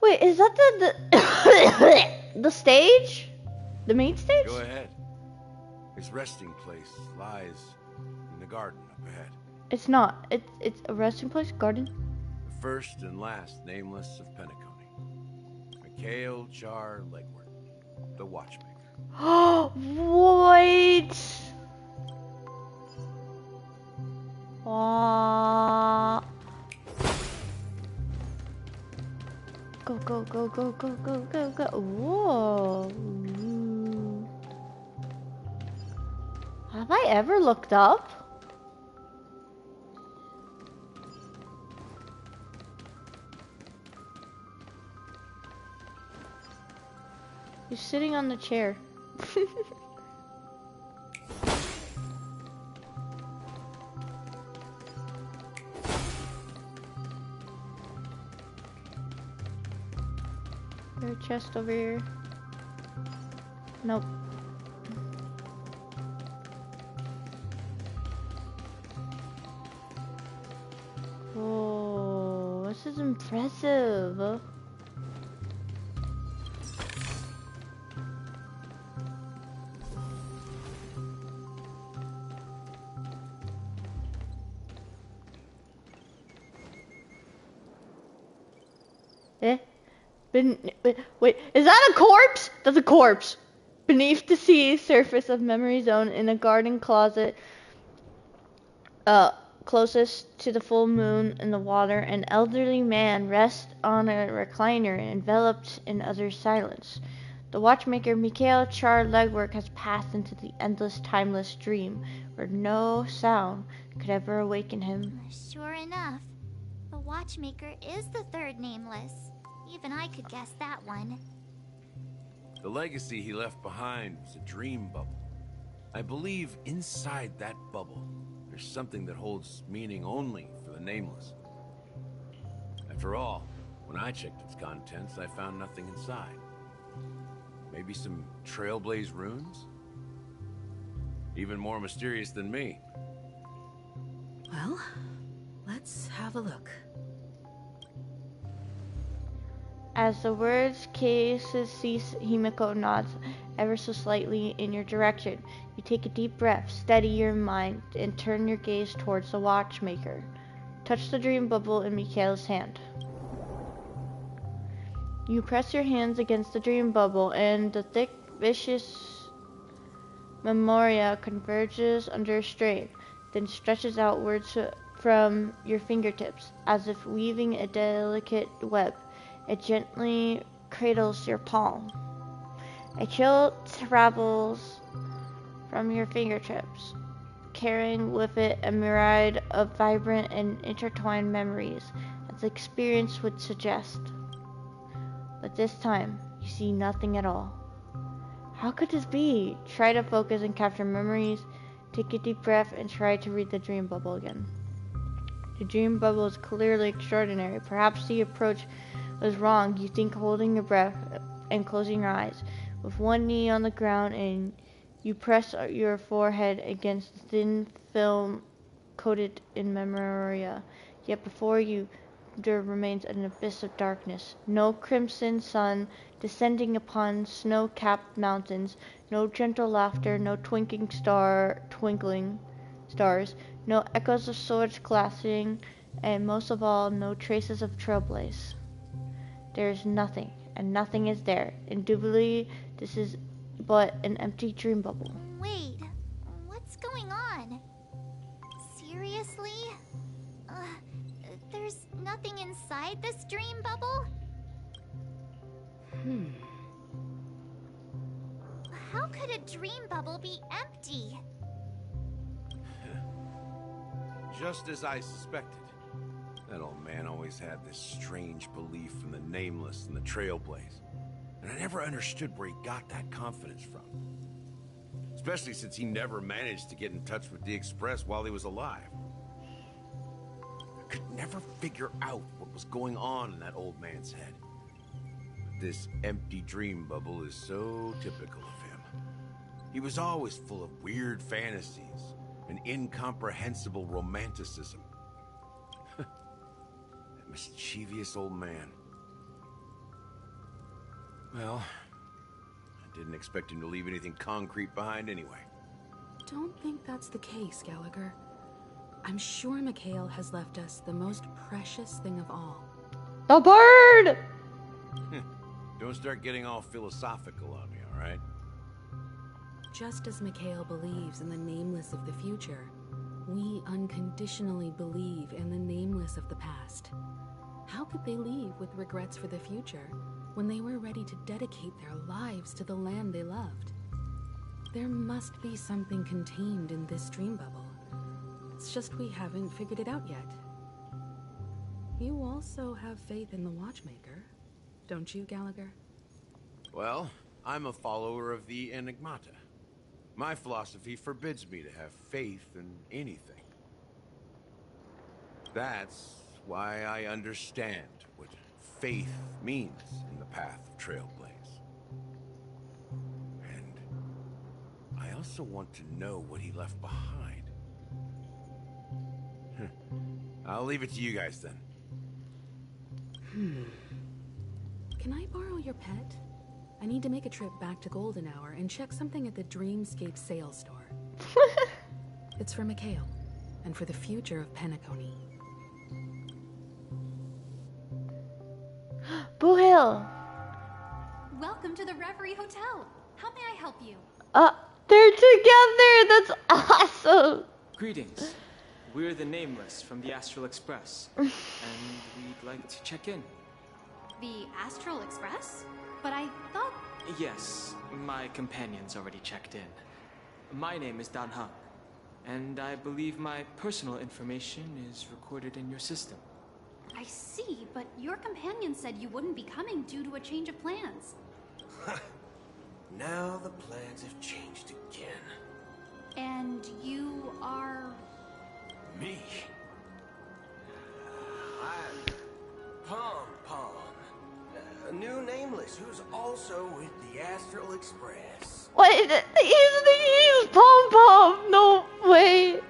Wait, is that the the stage? The main stage? Go ahead. His resting place lies in the garden up ahead. It's not. It's a resting place, garden. The first and last Nameless of Penacony. Mikhail Char Legwork, the Watchmaker. Wait. Go, go, go, go, go, go, go, go. Whoa. How Have I ever looked up? He's sitting on the chair. There's a chest over here. Nope. Whoa, this is impressive. Wait, is that a corpse? That's a corpse. Beneath the sea surface of Memory Zone in a garden closet, closest to the full moon in the water, an elderly man rests on a recliner enveloped in utter silence. The watchmaker Mikhail Char Legwork has passed into the endless, timeless dream where no sound could ever awaken him. Sure enough, the watchmaker is the third nameless. Even I could guess that one. The legacy he left behind was a dream bubble. I believe inside that bubble, there's something that holds meaning only for the nameless. After all, when I checked its contents, I found nothing inside. Maybe some trailblaze runes? Even more mysterious than me. Well, let's have a look. As the words cases cease, Himiko nods ever so slightly in your direction. You take a deep breath, steady your mind, and turn your gaze towards the watchmaker. Touch the dream bubble in Mikhail's hand. You press your hands against the dream bubble, and the thick, vicious memoria converges under strain, then stretches outwards from your fingertips, as if weaving a delicate web. It gently cradles your palm. A chill travels from your fingertips, carrying with it a myriad of vibrant and intertwined memories, as the experience would suggest. But this time, you see nothing at all. How could this be? Try to focus and capture memories. Take a deep breath and try to read the dream bubble again. The dream bubble is clearly extraordinary. Perhaps the approach was wrong. You think, holding your breath and closing your eyes. With one knee on the ground, and you press your forehead against the thin film coated in memoria. Yet before you there remains an abyss of darkness. No crimson sun descending upon snow-capped mountains. No gentle laughter. No twinkling stars. No echoes of swords clashing. And most of all, no traces of trailblaze. There is nothing, and nothing is there. Indubitably, this is but an empty dream bubble. Wait, what's going on? Seriously? There's nothing inside this dream bubble? How could a dream bubble be empty? Just as I suspected. That old man always had this strange belief in the nameless and the trailblaze. And I never understood where he got that confidence from. Especially since he never managed to get in touch with the Express while he was alive. I could never figure out what was going on in that old man's head. But this empty dream bubble is so typical of him. He was always full of weird fantasies and incomprehensible romanticism. Mischievous old man. Well, I didn't expect him to leave anything concrete behind anyway. Don't think that's the case, Gallagher. I'm sure Mikhail has left us the most precious thing of all. The bird! Don't start getting all philosophical on me, alright? Just as Mikhail believes in the nameless of the future, we unconditionally believe in the nameless of the past. How could they leave with regrets for the future when they were ready to dedicate their lives to the land they loved? There must be something contained in this dream bubble. It's just we haven't figured it out yet. You also have faith in the Watchmaker, don't you, Gallagher? Well, I'm a follower of the Enigmata. My philosophy forbids me to have faith in anything. That's why I understand what faith means in the path of Trailblaze. And I also want to know what he left behind. I'll leave it to you guys then. Can I borrow your pet? I need to make a trip back to Golden Hour and check something at the Dreamscape sales store. It's for Mikhail, and for the future of Penacony. Boo Hill! Welcome to the Reverie Hotel. How may I help you? They're together! That's awesome! Greetings. We're the Nameless from the Astral Express, and we'd like to check in. The Astral Express? But I thought... Yes, my companion's already checked in. My name is Dan Hung, and I believe my personal information is recorded in your system. I see, but your companion said you wouldn't be coming due to a change of plans. Now the plans have changed again. And you are... Me? I'm Pom Pom, a new Nameless who's also with the Astral Express. What is it? He's Pom Pom! No way!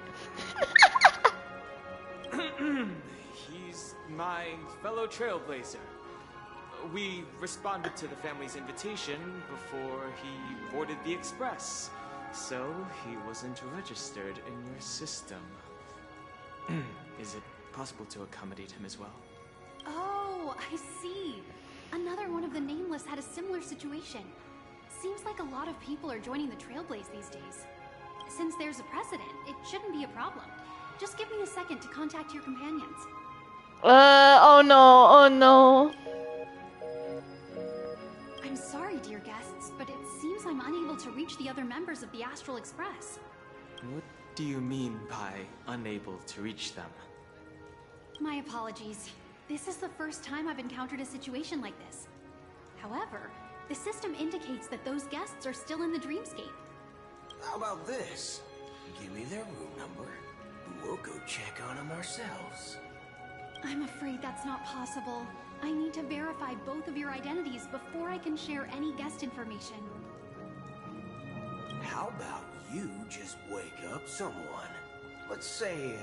He's my fellow trailblazer. We responded to the family's invitation before he boarded the express, so he wasn't registered in your system. Is it possible to accommodate him as well? Oh, I see. Another one of the Nameless had a similar situation. Seems like a lot of people are joining the Trailblaze these days. Since there's a precedent, it shouldn't be a problem. Just give me a second to contact your companions. Oh no. I'm sorry, dear guests, but it seems I'm unable to reach the other members of the Astral Express. What do you mean by unable to reach them? My apologies. This is the first time I've encountered a situation like this. However, the system indicates that those guests are still in the dreamscape. How about this? Give me their room number, and we'll go check on them ourselves. I'm afraid that's not possible. I need to verify both of your identities before I can share any guest information. How about you just wake up someone? Let's say,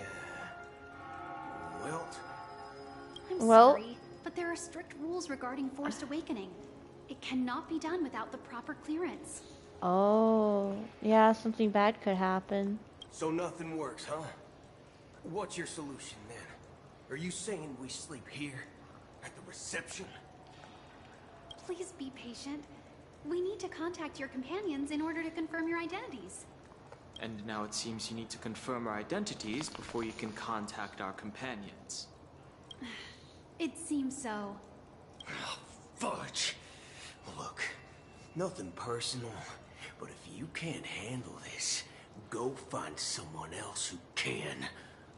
Wilt? I'm sorry, but there are strict rules regarding forced awakening. It cannot be done without the proper clearance. Oh, yeah, something bad could happen. So nothing works, huh? What's your solution then? Are you saying we sleep here? At the reception? Please be patient. We need to contact your companions in order to confirm your identities. And now it seems you need to confirm our identities before you can contact our companions. It seems so. Oh, fudge. Look, nothing personal, but if you can't handle this, go find someone else who can,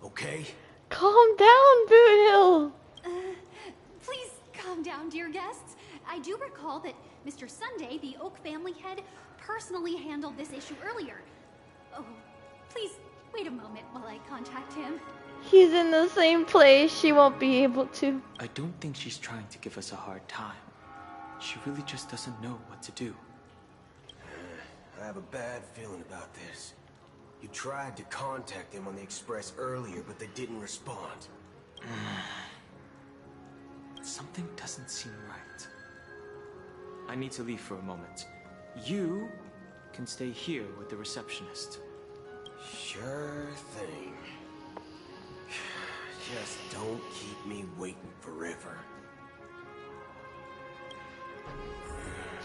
okay? Calm down, Boot Hill! Please calm down, dear guests. I do recall that Mr. Sunday, the Oak family head, personally handled this issue earlier. Oh, please wait a moment while I contact him. He's in the same place. She won't be able to. I don't think she's trying to give us a hard time. She really just doesn't know what to do. I have a bad feeling about this. You tried to contact them on the express earlier, but they didn't respond. Something doesn't seem right. I need to leave for a moment. You can stay here with the receptionist. Sure thing. Just don't keep me waiting forever.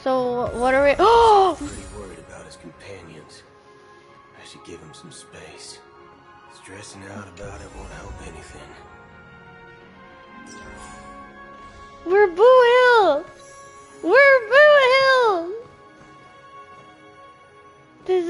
So, what are we... Oh! Pretty worried about his companions. I should give him some space. Stressing out about it won't help anything. We're Boo Hill! We're Boo Hill! This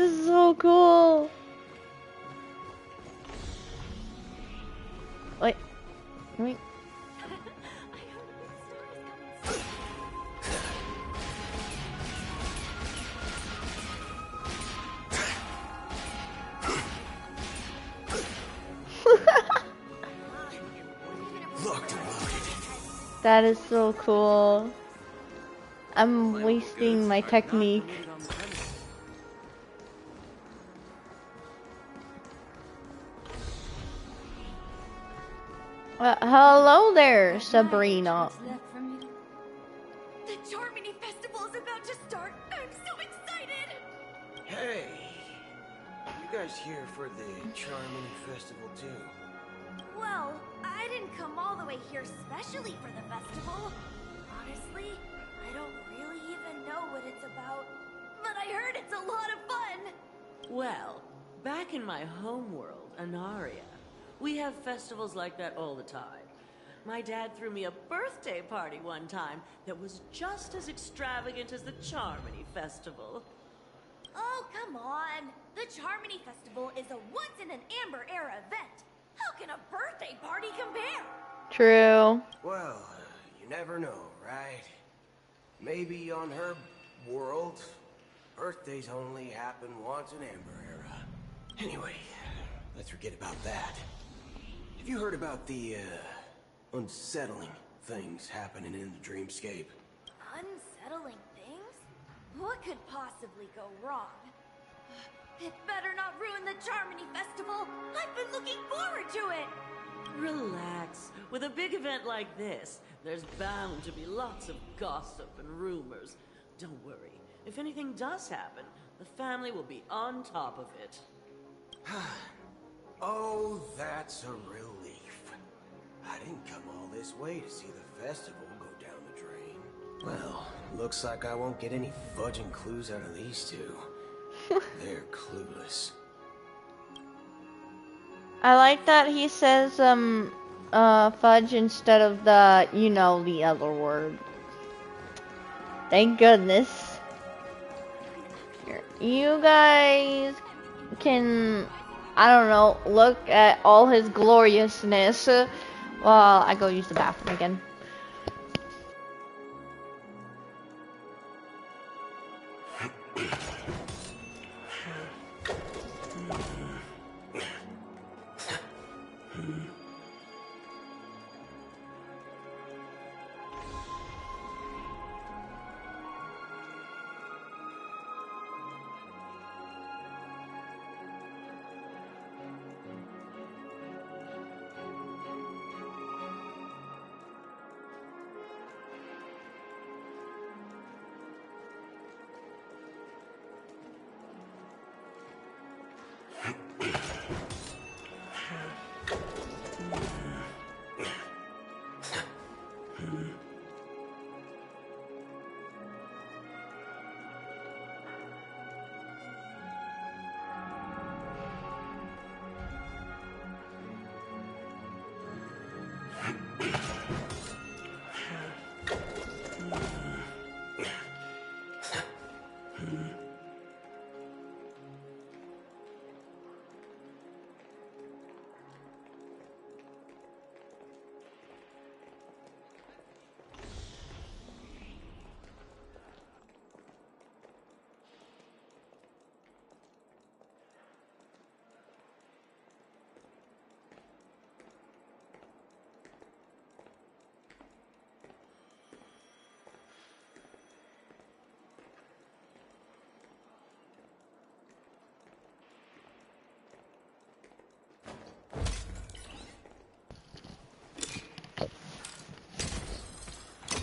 That is so cool. I'm wasting my technique. Hello there, Sabrina. The Charmony Festival is about to start. I'm so excited. Hey, you guys here for the Charmony Festival too? Well, I didn't come all the way here specially for the festival. Honestly, I don't really even know what it's about. But I heard it's a lot of fun. Well, back in my home world, Anaria, we have festivals like that all the time. My dad threw me a birthday party one time that was just as extravagant as the Charmony Festival. Oh, come on. The Charmony Festival is a once-in-an-Amber-era event. How can a birthday party compare? True. Well, you never know, right? Maybe on her world, birthdays only happen once in Amber Era. Anyway, let's forget about that. Have you heard about the, unsettling things happening in the dreamscape? Unsettling things? What could possibly go wrong? It better not ruin the Charmony Festival. I've been looking forward to it. Relax. With a big event like this, there's bound to be lots of gossip and rumors. Don't worry. If anything does happen, the family will be on top of it. Oh, that's a relief. I didn't come all this way to see the festival go down the drain. Well, looks like I won't get any fudging clues out of these two. They're clueless. I like that he says fudge instead of the, you know, the other word. Thank goodness. Here. You guys can, I don't know, look at all his gloriousness while I go use the bathroom again.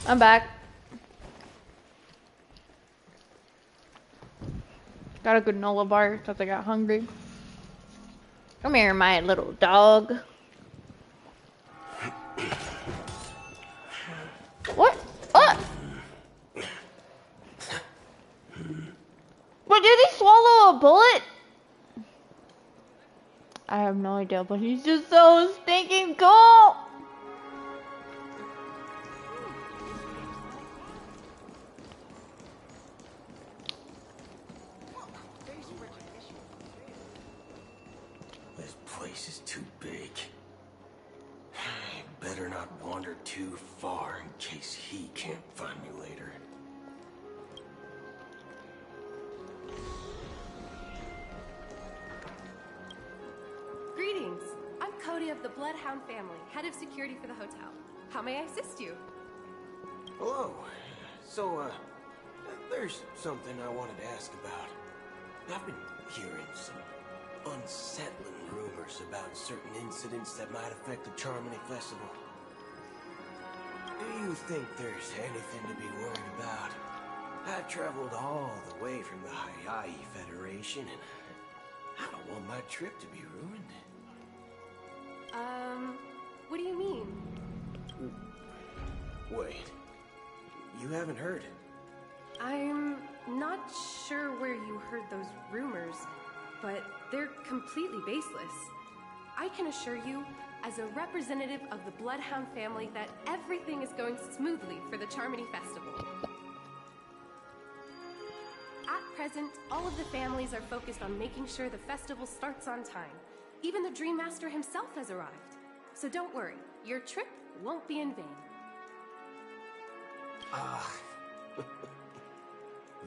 I'm back. Got a granola bar because I got hungry. Come here, my little dog. What? What? What, did he swallow a bullet? I have no idea, but he's just so stinking cool. This place is too big. Better not wander too far in case he can't find me later. Greetings. I'm Cody of the Bloodhound family, head of security for the hotel. How may I assist you? Hello. So, there's something I wanted to ask about. I've been hearing some unsettling rumors about certain incidents that might affect the Charmony Festival. Do you think there's anything to be worried about? I've traveled all the way from the YAYYYYYY Federation, and I don't want my trip to be ruined. What do you mean? Wait, you haven't heard? I'm not sure where you heard those rumors, but they're completely baseless. I can assure you, as a representative of the Bloodhound family, that everything is going smoothly for the Charmony Festival. At present, all of the families are focused on making sure the festival starts on time. Even the Dream Master himself has arrived. So don't worry, your trip won't be in vain.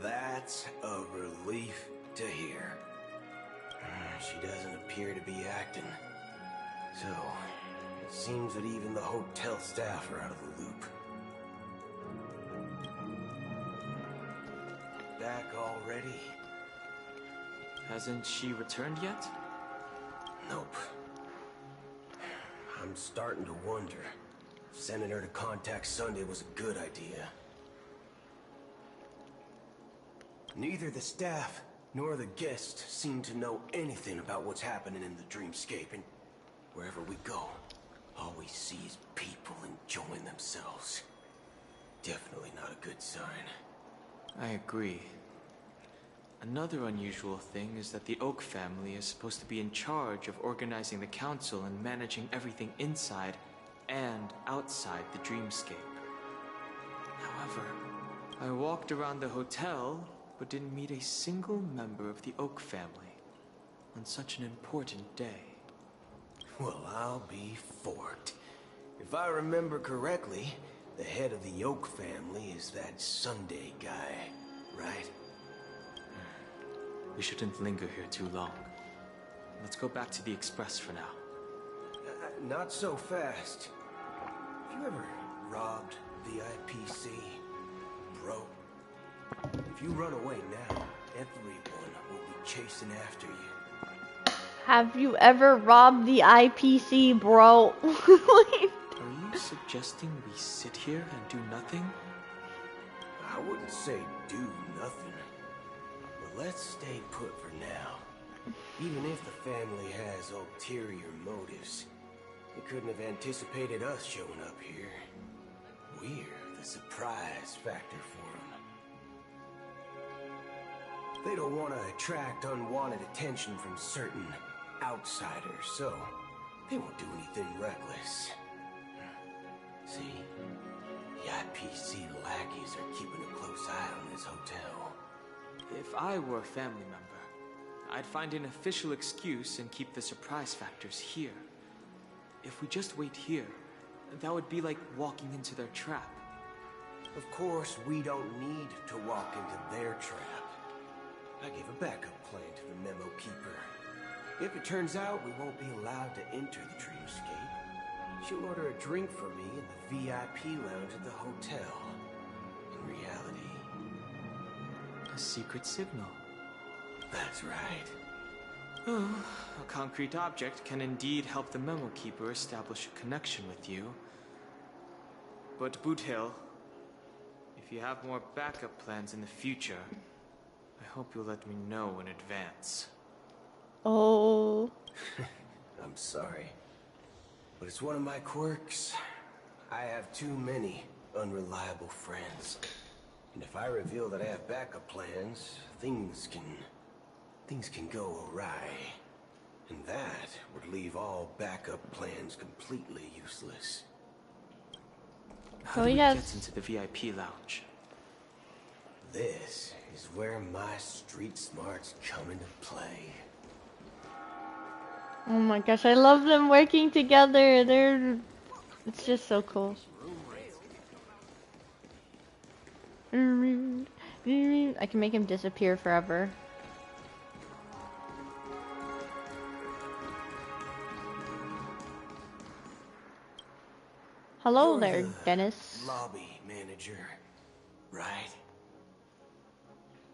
That's a relief to hear. She doesn't appear to be acting. So, it seems that even the hotel staff are out of the loop. Back already? Hasn't she returned yet? Nope. I'm starting to wonder if sending her to contact Sunday was a good idea. Neither the staff nor the guests seem to know anything about what's happening in the dreamscape, and wherever we go, all we see is people enjoying themselves. Definitely not a good sign. I agree. Another unusual thing is that the Oak family is supposed to be in charge of organizing the council and managing everything inside and outside the dreamscape. However, I walked around the hotel but didn't meet a single member of the Oak family on such an important day. Well, I'll be forked. If I remember correctly, the head of the Oak family is that Sunday guy, right? We shouldn't linger here too long. Let's go back to the Express for now. Not so fast. Have you ever robbed VIPC, bro? If you run away now, everyone will be chasing after you. Have you ever robbed the IPC, bro? Are you suggesting we sit here and do nothing? I wouldn't say do nothing. But let's stay put for now. Even if the family has ulterior motives, they couldn't have anticipated us showing up here. We're the surprise factor for them. They don't want to attract unwanted attention from certain outsiders, so they won't do anything reckless. See, the IPC lackeys are keeping a close eye on this hotel. If I were a family member, I'd find an official excuse and keep the surprise factors here. If we just wait here, that would be like walking into their trap. Of course, we don't need to walk into their trap. I gave a backup plan to the memo keeper. If it turns out we won't be allowed to enter the dreamscape, she'll order a drink for me in the VIP lounge at the hotel. In reality, a secret signal. That's right. Oh, a concrete object can indeed help the memo keeper establish a connection with you. But Boot Hill, if you have more backup plans in the future, I hope you'll let me know in advance. Oh. I'm sorry. But it's one of my quirks. I have too many unreliable friends. And if I reveal that I have backup plans, things can go awry. And that would leave all backup plans completely useless. How do we get into the VIP lounge? This is where my street smarts come into play. Oh my gosh, I love them working together. It's just so cool. I can make him disappear forever. Hello there, Dennis. lobby manager, right?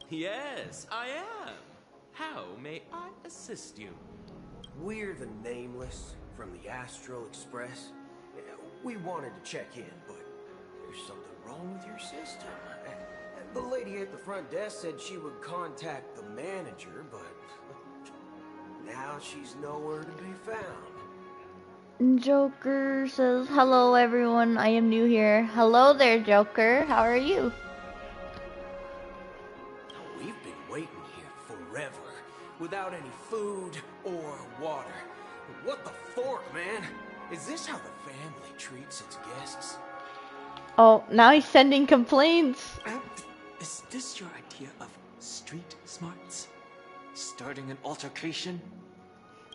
Yes, I am. How may I assist you? We're the Nameless from the Astral Express. We wanted to check in, but there's something wrong with your system. The lady at the front desk said she would contact the manager, but now she's nowhere to be found. Joker says, hello everyone, I am new here. Hello there, Joker. How are you? We've been waiting here forever, without any food or water. What the fork, man? Is this how the family treats its guests? Oh, now he's sending complaints. Is this your idea of street smarts? Starting an altercation?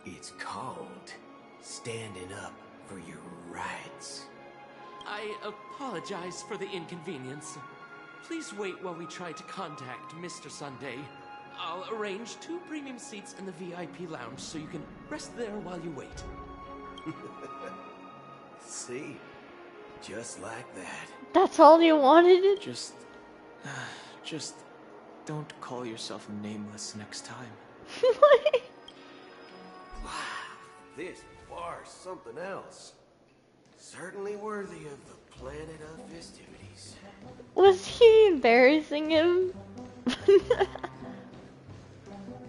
It's called standing up for your rights. I apologize for the inconvenience. Please wait while we try to contact Mr. Sunday. I'll arrange 2 premium seats in the VIP lounge so you can rest there while you wait. See? Just like that. That's all you wanted? Just don't call yourself Nameless next time. Wow, this bar's something else. Certainly worthy of the planet of festivities. Was he embarrassing him?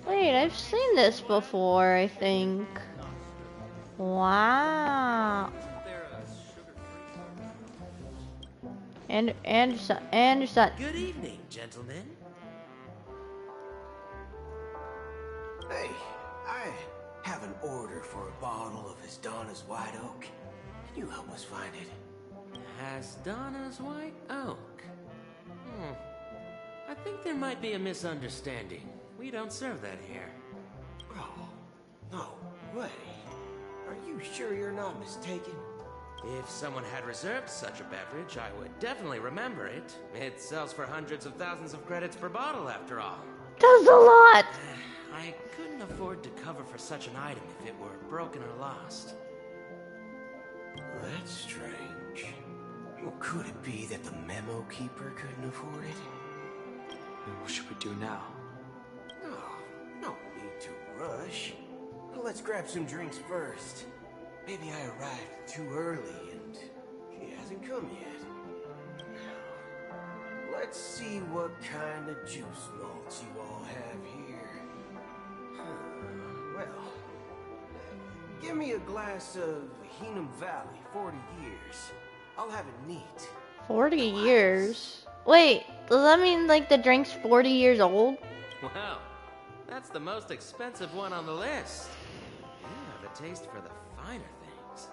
Wait, I've seen this before, I think. Wow. Anderson. Good evening, gentlemen. Hey, I have an order for a bottle of Hasdana's White Oak. Can you help us find it? Hasdana's White Oak? I think there might be a misunderstanding. We don't serve that here. Oh, no way. Are you sure you're not mistaken? If someone had reserved such a beverage, I would definitely remember it. It sells for hundreds of thousands of credits per bottle, after all. That's a lot! I couldn't afford to cover for such an item if it were broken or lost. That's strange. Well, could it be that the memo keeper couldn't afford it? What should we do now? Oh, no need to rush. Let's grab some drinks first. Maybe I arrived too early and he hasn't come yet. Let's see what kind of juice malts you all have here. Well, give me a glass of Hinnom Valley, 40 years. I'll have it neat. 40 years? Wait, does that mean like the drink's 40 years old? Wow, that's the most expensive one on the list. You have a taste for the finer things.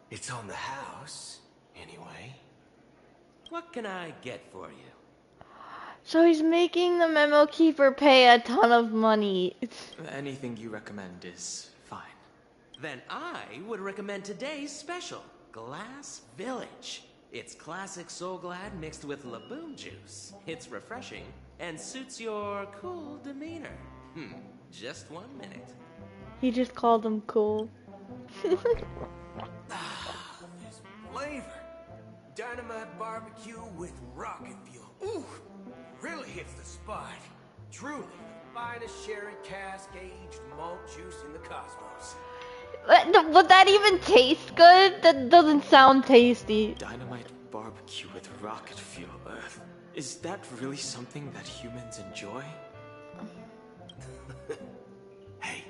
It's on the house, anyway. What can I get for you? So he's making the memo keeper pay a ton of money. Anything you recommend is fine. Then I would recommend today's special, Glass Village. It's classic Soul Glad mixed with Laboon juice. It's refreshing and suits your cool demeanor. Just 1 minute. He just called him cool. This flavor. Dynamite barbecue with rocket fuel. Ooh, really hits the spot. Truly the finest sherry cask-aged malt juice in the cosmos. Would that even taste good? That doesn't sound tasty. Dynamite barbecue with rocket fuel. Is that really something that humans enjoy? Hey,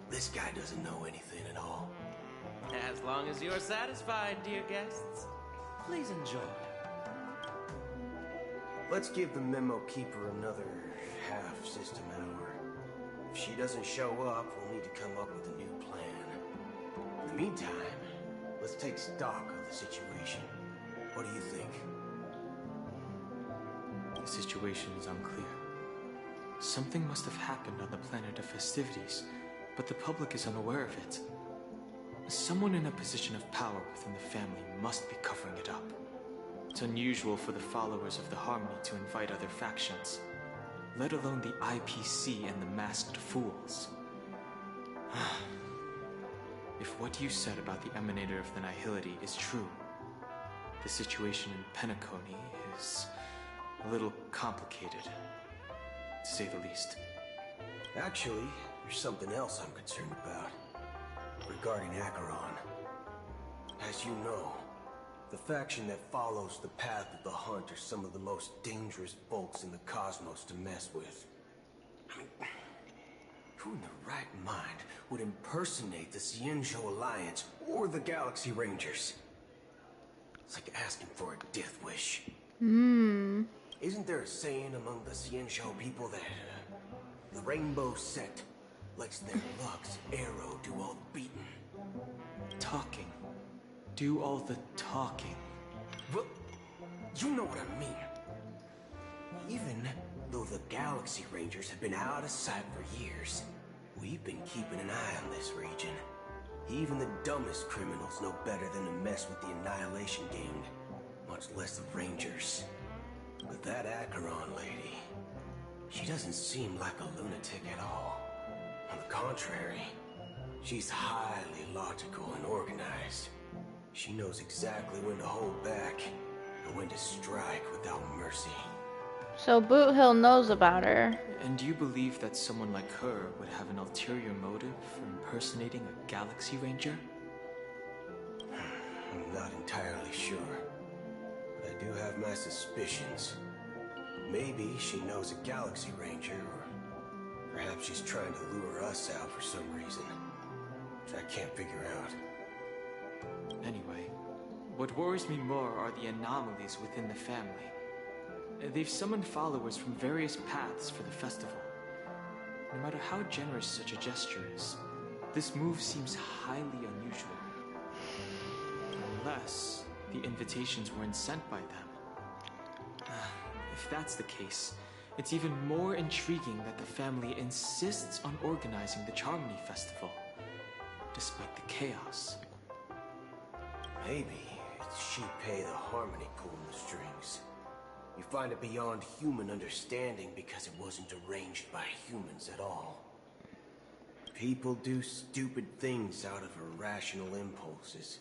this guy doesn't know anything at all. As long as you're satisfied, dear guests, please enjoy. Let's give the memo keeper another half-system hour. If she doesn't show up, we'll need to come up with a new plan. In the meantime, let's take stock of the situation. What do you think? The situation is unclear. Something must have happened on the planet of festivities, but the public is unaware of it. Someone in a position of power within the family must be covering it up. It's unusual for the followers of the Harmony to invite other factions, let alone the IPC and the Masked Fools. If what you said about the Emanator of the Nihility is true, The situation in Penacony is a little complicated, to say the least. Actually, there's something else I'm concerned about. Regarding Acheron. As you know, the faction that follows the path of the hunt are some of the most dangerous folks in the cosmos to mess with. I mean, who in their right mind would impersonate the Xianzhou Alliance or the Galaxy Rangers? It's like asking for a death wish. Isn't there a saying among the Xianzhou people that the Rainbow Sect lets their luck's arrow do all the beating? Talking. Do all the talking. Well, you know what I mean. Even though the Galaxy Rangers have been out of sight for years, we've been keeping an eye on this region. Even the dumbest criminals know better than to mess with the Annihilation Gang, much less the Rangers. But that Acheron lady, she doesn't seem like a lunatic at all. On the contrary, she's highly logical and organized. She knows exactly when to hold back and when to strike without mercy. So Boot Hill knows about her. And do you believe that someone like her would have an ulterior motive for impersonating a Galaxy Ranger? I'm not entirely sure, but I do have my suspicions. Maybe she knows a Galaxy Ranger, or perhaps she's trying to lure us out for some reason, which I can't figure out. Anyway, what worries me more are the anomalies within the family. They've summoned followers from various paths for the festival. No matter how generous such a gesture is, this move seems highly unusual. Unless the invitations weren't sent by them. If that's the case, it's even more intriguing that the family insists on organizing the Charmony Festival, despite the chaos. Maybe it's Shipei the Harmony pulling the strings. You find it beyond human understanding because it wasn't arranged by humans at all. People do stupid things out of irrational impulses.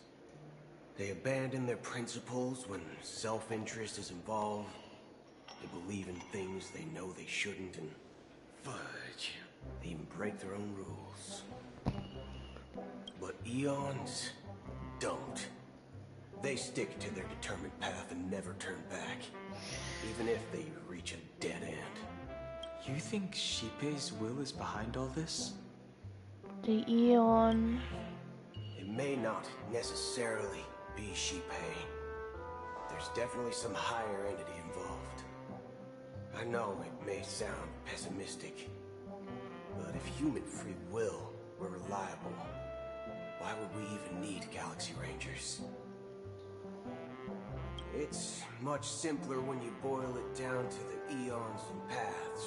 They abandon their principles when self-interest is involved. They believe in things they know they shouldn't, and fudge, they even break their own rules. But Eons don't. They stick to their determined path and never turn back, even if they reach a dead end. You think Shipei's will is behind all this? The Eon. It may not necessarily be Shipei. There's definitely some higher entity involved. I know it may sound pessimistic, but if human free will were reliable, why would we even need Galaxy Rangers? It's much simpler when you boil it down to the eons and paths.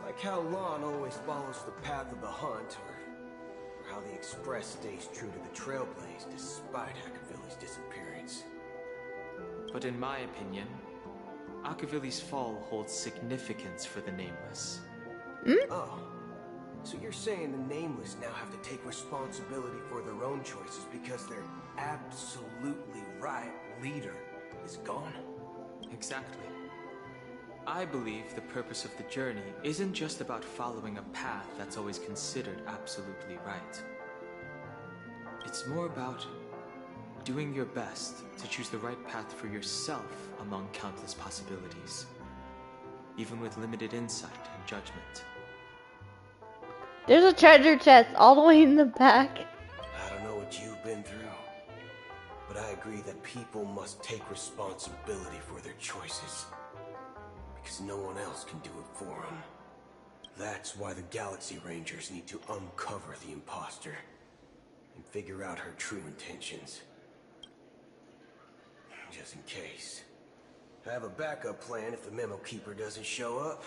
Like how Lon always follows the path of the hunt, or how the Express stays true to the Trailblaze despite Akavilli's disappearance. But in my opinion, Akavilli's fall holds significance for the Nameless. Oh, so you're saying the Nameless now have to take responsibility for their own choices because their absolutely right leader is gone? Exactly. I believe the purpose of the journey isn't just about following a path that's always considered absolutely right. It's more about doing your best to choose the right path for yourself among countless possibilities, even with limited insight and judgment. There's a treasure chest all the way in the back. I don't know what you've been through, but I agree that people must take responsibility for their choices, because no one else can do it for them. That's why the Galaxy Rangers need to uncover the imposter and figure out her true intentions. Just in case. I have a backup plan if the Memo Keeper doesn't show up.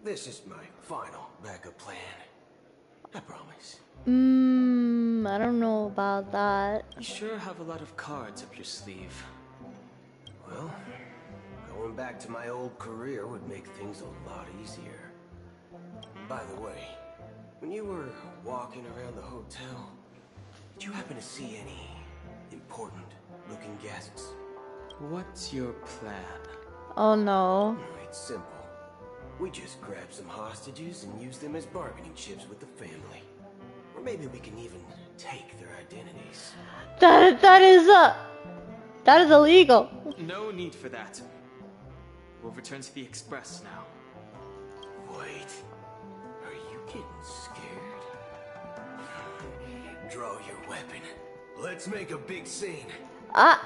This is my final backup plan. I promise. I don't know about that. You sure have a lot of cards up your sleeve. Well, going back to my old career would make things a lot easier. By the way, when you were walking around the hotel, did you happen to see any important looking guests. What's your plan? Oh no. It's simple. We just grab some hostages and use them as bargaining chips with the family. Or maybe we can even take their identities. That is illegal. No need for that. We'll return to the Express now. Wait. Are you getting scared? Draw your weapon. Let's make a big scene. Ah.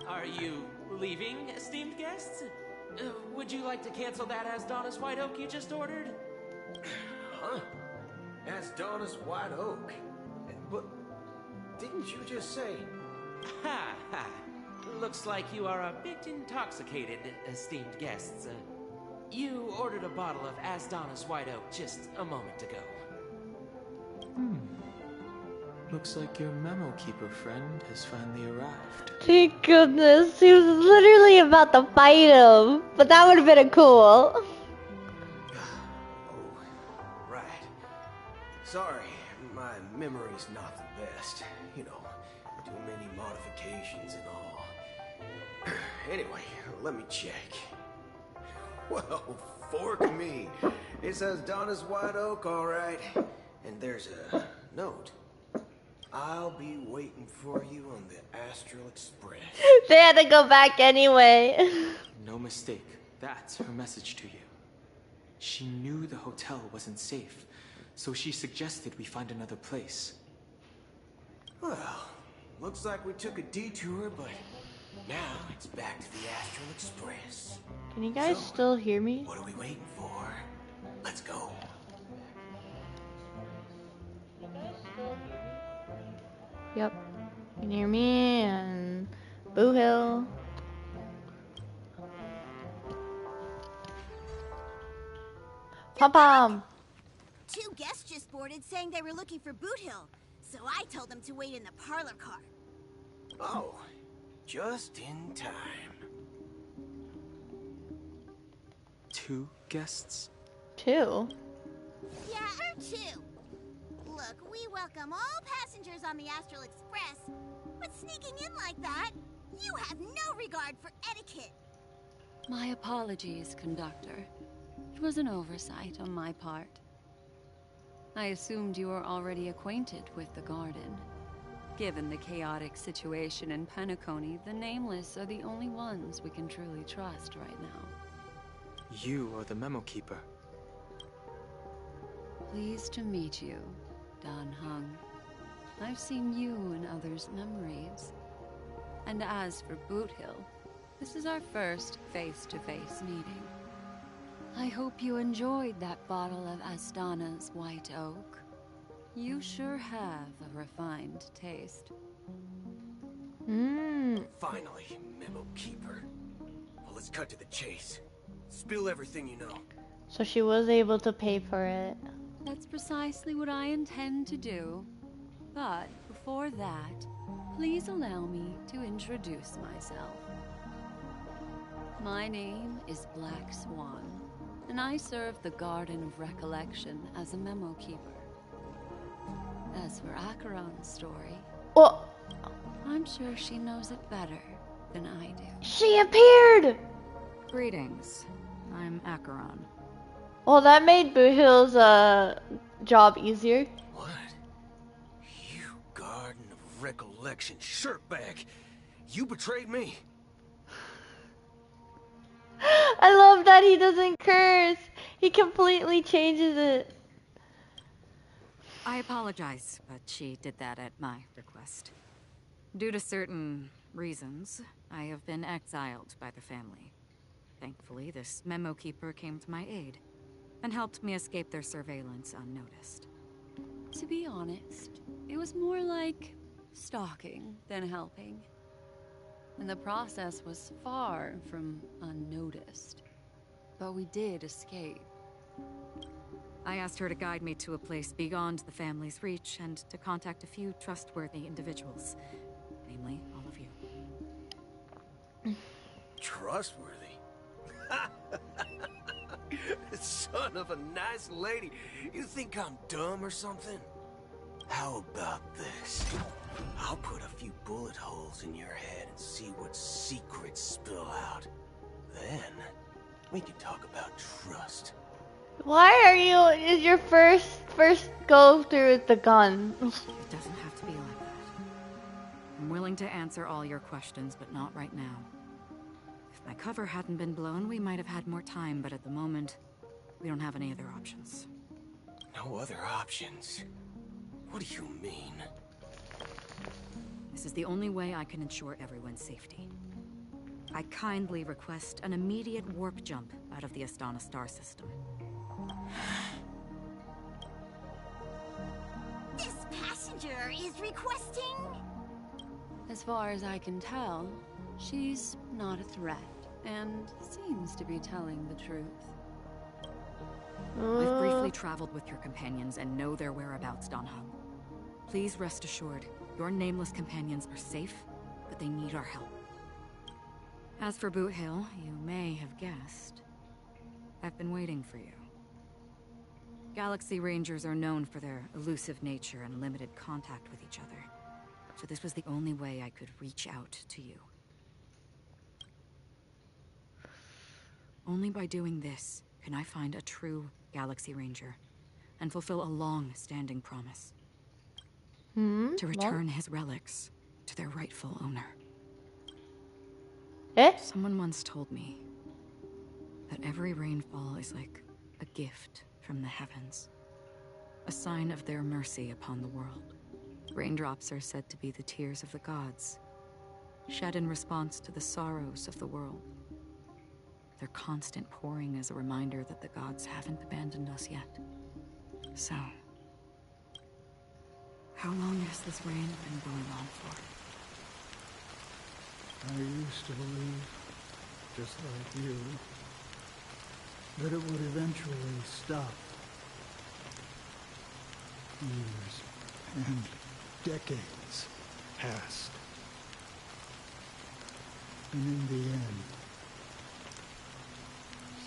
Are you leaving, esteemed guests? Would you like to cancel that Asdonis White Oak you just ordered? Huh? Asdonis White Oak? But didn't you just say? Ha ha. Looks like you are a bit intoxicated, esteemed guests. You ordered a bottle of Asdonis White Oak just a moment ago. Looks like your memo keeper friend has finally arrived. Thank goodness. He was literally about to fight him. But that would have been cool. Right. Sorry, my memory's not the best. You know, too many modifications and all. Anyway, let me check. Well, fork me. It says Donna's White Oak, all right. And there's a note. I'll be waiting for you on the Astral Express. They had to go back anyway. No mistake. That's her message to you. She knew the hotel wasn't safe, so she suggested we find another place. Well, looks like we took a detour, but now it's back to the Astral Express. Can you guys still hear me? What are we waiting for? Let's go. Yep. You can hear me and Boo Hill. Pom-pom. 2 guests just boarded saying they were looking for Boot Hill, so I told them to wait in the parlor car. Oh, just in time. 2 guests? 2? Yeah, or 2. Look, we welcome all passengers on the Astral Express, but sneaking in like that, you have no regard for etiquette. My apologies, conductor. It was an oversight on my part. I assumed you were already acquainted with the garden. Given the chaotic situation in Penacony, the Nameless are the only ones we can truly trust right now. You are the memo keeper. Pleased to meet you, Dan Hung. I've seen you in others' memories. And as for Boot Hill, this is our first face-to-face meeting. I hope you enjoyed that bottle of Astana's White Oak. You sure have a refined taste. Finally, memo keeper. Well, let's cut to the chase. Spill everything you know. So she was able to pay for it. That's precisely what I intend to do. But before that, please allow me to introduce myself. My name is Black Swan, and I serve the Garden of Recollection as a memo keeper. As for Acheron's story, I'm sure she knows it better than I do. She appeared! Greetings. I'm Acheron. Well, that made Boo Hill's job easier. What? You Garden of Recollection shirtbag! You betrayed me! I love that he doesn't curse. He completely changes it. I apologize, but she did that at my request. Due to certain reasons, I have been exiled by the family. Thankfully, this memo keeper came to my aid and helped me escape their surveillance unnoticed. To be honest, it was more like stalking than helping. And the process was far from unnoticed. But we did escape. I asked her to guide me to a place beyond the family's reach and to contact a few trustworthy individuals. Namely, all of you. Trustworthy? Son of a nice lady. You think I'm dumb or something? How about this? I'll put a few bullet holes in your head and see what secrets spill out. Then, we can talk about trust. Why are you, is your first go through with the gun? It doesn't have to be like that. I'm willing to answer all your questions, but not right now. If my cover hadn't been blown, we might have had more time, but at the moment, we don't have any other options. No other options? What do you mean? This is the only way I can ensure everyone's safety. I kindly request an immediate warp jump out of the Astana star system. This passenger is requesting? As far as I can tell, she's not a threat, and seems to be telling the truth. I've briefly traveled with your companions and know their whereabouts, Don Ho. Please rest assured, your nameless companions are safe, but they need our help. As for Boot Hill, you may have guessed, I've been waiting for you. Galaxy Rangers are known for their elusive nature and limited contact with each other, so this was the only way I could reach out to you. Only by doing this can I find a true Galaxy Ranger and fulfill a long-standing promise. To return his relics to their rightful owner. Someone once told me that every rainfall is like a gift from the heavens, a sign of their mercy upon the world. Raindrops are said to be the tears of the gods, shed in response to the sorrows of the world. Their constant pouring is a reminder that the gods haven't abandoned us yet. So, how long has this rain been going on for? I used to believe, just like you, that it would eventually stop. Years and decades passed. And in the end,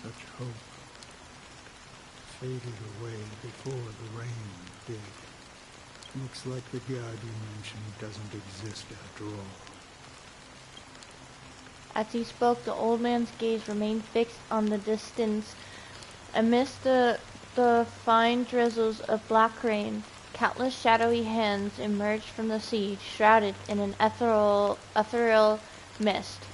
such hope faded away before the rain did. Looks like the god you mentioned doesn't exist after all. As he spoke, the old man's gaze remained fixed on the distance. Amidst the fine drizzles of black rain, countless shadowy hands emerged from the sea, shrouded in an ethereal mist,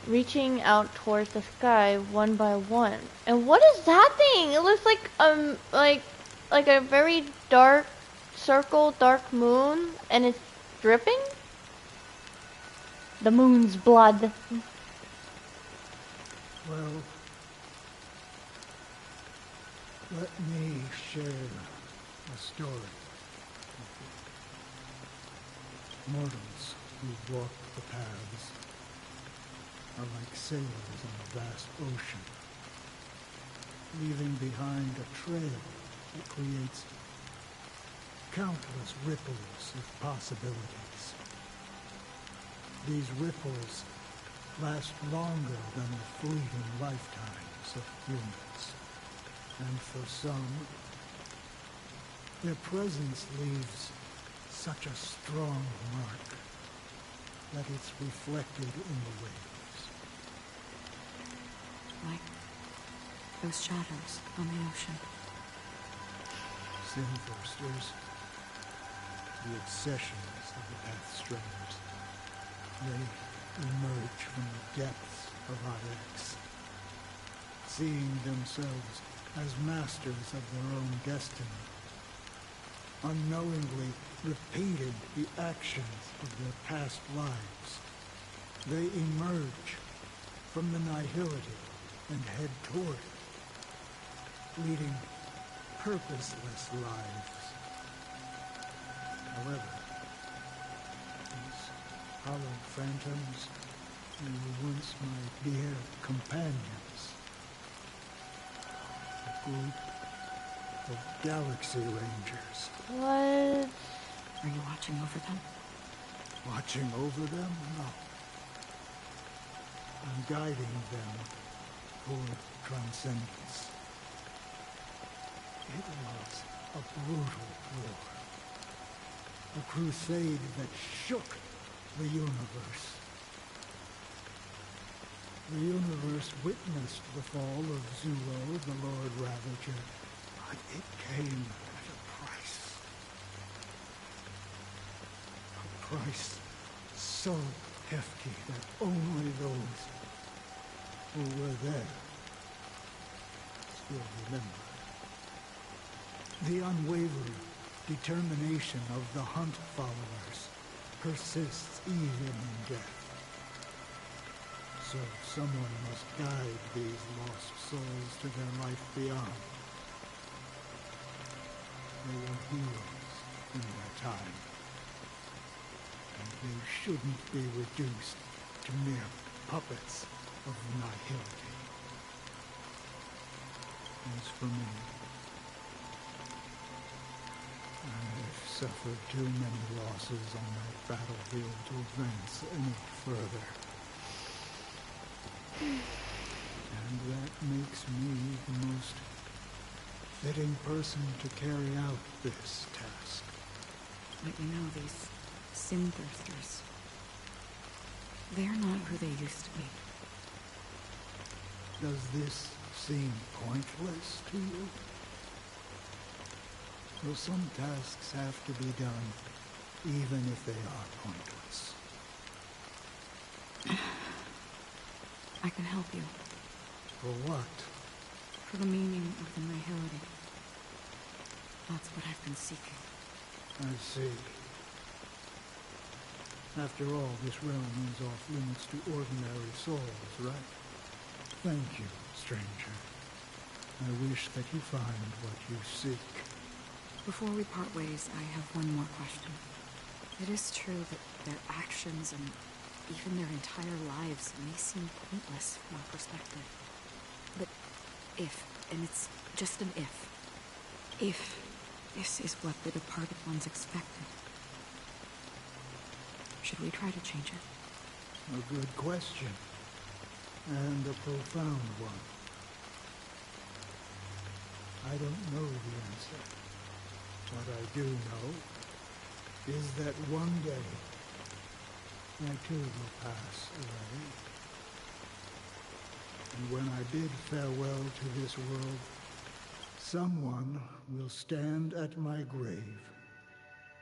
reaching out towards the sky one by one. And what is that thing? It looks like a very dark circle, dark moon, and it's dripping? The moon's blood. Well, let me share a story with you. Mortals who walk the paths are like sailors on a vast ocean, leaving behind a trail that creates countless ripples of possibilities. These ripples last longer than the fleeting lifetimes of humans. And for some, their presence leaves such a strong mark that it's reflected in the waves. Like those shadows on the ocean. Sinthirsters, the obsessions of the Pathstrayers. They emerge from the depths of IX, seeing themselves as masters of their own destiny, unknowingly repeating the actions of their past lives. They emerge from the nihility and head toward it, leading purposeless lives. However, hollow phantoms who were once my dear companions. A group of Galaxy Rangers. What? Are you watching over them? Watching over them? No. I'm guiding them toward transcendence. It was a brutal war. A crusade that shook the universe. The universe witnessed the fall of Zuo, the Lord Ravager, but it came at a price. A price so hefty that only those who were there still remember. The unwavering determination of the Hunt followers persists even in death. So someone must guide these lost souls to their life beyond. They were heroes in their time, and they shouldn't be reduced to mere puppets of nihility. As for me, I've suffered too many losses on that battlefield to advance any further. And that makes me the most fitting person to carry out this task. But you know, these sin thirsters, they're not who they used to be. Does this seem pointless to you? Well, some tasks have to be done, even if they are pointless. I can help you. For what? For the meaning of the nihility. That's what I've been seeking. I see. After all, this realm is off limits to ordinary souls, right? Thank you, stranger. I wish that you find what you seek. Before we part ways, I have one more question. It is true that their actions and even their entire lives may seem pointless from our perspective. But if, and it's just an if this is what the departed ones expected, should we try to change it? A good question. And a profound one. I don't know the answer. What I do know is that one day I too will pass away. And when I bid farewell to this world, someone will stand at my grave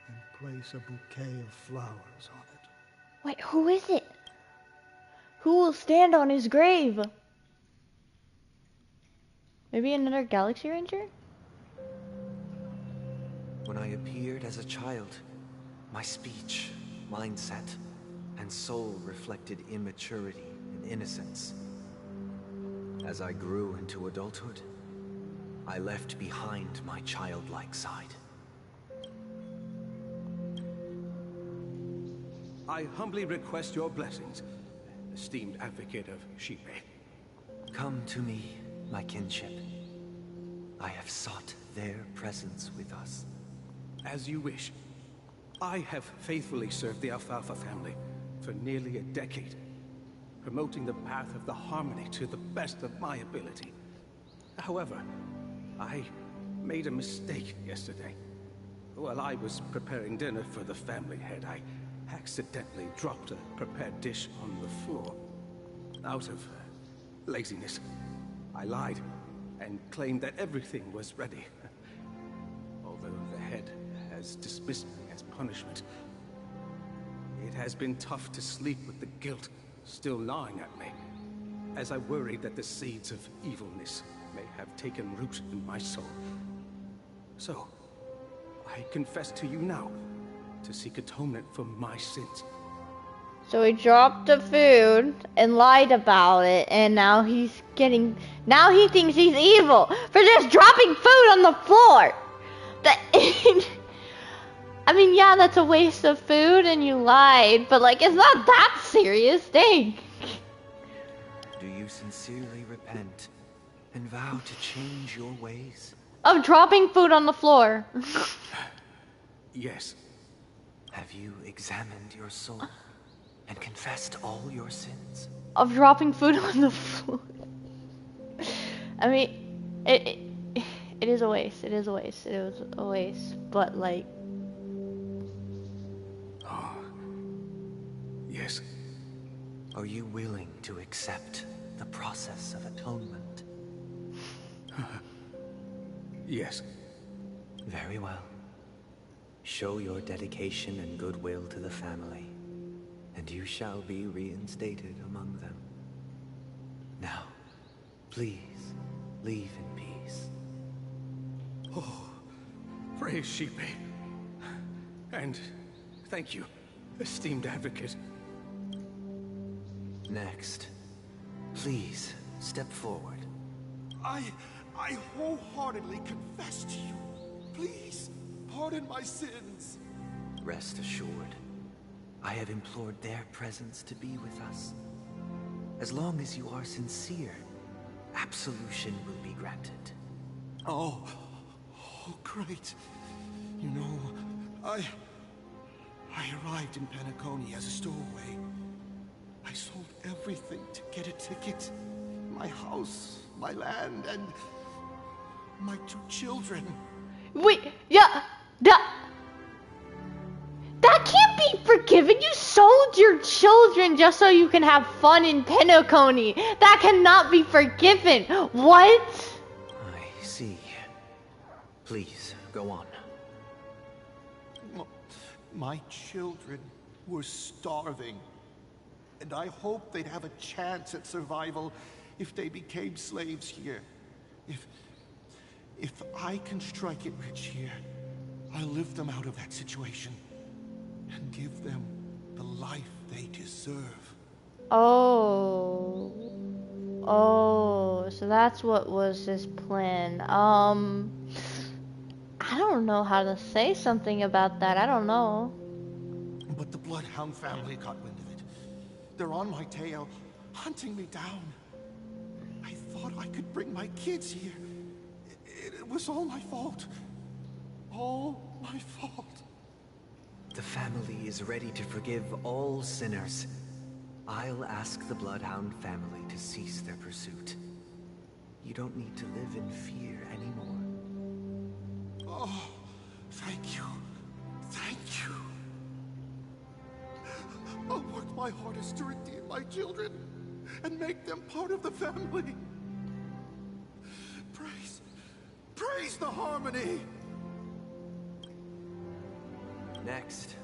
and place a bouquet of flowers on it. Wait, who is it? Who will stand on his grave? Maybe another Galaxy Ranger? When I appeared as a child, my speech, mindset, and soul reflected immaturity and innocence. As I grew into adulthood, I left behind my childlike side. I humbly request your blessings, esteemed advocate of Shipe. Come to me, my kinship. I have sought their presence with us. As you wish. I have faithfully served the Alfalfa family for nearly a decade, promoting the path of the harmony to the best of my ability. However, I made a mistake yesterday. While I was preparing dinner for the family head, I accidentally dropped a prepared dish on the floor. Out of laziness, I lied and claimed that everything was ready. Although the head has dismissed me as punishment, it has been tough to sleep with the guilt still gnawing at me, as I worried that the seeds of evilness may have taken root in my soul. So, I confess to you now, to seek atonement for my sins. So he dropped the food and lied about it, and now he thinks he's evil for just dropping food on the floor. I mean, yeah, that's a waste of food and you lied, but like, it's not that serious, dang. Do you sincerely repent and vow to change your ways? Of dropping food on the floor. Yes. Have you examined your soul and confessed all your sins? Of dropping food on the floor. I mean, it is a waste. It is a waste. It was a waste. But like, Yes. Are you willing to accept the process of atonement? Yes. Very well. Show your dedication and goodwill to the family, and you shall be reinstated among them. Now, please, leave in peace. Oh, praise Sheepy. And thank you, esteemed advocate. Next, please step forward. I wholeheartedly confess to you. Please, pardon my sins. Rest assured, I have implored their presence to be with us. As long as you are sincere, absolution will be granted. Oh, great. You know, I arrived in Penacony as a stowaway. I sold everything to get a ticket. My house, my land, and my 2 children. Wait, yeah, that can't be forgiven. You sold your children just so you can have fun in Penacony. That cannot be forgiven. What? I see. Please, go on. My children were starving, and I hoped they'd have a chance at survival if they became slaves here. If I can strike it rich here, I'll lift them out of that situation and give them the life they deserve. Oh, so that's what was his plan. I don't know how to say something about that. I don't know. But the Bloodhound family got wind of it. They're on my tail, hunting me down. I thought I could bring my kids here. It was all my fault. All my fault. The family is ready to forgive all sinners. I'll ask the Bloodhound family to cease their pursuit. You don't need to live in fear anymore. Oh, thank you. Thank you. I'll work my hardest to redeem my children and make them part of the family. Praise the harmony! Next,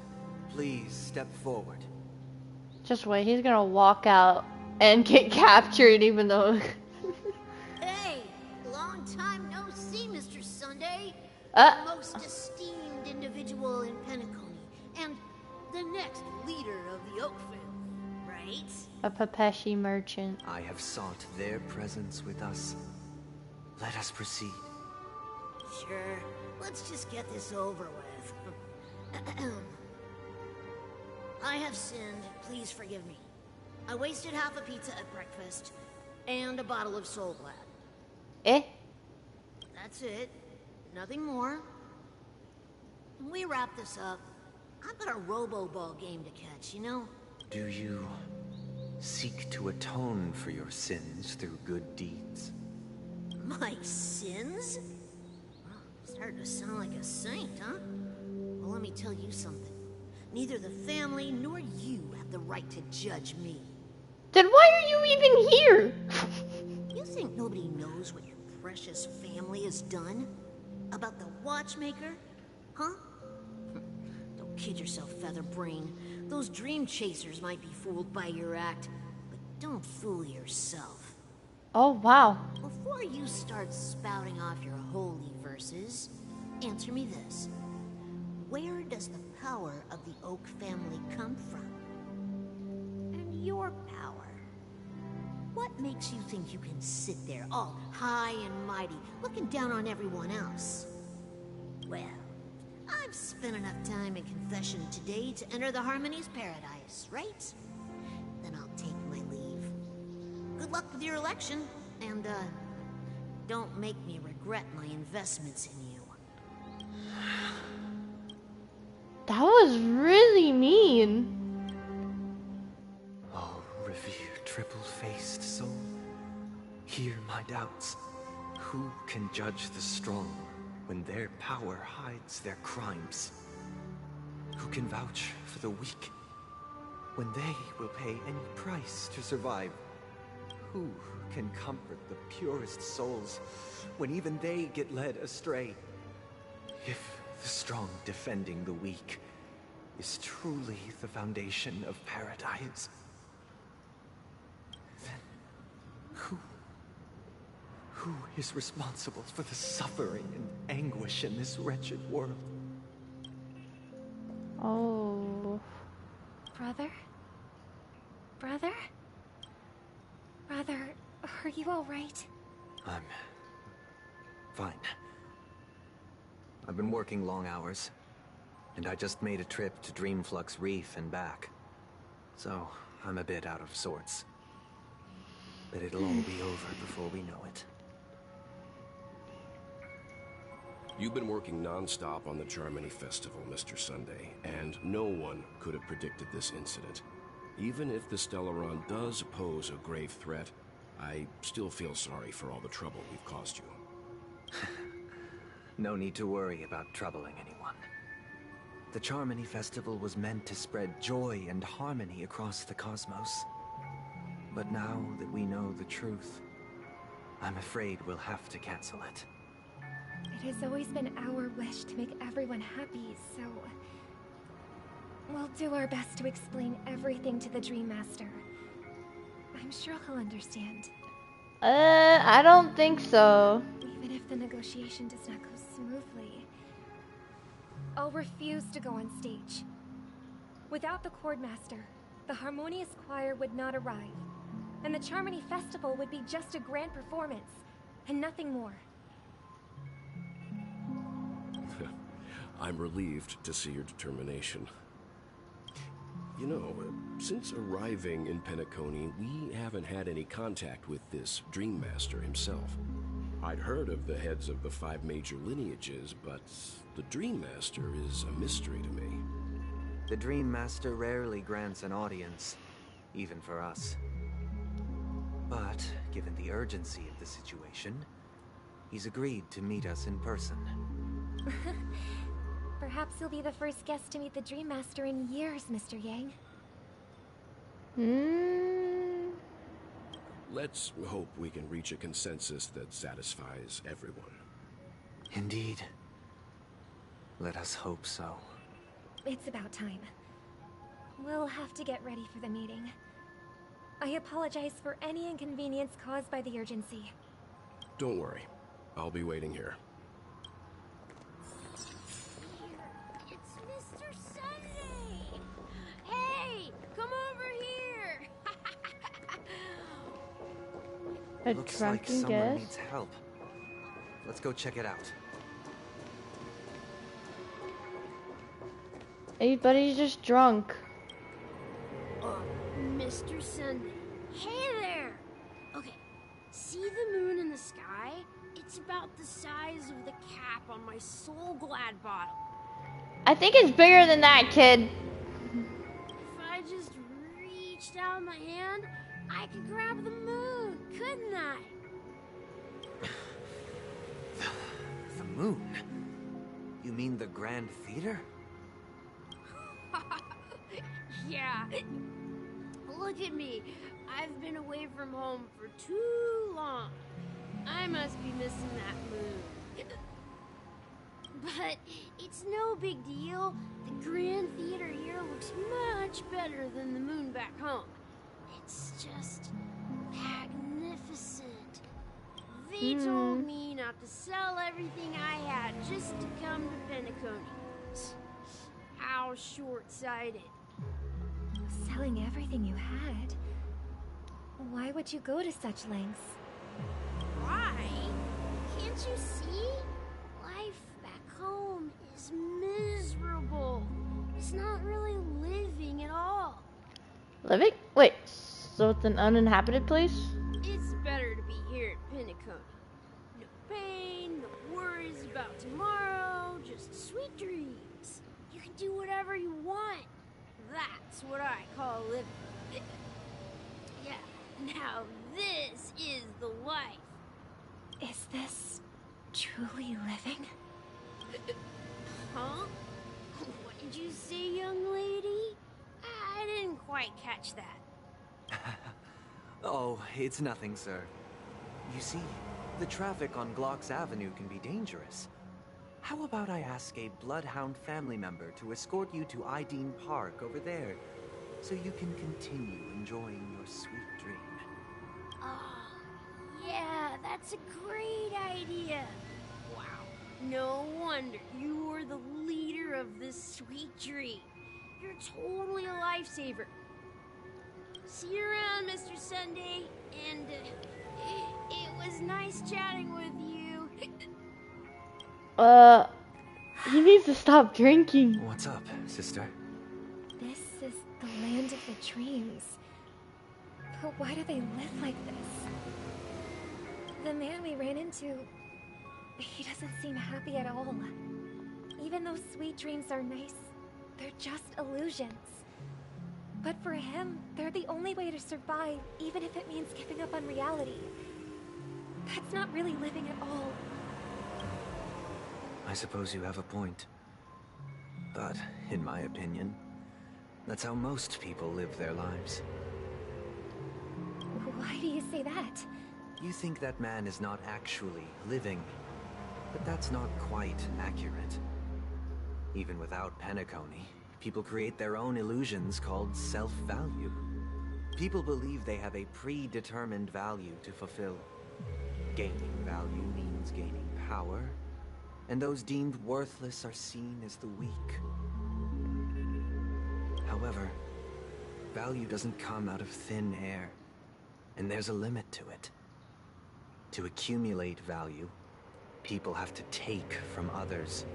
please step forward. Just wait, he's gonna walk out and get captured even though... Hey, long time no see, Mr. Sunday. The most esteemed individual in Penacony, and the next leader of the Oak family, right? A Papeshi merchant. I have sought their presence with us. Let us proceed. Sure, let's just get this over with. I have sinned, please forgive me. I wasted half a pizza at breakfast, and a bottle of Soul Glad. Eh? That's it. Nothing more. When we wrap this up, I've got a robo-ball game to catch, you know? Do you seek to atone for your sins through good deeds? My sins? Well, starting to sound like a saint, huh? Well, let me tell you something. Neither the family nor you have the right to judge me. Then why are you even here? You think nobody knows what your precious family has done? About the watchmaker? Huh? Don't kid yourself, Featherbrain. Those dream chasers might be fooled by your act, but don't fool yourself. Oh, wow. Before you start spouting off your holy verses, answer me this. Where does the power of the Oak family come from? And your power? What makes you think you can sit there all high and mighty, looking down on everyone else? Well, I've spent enough time in confession today to enter the Harmony's paradise, right? Then I'll take my leave. Good luck with your election, and, don't make me regret my investments in you. That was really mean. Oh, revered triple-faced soul, hear my doubts. Who can judge the strong when their power hides their crimes? Who can vouch for the weak when they will pay any price to survive? Who can comfort the purest souls when even they get led astray? If the strong defending the weak is truly the foundation of paradise, then who is responsible for the suffering and anguish in this wretched world? Oh. Brother? Brother? Brother, are you alright? I'm fine. I've been working long hours, and I just made a trip to Dreamflux Reef and back. So, I'm a bit out of sorts. But it'll all be over before we know it. You've been working non-stop on the Charmony Festival, Mr. Sunday, and no one could have predicted this incident. Even if the Stellaron does pose a grave threat, I still feel sorry for all the trouble we've caused you. No need to worry about troubling anyone. The Charmony Festival was meant to spread joy and harmony across the cosmos. But now that we know the truth, I'm afraid we'll have to cancel it. It has always been our wish to make everyone happy, so... we'll do our best to explain everything to the Dream Master. I'm sure he'll understand. I don't think so. Even if the negotiation does not go smoothly, I'll refuse to go on stage. Without the Chord Master, the Harmonious Choir would not arrive, and the Charmony Festival would be just a grand performance, and nothing more. I'm relieved to see your determination. You know, since arriving in Penacony, we haven't had any contact with this Dream Master himself. I'd heard of the heads of the 5 major lineages, but the Dream Master is a mystery to me. The Dream Master rarely grants an audience, even for us. But, given the urgency of the situation, he's agreed to meet us in person. Perhaps you'll be the first guest to meet the Dream Master in years, Mr. Yang. Let's hope we can reach a consensus that satisfies everyone. Indeed. Let us hope so. It's about time. We'll have to get ready for the meeting. I apologize for any inconvenience caused by the urgency. Don't worry. I'll be waiting here. It's Mr. Sunday! Hey, come over here! Looks like someone needs help. Let's go check it out. Everybody's just drunk. Mr. Sunday. Hey there! Okay, see the moon in the sky? It's about the size of the cap on my Soul Glad bottle. I think it's bigger than that, kid. If I just reached out my hand, I could grab the moon, couldn't I? The moon? You mean the Grand Theater? Yeah. Look at me. I've been away from home for too long. I must be missing that moon. But it's no big deal. The Grand Theater here looks much better than the moon back home. It's just magnificent. They told me not to sell everything I had just to come to Penacony. How short-sighted. Selling everything you had? Why would you go to such lengths? Why? Can't you see? Life back home is miserable. It's not really living at all. Living? Wait, so it's an uninhabited place? It's better to be here at Penacony. No pain, no worries about tomorrow, just sweet dreams. You can do whatever you want. That's what I call living. Yeah, now this is the life. Is this truly living? Huh? What did you say, young lady? I didn't quite catch that. Oh, it's nothing, sir. You see, the traffic on Glock's Avenue can be dangerous. How about I ask a Bloodhound family member to escort you to Ideen Park over there, so you can continue enjoying your sweet dream? Oh, yeah, that's a great idea. Wow, no wonder you were the leader of this sweet dream. You're totally a lifesaver. See you around, Mr. Sunday, and it was nice chatting with you. He needs to stop drinking. What's up, sister? This is the land of the dreams. But why do they live like this? The man we ran into, he doesn't seem happy at all. Even though sweet dreams are nice, they're just illusions. But for him, they're the only way to survive, even if it means giving up on reality. That's not really living at all. I suppose you have a point. But, in my opinion, that's how most people live their lives. Why do you say that? You think that man is not actually living, but that's not quite accurate. Even without Penacony, people create their own illusions called self-value. People believe they have a predetermined value to fulfill. Gaining value means gaining power, and those deemed worthless are seen as the weak. However, value doesn't come out of thin air, and there's a limit to it. To accumulate value, people have to take from others.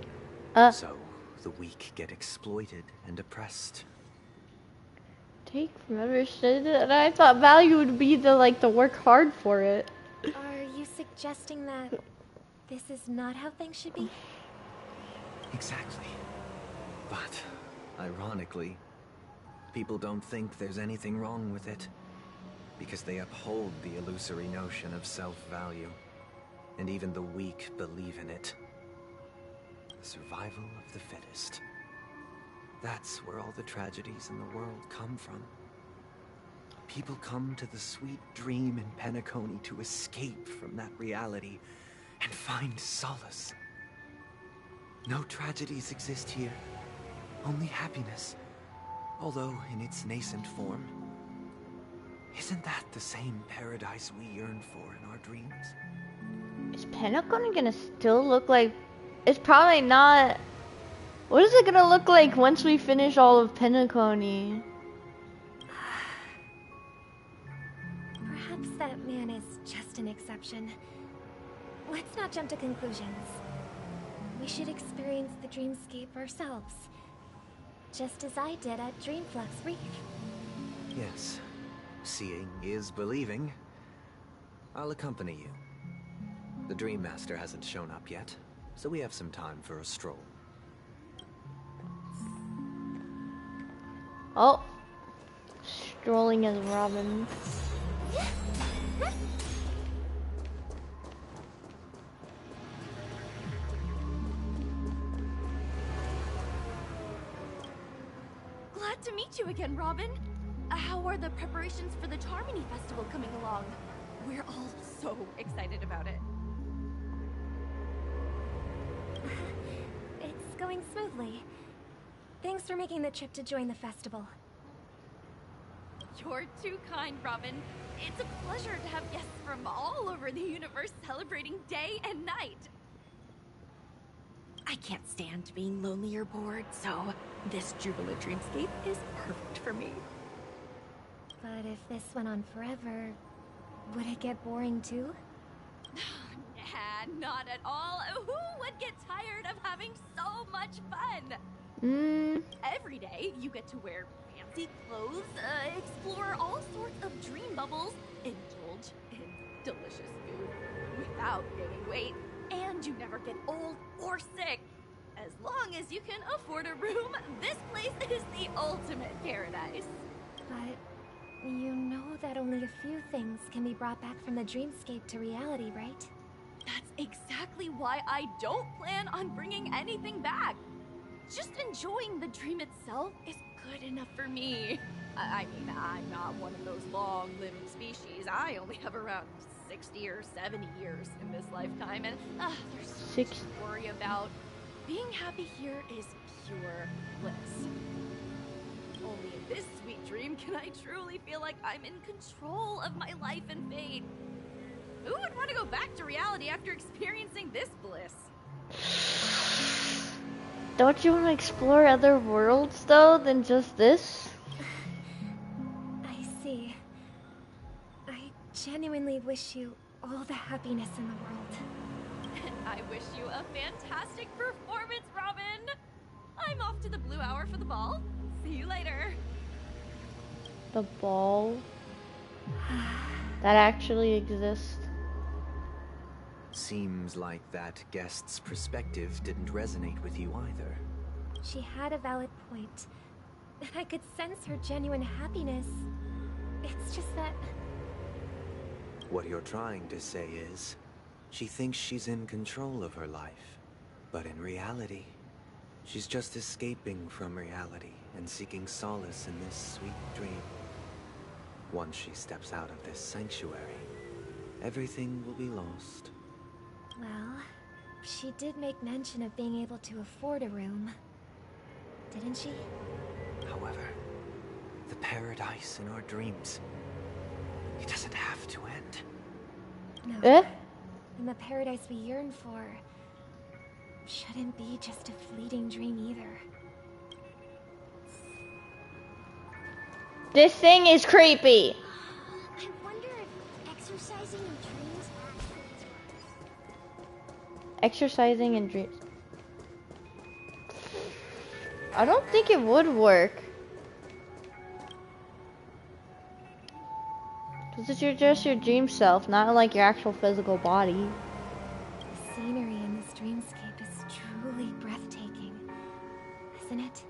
So, the weak get exploited and oppressed. Take from others, and I thought value would be to work hard for it. Are you suggesting that this is not how things should be? Exactly. But, ironically, people don't think there's anything wrong with it, because they uphold the illusory notion of self-value, and even the weak believe in it. The survival of the fittest. That's where all the tragedies in the world come from. People come to the sweet dream in Penacony to escape from that reality and find solace. No tragedies exist here, only happiness, although in its nascent form. Isn't that the same paradise we yearn for in our dreams? Is Penacony gonna still look like... It's probably not... What is it gonna look like once we finish all of Penacony? Perhaps that man is just an exception. Let's not jump to conclusions. We should experience the dreamscape ourselves. Just as I did at Dreamflux Reef. Yes. Seeing is believing. I'll accompany you. The Dream Master hasn't shown up yet, so we have some time for a stroll. Oh. Strolling as Robin. Glad to meet you again, Robin. How are the preparations for the Charmony Festival coming along? We're all so excited about it. It's going smoothly. Thanks for making the trip to join the festival. You're too kind, Robin. It's a pleasure to have guests from all over the universe celebrating day and night. I can't stand being lonely or bored, so this jubilant dreamscape is perfect for me. But if this went on forever, would it get boring too? Nah, not at all. Who would get tired of having so much fun? Every day, you get to wear fancy clothes, explore all sorts of dream bubbles, indulge in delicious food without gaining weight, and you never get old or sick. As long as you can afford a room, this place is the ultimate paradise. But you know that only a few things can be brought back from the dreamscape to reality, right? That's exactly why I don't plan on bringing anything back. just enjoying the dream itself is good enough for me. I mean, I'm not one of those long-living species. I only have around 60 or 70 years in this lifetime, and there's so much to worry about. Being happy here is pure bliss. Only in this sweet dream can I truly feel like I'm in control of my life and fate. Who would want to go back to reality after experiencing this bliss? Don't you want to explore other worlds though than just this? I see. I genuinely wish you all the happiness in the world. I wish you a fantastic performance, Robin! I'm off to the Blue Hour for the ball. See you later. The ball? That actually exists. Seems like that guest's perspective didn't resonate with you either. She had a valid point. I could sense her genuine happiness. It's just that... What you're trying to say is, she thinks she's in control of her life. But in reality, she's just escaping from reality and seeking solace in this sweet dream. Once she steps out of this sanctuary, everything will be lost. Well, she did make mention of being able to afford a room. Didn't she? However, the paradise in our dreams, it doesn't have to end. No. And the paradise we yearn for shouldn't be just a fleeting dream either. This thing is creepy. I wonder if exercising in dreams Exercising in dreams. I don't think it would work. This is just your dream self, not like your actual physical body. The scenery in this dreamscape is truly breathtaking, isn't it?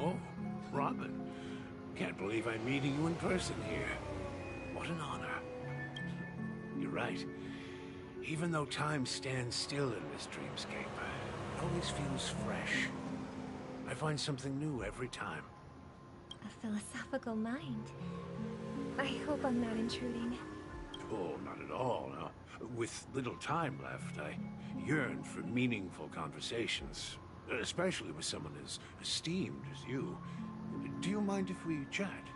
Oh, Robin. Can't believe I'm meeting you in person here. What an honor. You're right. Even though time stands still in this dreamscape, it always feels fresh. I find something new every time. A philosophical mind. I hope I'm not intruding. Oh, not at all. No. With little time left, I yearn for meaningful conversations, especially with someone as esteemed as you. Do you mind if we chat?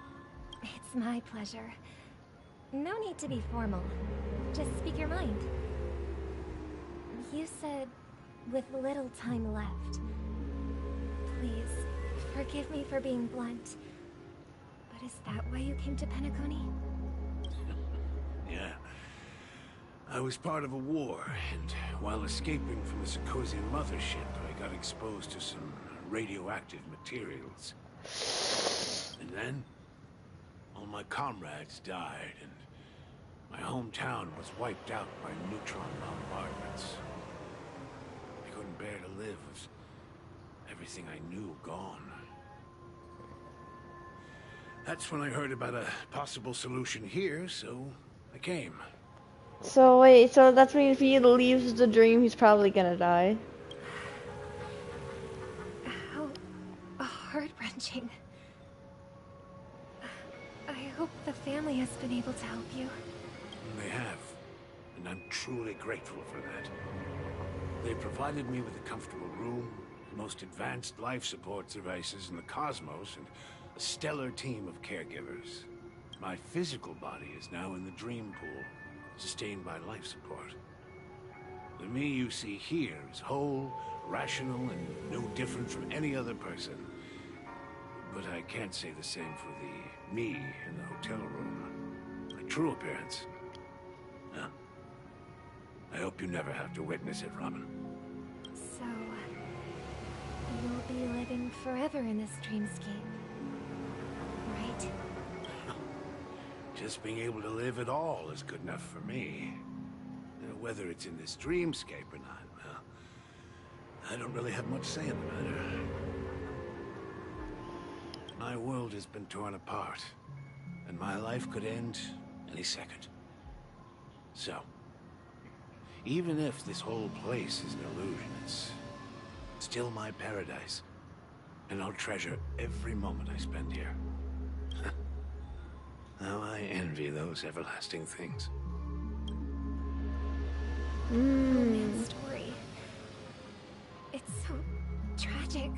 It's my pleasure. No need to be formal. Just speak your mind. You said, with little time left. Please, forgive me for being blunt. But is that why you came to Penacony? Yeah. I was part of a war, and while escaping from the Sarkosian mothership, I got exposed to some radioactive materials. And then, all my comrades died, and my hometown was wiped out by neutron bombardments. I couldn't bear to live with everything I knew gone. That's when I heard about a possible solution here, so I came. So wait, so that's means if he leaves the dream, he's probably gonna die. How heart-wrenching. I hope the family has been able to help you. They have, and I'm truly grateful for that. They provided me with a comfortable room, the most advanced life support devices in the cosmos, and a stellar team of caregivers. My physical body is now in the dream pool, sustained by life support. The me you see here is whole, rational, and no different from any other person. But I can't say the same for the me in the hotel room. My true appearance. Huh? I hope you never have to witness it, Robin. So, you'll be living forever in this dreamscape, right? Just being able to live at all is good enough for me. Whether it's in this dreamscape or not, well, I don't really have much say in the matter. My world has been torn apart, and my life could end any second. So, even if this whole place is an illusion, it's still my paradise. And I'll treasure every moment I spend here. How I envy those everlasting things. Romance story. It's so tragic.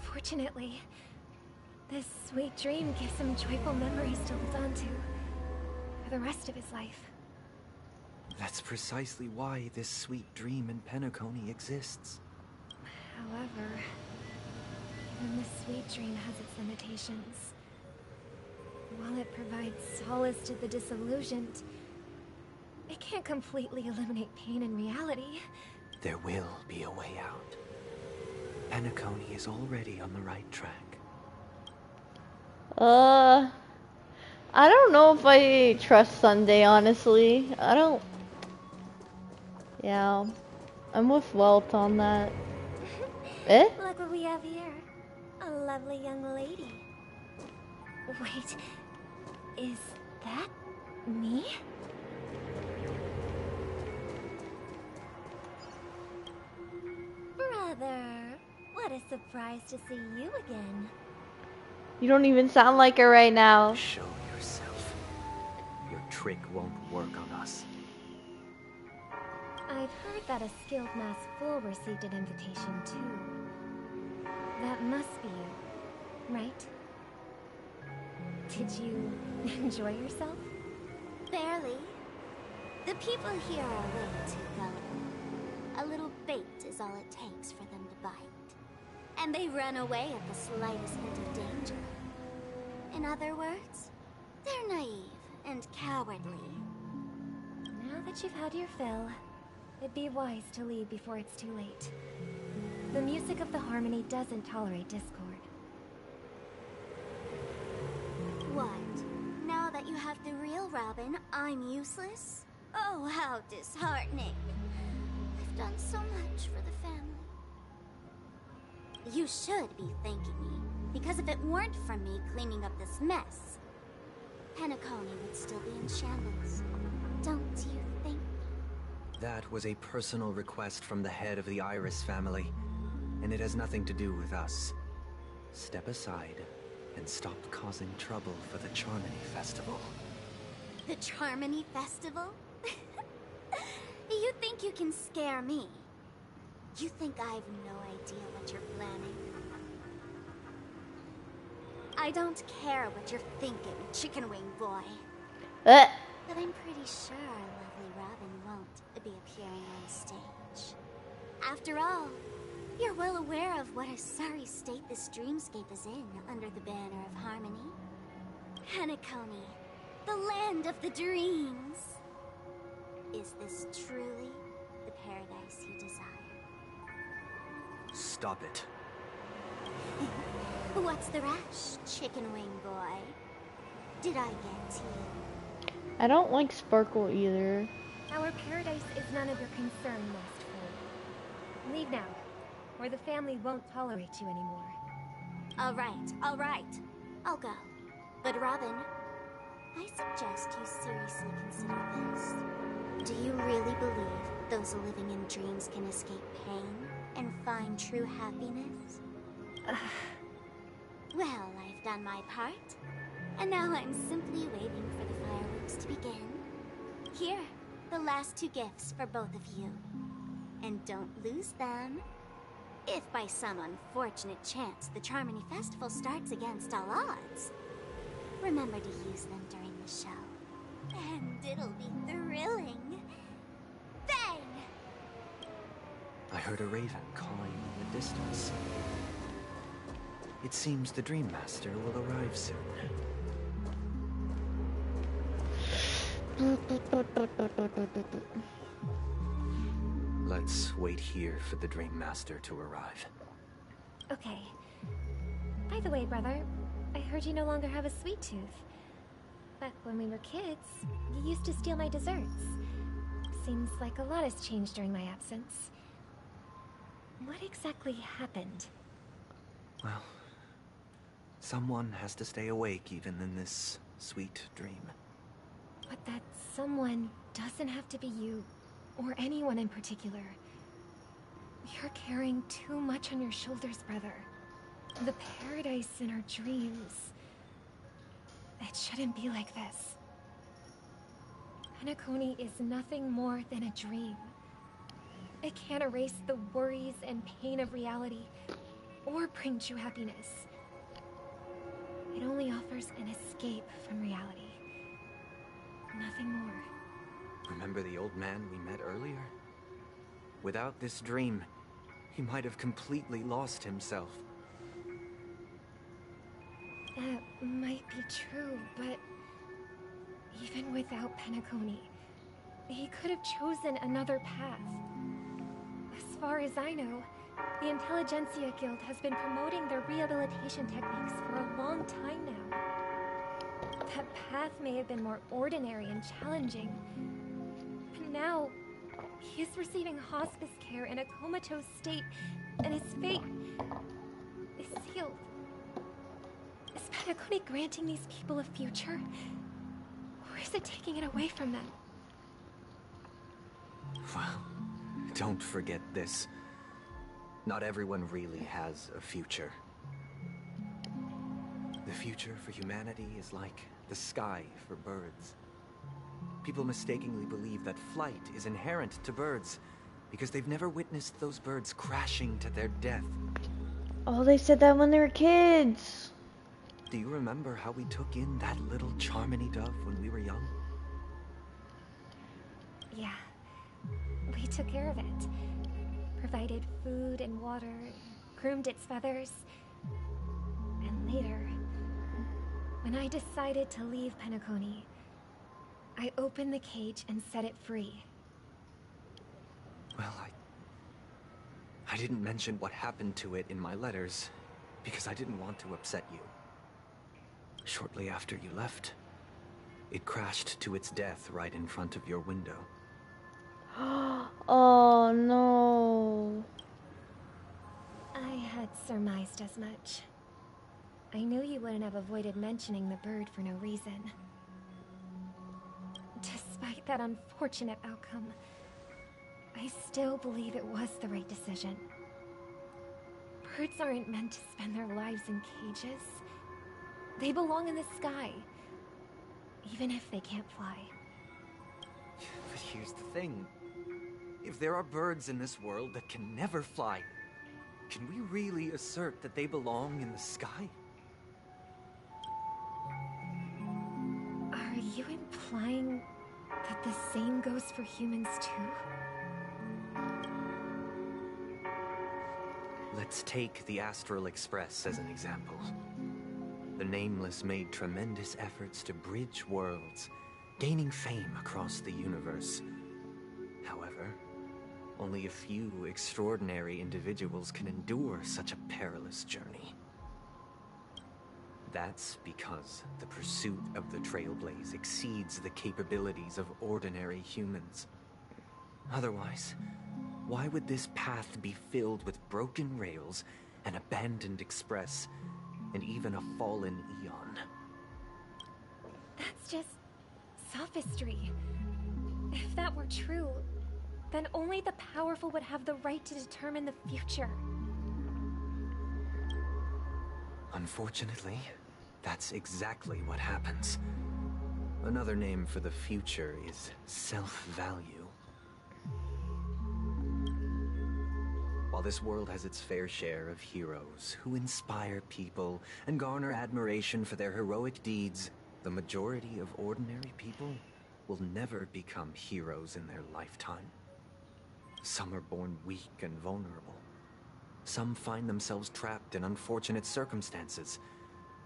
Fortunately, this sweet dream gives him joyful memories to hold on to for the rest of his life. That's precisely why this sweet dream in Penacony exists. However, even the sweet dream has its limitations. While it provides solace to the disillusioned, it can't completely eliminate pain in reality. There will be a way out. Penacony is already on the right track. I don't know if I trust Sunday, honestly. I don't... Yeah. I'm with Welt on that. Eh? Look what we have here. A lovely young lady. Wait, is that me? Brother, what a surprise to see you again. You don't even sound like her right now. Show yourself. Your trick won't work on us. I've heard that a skilled masked fool received an invitation too. That must be you, right? Did you enjoy yourself? Barely. The people here are way too gullible. A little bait is all it takes for them to bite. And they run away at the slightest hint of danger. In other words, they're naive and cowardly. Now that you've had your fill, it'd be wise to leave before it's too late. The music of the harmony doesn't tolerate discord. What? Now that you have the real Robin, I'm useless? Oh, how disheartening. I've done so much for the family. You should be thanking me, because if it weren't for me cleaning up this mess, Penacony would still be in shambles. Don't you think? That was a personal request from the head of the Iris family, and it has nothing to do with us. Step aside and stop causing trouble for the Charmony Festival. The Charmony Festival? You think you can scare me? You think I have no idea what you're planning? I don't care what you're thinking, chicken wing boy. But I'm pretty sure our lovely Robin won't be appearing on stage. After all, you're well aware of what a sorry state this dreamscape is in under the banner of harmony. Penacony, the land of the dreams. Is this truly the paradise you desire? Stop it. What's the rush, chicken wing boy? Did I get to you? I don't like Sparkle either. Our paradise is none of your concern, Masked Fool. Leave now, or the family won't tolerate you anymore. All right. I'll go. But Robin, I suggest you seriously consider this. Do you really believe those living in dreams can escape pain and find true happiness? Well, I've done my part, and now I'm simply waiting for the fireworks to begin. Here, the last two gifts for both of you. And don't lose them. If by some unfortunate chance the Charmony Festival starts against all odds, remember to use them during the show. And it'll be thrilling. Bang! I heard a raven calling in the distance. It seems the Dream Master will arrive soon. Let's wait here for the Dream Master to arrive. Okay. By the way, brother, I heard you no longer have a sweet tooth. Back when we were kids, you used to steal my desserts. Seems like a lot has changed during my absence. What exactly happened? Well, someone has to stay awake even in this sweet dream. But that someone doesn't have to be you, or anyone in particular. You're carrying too much on your shoulders, brother. The paradise in our dreams. It shouldn't be like this. Penacony is nothing more than a dream. It can't erase the worries and pain of reality, or bring true happiness. It only offers an escape from reality. Nothing more. Remember the old man we met earlier? Without this dream, he might have completely lost himself. That might be true, but even without Penacony, he could have chosen another path. As far as I know, the Intelligentsia Guild has been promoting their rehabilitation techniques for a long time now. That path may have been more ordinary and challenging, but now he is receiving hospice care in a comatose state, and his fate is sealed. Is Penacony granting these people a future, or is it taking it away from them? Well, don't forget this. Not everyone really has a future. The future for humanity is like the sky for birds. People mistakenly believe that flight is inherent to birds because they've never witnessed those birds crashing to their death. Oh, they said that when they were kids. Do you remember how we took in that little Charmony dove when we were young? Yeah. We took care of it. Provided food and water, groomed its feathers. And later, when I decided to leave Penacony, I opened the cage and set it free. Well, I didn't mention what happened to it in my letters because I didn't want to upset you. Shortly after you left, it crashed to its death right in front of your window. Oh no. I had surmised as much. I knew you wouldn't have avoided mentioning the bird for no reason. Despite that unfortunate outcome, I still believe it was the right decision. Birds aren't meant to spend their lives in cages. They belong in the sky, even if they can't fly. But here's the thing. If there are birds in this world that can never fly, can we really assert that they belong in the sky? Are you implying that the same goes for humans too? Let's take the Astral Express as an example. The Nameless made tremendous efforts to bridge worlds, gaining fame across the universe. However, only a few extraordinary individuals can endure such a perilous journey. That's because the pursuit of the Trailblaze exceeds the capabilities of ordinary humans. Otherwise, why would this path be filled with broken rails, an abandoned express, and even a fallen eon? That's just sophistry. If that were true, then only the powerful would have the right to determine the future. Unfortunately, that's exactly what happens. Another name for the future is self-value. While this world has its fair share of heroes who inspire people and garner admiration for their heroic deeds, the majority of ordinary people will never become heroes in their lifetime. Some are born weak and vulnerable. Some find themselves trapped in unfortunate circumstances.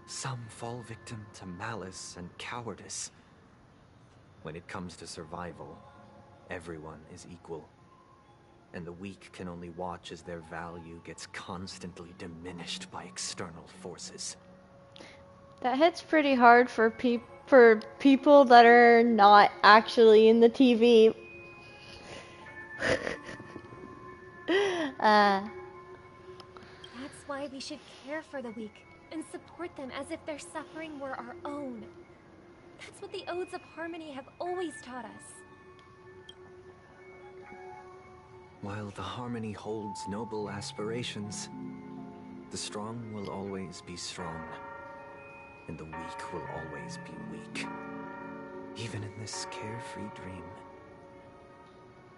Some fall victim to malice and cowardice. When it comes to survival, everyone is equal. And the weak can only watch as their value gets constantly diminished by external forces. That hits pretty hard for people that are not actually in the TV. That's why we should care for the weak and support them as if their suffering were our own. That's what the Odes of Harmony have always taught us. While the Harmony holds noble aspirations, the strong will always be strong, and the weak will always be weak. Even in this carefree dream.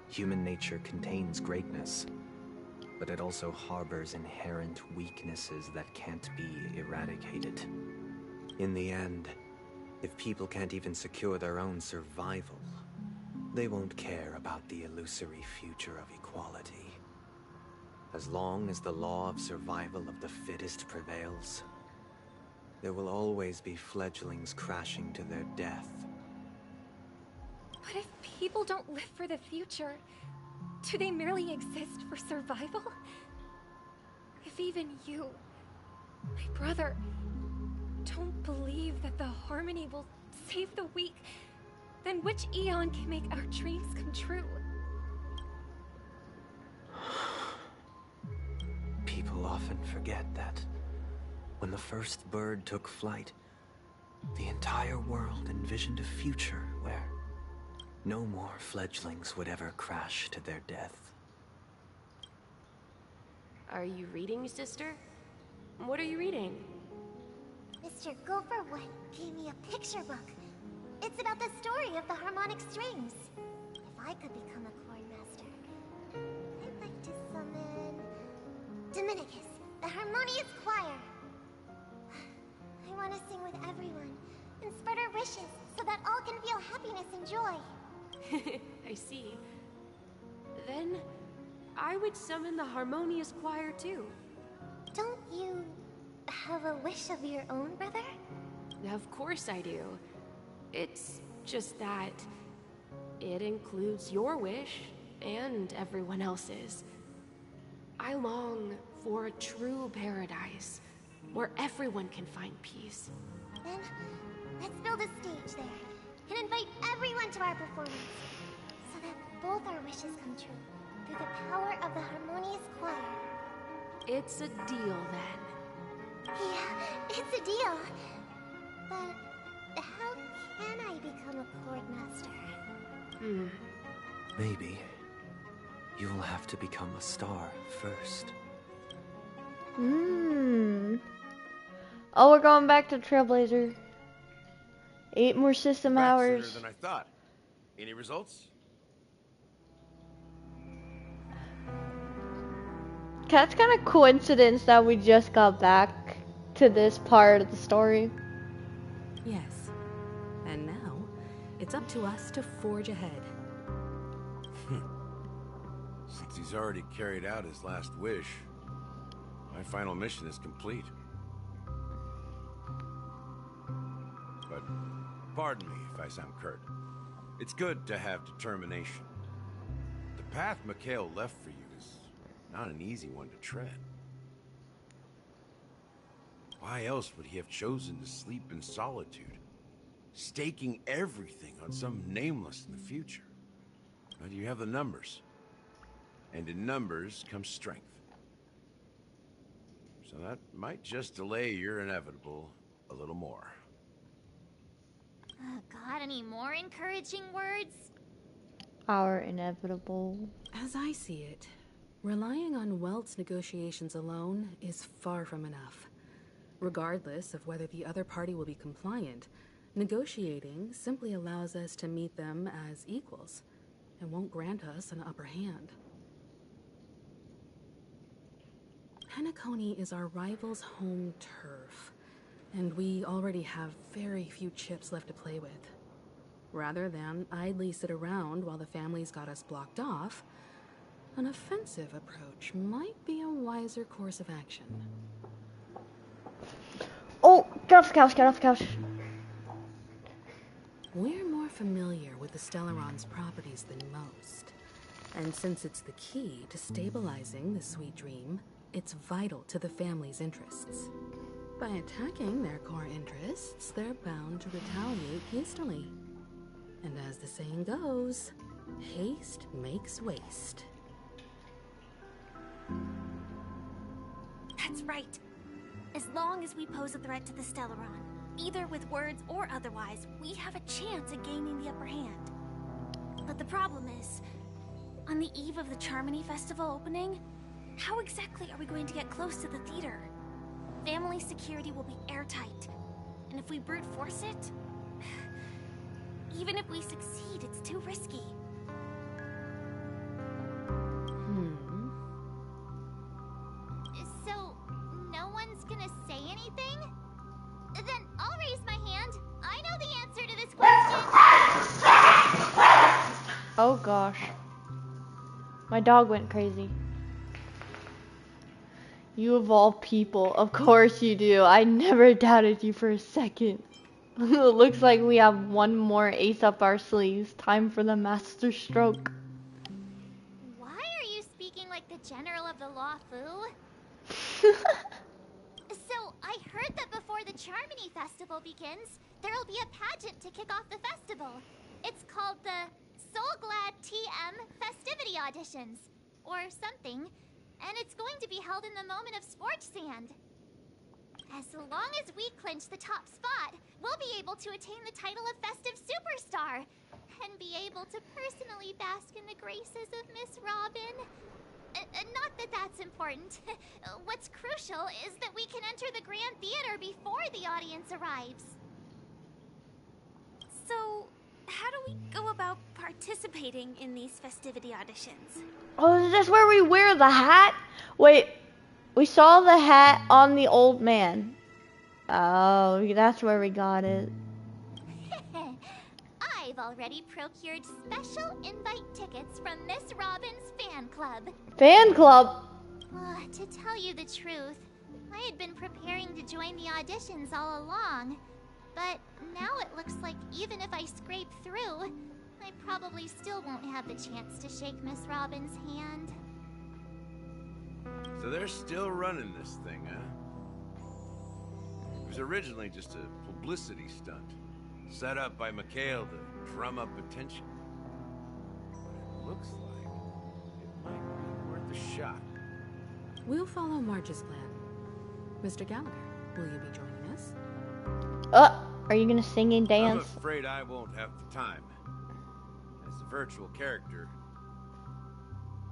Human nature contains greatness, but it also harbors inherent weaknesses that can't be eradicated. In the end, if people can't even secure their own survival, they won't care about the illusory future of equality. As long as the law of survival of the fittest prevails, there will always be fledglings crashing to their death. But if people don't live for the future, do they merely exist for survival? If even you, my brother, don't believe that the Harmony will save the weak, then which Eon can make our dreams come true? People often forget that when the first bird took flight, the entire world envisioned a future where no more fledglings would ever crash to their death. Are you reading, sister? What are you reading? Mr. Gopherwood gave me a picture book. It's about the story of the harmonic strings. If I could become a chord master, I'd like to summon Dominicus, the harmonious choir. I want to sing with everyone and spread our wishes so that all can feel happiness and joy. I see. Then I would summon the harmonious choir too. Don't you have a wish of your own, brother? Of course I do. It's just that it includes your wish and everyone else's. I long for a true paradise where everyone can find peace. Then let's build a stage there and invite everyone to our performance so that both our wishes come true through the power of the harmonious choir. It's a deal then. Yeah, it's a deal. But how can I become a chord master? Maybe you'll have to become a star first. Oh, we're going back to Trailblazer. 8 more system hours. Sooner than I thought. Any results? That's kind of coincidence that we just got back to this part of the story. Yes. And now, it's up to us to forge ahead. Since he's already carried out his last wish, my final mission is complete. But pardon me if I sound curt. It's good to have determination. The path Mikhail left for you is not an easy one to tread. Why else would he have chosen to sleep in solitude, staking everything on some nameless in the future? But you have the numbers. And in numbers comes strength. So that might just delay your inevitable a little more. Got any more encouraging words? Our inevitable. As I see it, relying on Welt's negotiations alone is far from enough. Regardless of whether the other party will be compliant, negotiating simply allows us to meet them as equals and won't grant us an upper hand. Penacony is our rival's home turf, and we already have very few chips left to play with. Rather than idly sit around while the family's got us blocked off, an offensive approach might be a wiser course of action. Oh, get off the couch, get off the couch. We're more familiar with the Stellaron's properties than most, and since it's the key to stabilizing the sweet dream, it's vital to the family's interests. By attacking their core interests, they're bound to retaliate hastily. And as the saying goes, haste makes waste. That's right. As long as we pose a threat to the Stellaron, either with words or otherwise, we have a chance at gaining the upper hand. But the problem is, On the eve of the Charmony Festival opening? How exactly are we going to get close to the theater? Family security will be airtight. And if we brute force it... Even if we succeed, it's too risky. So, no one's gonna say anything? Then I'll raise my hand. I know the answer to this question. Oh gosh. My dog went crazy. You of all people, of course you do. I never doubted you for a second. It looks like we have one more ace up our sleeves. Time for the master stroke. Why are you speaking like the general of the law, Fu? So, I heard that before the Charmony Festival begins, there'll be a pageant to kick off the festival. It's called the Soul Glad TM Festivity Auditions, or something, and it's going to be held in the moment of Scorch Sand. As long as we clinch the top spot, we'll be able to attain the title of Festive Superstar, and be able to personally bask in the graces of Miss Robin. Not that that's important. What's crucial is that we can enter the Grand Theater before the audience arrives. So, how do we go about participating in these festivity auditions? Oh, is this where we wear the hat? Wait, we saw the hat on the old man. Oh, that's where we got it. I've already procured special invite tickets from Miss Robin's fan club. Fan club? To tell you the truth, I had been preparing to join the auditions all along. But now it looks like even if I scrape through, I probably still won't have the chance to shake Miss Robin's hand. So they're still running this thing, huh? It was originally just a publicity stunt, set up by Mikhail to drum up attention. But it looks like it might be worth a shot. We'll follow March's plan. Mr. Gallagher, will you be joining us? Are you gonna sing and dance? I'm afraid I won't have the time. As a virtual character,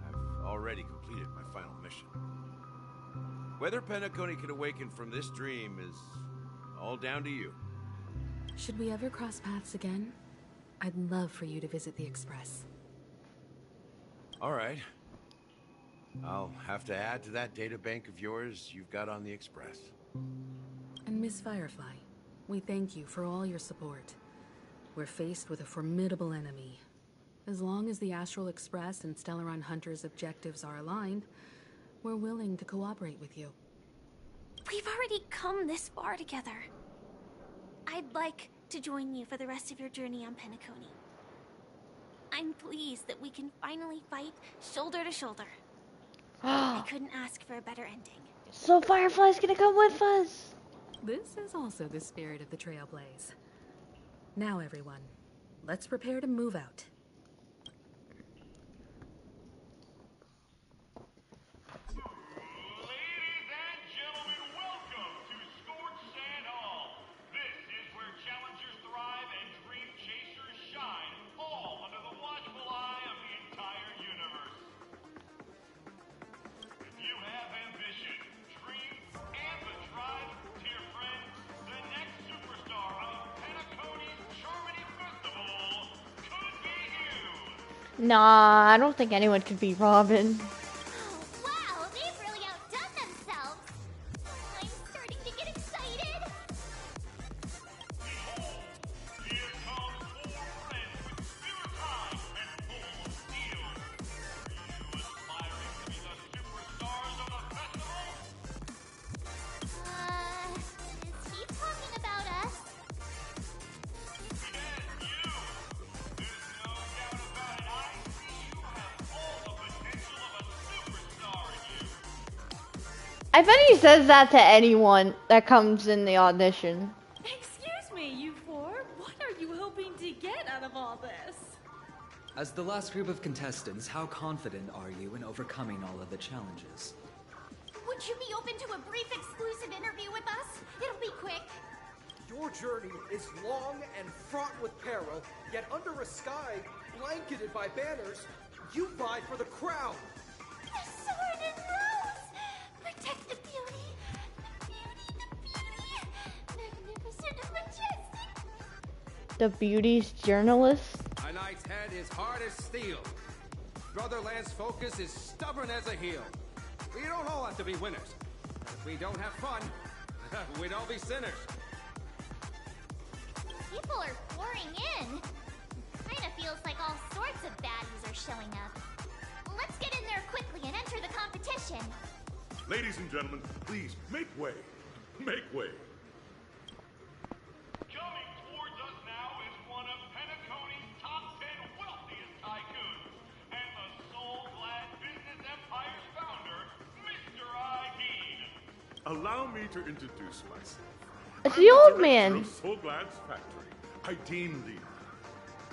I've already completed my final mission. Whether Penacony can awaken from this dream is all down to you. Should we ever cross paths again? I'd love for you to visit the Express. All right. I'll have to add to that data bank of yours you've got on the Express. And Miss Firefly, we thank you for all your support. We're faced with a formidable enemy. As long as the Astral Express and Stellaron Hunter's objectives are aligned, we're willing to cooperate with you. We've already come this far together. I'd like to join you for the rest of your journey on Penacony. I'm pleased that we can finally fight shoulder to shoulder. I couldn't ask for a better ending. So Firefly's gonna come with us. This is also the spirit of the Trailblaze. Now everyone, let's prepare to move out. Nah, I don't think anyone could be Robin. Wow, they've really outdone themselves. I'm starting to get excited. Is he talking about us? I bet he says that to anyone that comes in the audition. Excuse me, you four. What are you hoping to get out of all this? As the last group of contestants, how confident are you in overcoming all of the challenges? Would you be open to a brief exclusive interview with us? It'll be quick. Your journey is long and fraught with peril, yet under a sky blanketed by banners, You fight for the crown! The sword and rose! Protect the beauty! The magnificent and majestic! The beauty's journalist? A knight's head is hard as steel. Brotherland's focus is stubborn as a heel. We don't all have to be winners. If we don't have fun, we'd all be sinners. People are pouring in. Kinda feels like all sorts of baddies are showing up. Let's get in there quickly and enter the competition. Ladies and gentlemen, please make way. Make way. Coming towards us now is one of Penacony's top 10 wealthiest tycoons and the soul-glad business empire's founder, Mr. Dean. Allow me to introduce myself. It's the old man. Soulglad's factory, Dean Lee.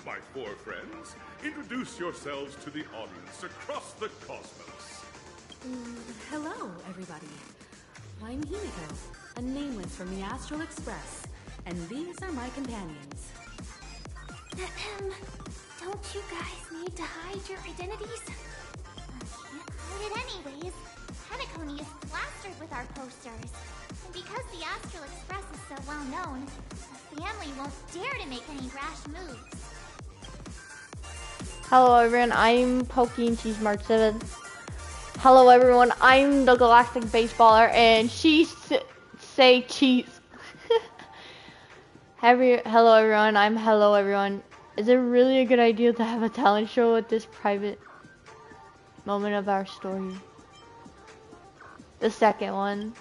My four friends, introduce yourselves to the audience across the cosmos. Hello, everybody. I'm Himiko, a nameless from the Astral Express, and these are my companions. Don't you guys need to hide your identities? Can't hide it anyways. Penacony is plastered with our posters. And because the Astral Express is so well known, the family won't dare to make any rash moves. Hello everyone, I'm Pokey and she's March 7th. Hello everyone, I'm the Galactic Baseballer and she's say cheese. Hello everyone, I'm Hello everyone. Is it really a good idea to have a talent show at this private moment of our story? The second one.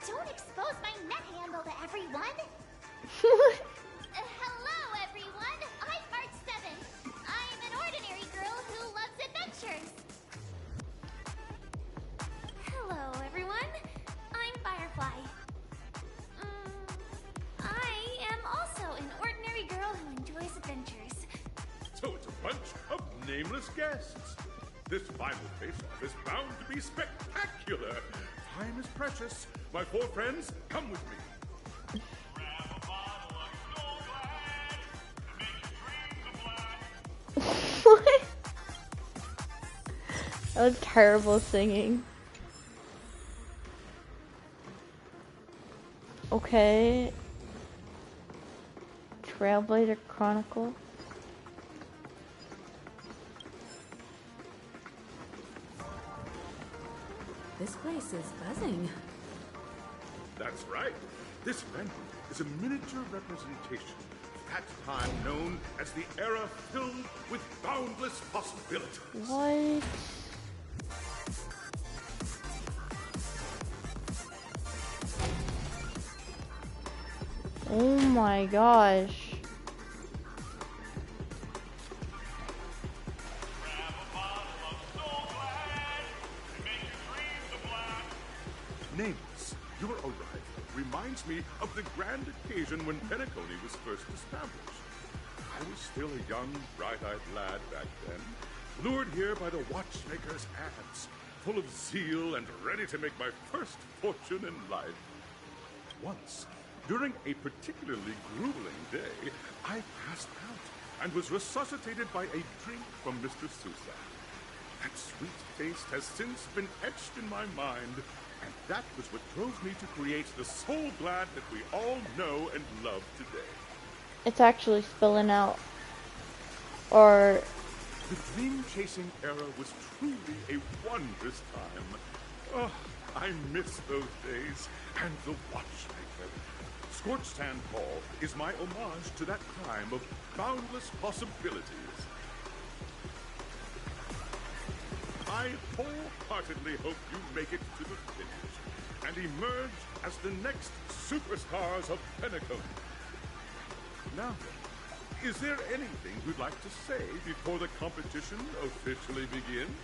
Don't expose my net handle to everyone. Hello, everyone. I'm March 7th. I'm an ordinary girl who loves adventures. Hello, everyone. I'm Firefly. I am also an ordinary girl who enjoys adventures. So it's a bunch of nameless guests. This final face-off is bound to be spectacular. Time is precious. My four friends, come with me. What? That was terrible singing. Okay. Trailblazer Chronicle. This place is buzzing. That's right. This venue is a miniature representation of that time known as the era filled with boundless possibilities. What? Oh my gosh. Nameless, your arrival reminds me of the grand occasion when Penacony was first established. I was still a young, bright-eyed lad back then, lured here by the watchmaker's ads, full of zeal and ready to make my first fortune in life. Once, during a particularly grueling day, I passed out and was resuscitated by a drink from Mr. Sousa. That sweet taste has since been etched in my mind, and that was what drove me to create the Soul Glad that we all know and love today. It's actually spilling out. Or... The dream-chasing era was truly a wondrous time. Oh, I miss those days, and the watchmaker. Scorched Sand Hall is my homage to that time of boundless possibilities. I wholeheartedly hope you make it to the finish and emerge as the next superstars of Penacony. Now then, is there anything you'd like to say before the competition officially begins?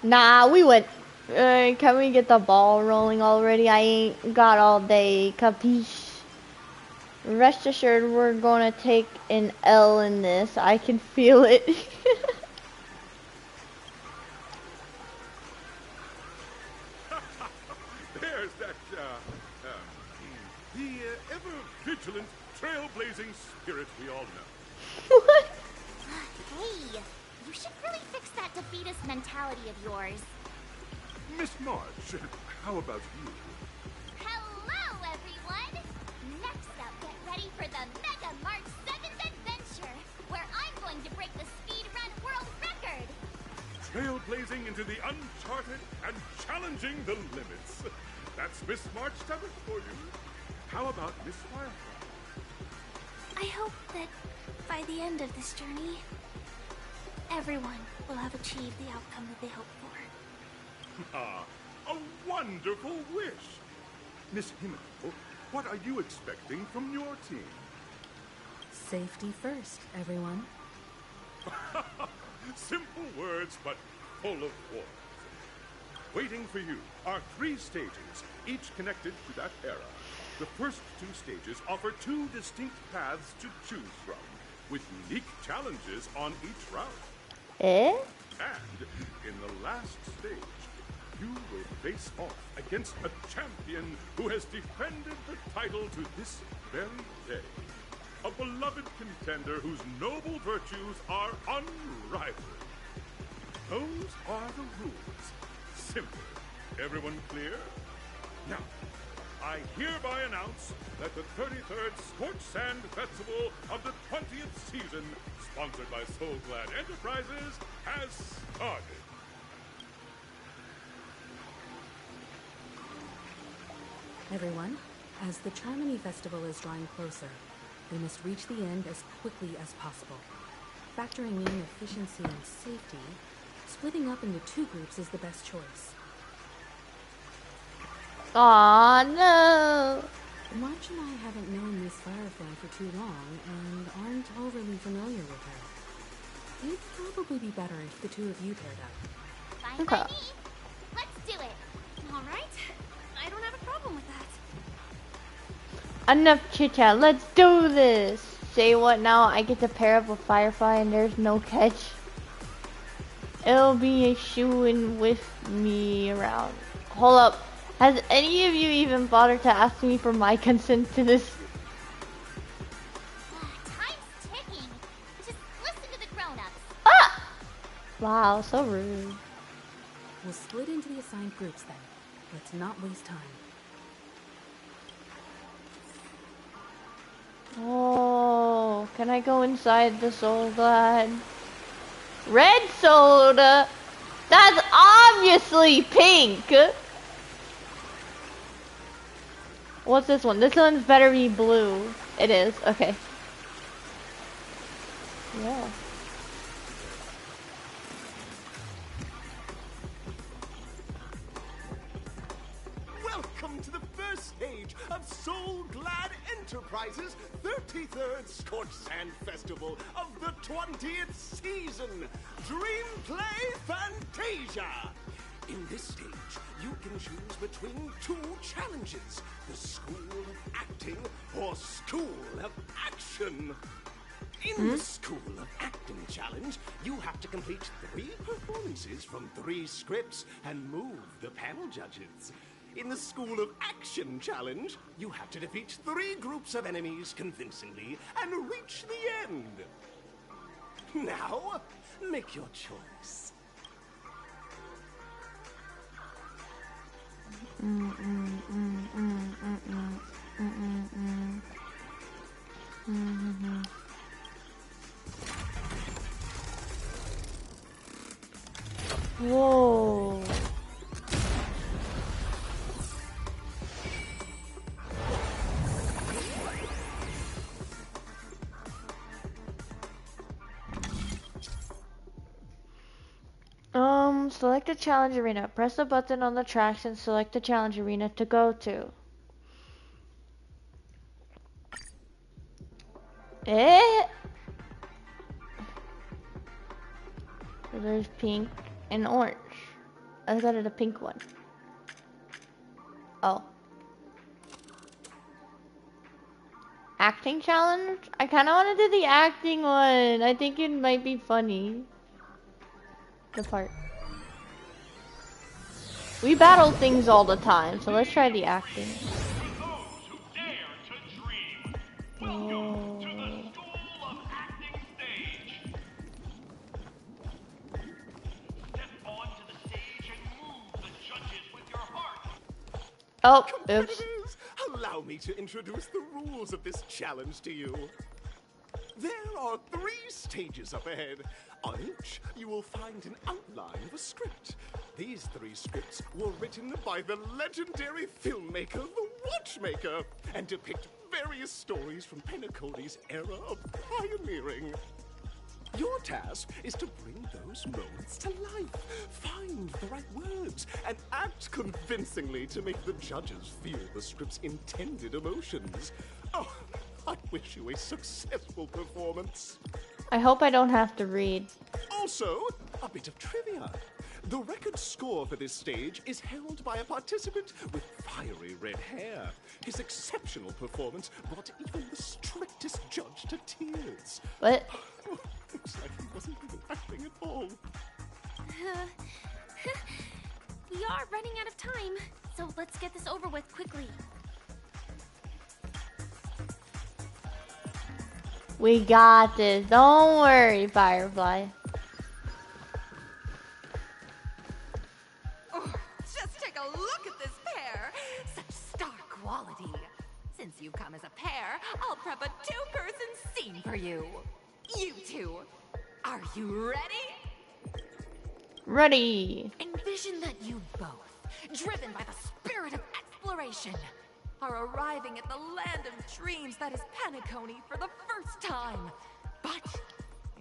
Nah, we went. Can we get the ball rolling already? I ain't got all day, capiche? Rest assured, we're gonna take an L in this. I can feel it. There's that, The ever-vigilant, trailblazing spirit we all know. What? Hey, you should really fix that defeatist mentality of yours. Miss March, how about you? Hello, everyone! Next up, get ready for the Mega March 7th Adventure, where I'm going to break the speedrun world record! Trailblazing into the uncharted and challenging the limits. That's Miss March 7th for you. How about Miss Firefly? I hope that by the end of this journey, everyone will have achieved the outcome that they hoped for. Ah, a wonderful wish! Miss Himiko, what are you expecting from your team? Safety first, everyone. Simple words, but full of warmth. Waiting for you are 3 stages, each connected to that era. The first 2 stages offer 2 distinct paths to choose from, with unique challenges on each route. Eh? And in the last stage, you will face off against a champion who has defended the title to this very day. A beloved contender whose noble virtues are unrivaled. Those are the rules. Simple. Everyone clear? Now, I hereby announce that the 33rd Scorch Sand Festival of the 20th season, sponsored by Soul Glad Enterprises, has started. Everyone, as the Charmony Festival is drawing closer, we must reach the end as quickly as possible. Factoring in efficiency and safety, splitting up into 2 groups is the best choice. Aw, no! March and I haven't known Miss Firefly for too long and aren't overly familiar with her. It'd probably be better if the 2 of you paired up. Fine by me. Let's do it. All right. I don't have a problem with that. Enough chit chat, let's do this! Say what now? I get to pair up with Firefly and there's no catch. It'll be a shoo-in with me around. Hold up. Has any of you even bothered to ask me for my consent to this? Time's ticking. Just listen to the grown-ups. Ah! Wow, so rude. We'll split into the assigned groups then. Let's not waste time. Oh, can I go inside the Soul Glad? Red soda? That's obviously pink! What's this one? This one's better be blue. It is, okay. Yeah. Welcome to the first stage of Soul Glad Enterprises' 33rd Scorch Sand Festival of the 20th season, Dream Play Fantasia. In this stage, you can choose between 2 challenges, the School of Acting or School of Action. In the School of Acting challenge, you have to complete 3 performances from 3 scripts and move the panel judges. In the School of Action challenge, you have to defeat 3 groups of enemies convincingly and reach the end. Now, make your choice. Whoa. Select a challenge arena. Press the button on the tracks and select the challenge arena to go to. So there's pink and orange. I got it a pink one. Oh. Acting challenge? I kind of want to do the acting one. I think it might be funny. The part. We battle things all the time, so let's try the acting. Those who dare Oh, oops. Competitors, allow me to introduce the rules of this challenge to you. There are 3 stages up ahead. On each, you will find an outline of a script. These 3 scripts were written by the legendary filmmaker, the Watchmaker, and depict various stories from Penacony's era of pioneering. Your task is to bring those moments to life, find the right words, and act convincingly to make the judges feel the script's intended emotions. Oh, I wish you a successful performance. I hope I don't have to read. Also, a bit of trivia. The record score for this stage is held by a participant with fiery red hair. His exceptional performance brought even the strictest judge to tears. What? Looks like he wasn't even acting at all. We are running out of time, so let's get this over with quickly. We got this. Don't worry, Firefly. Oh, just take a look at this pair. Such star quality. Since you've come as a pair, I'll prep a 2-person scene for you. You two, are you ready? Ready. Envision that you both, driven by the spirit of exploration, are arriving at the land of dreams that is Penacony for the first time. But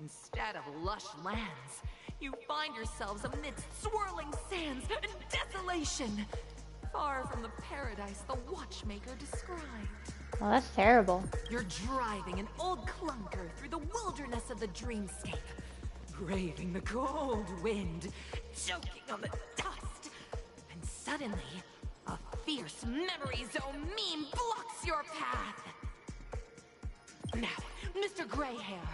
instead of lush lands, you find yourselves amidst swirling sands and desolation, far from the paradise the Watchmaker described. Oh, that's terrible. You're driving an old clunker through the wilderness of the dreamscape, braving the cold wind, choking on the dust, and suddenly, a fierce memory zone meme blocks your path. Now, Mr. Greyhair,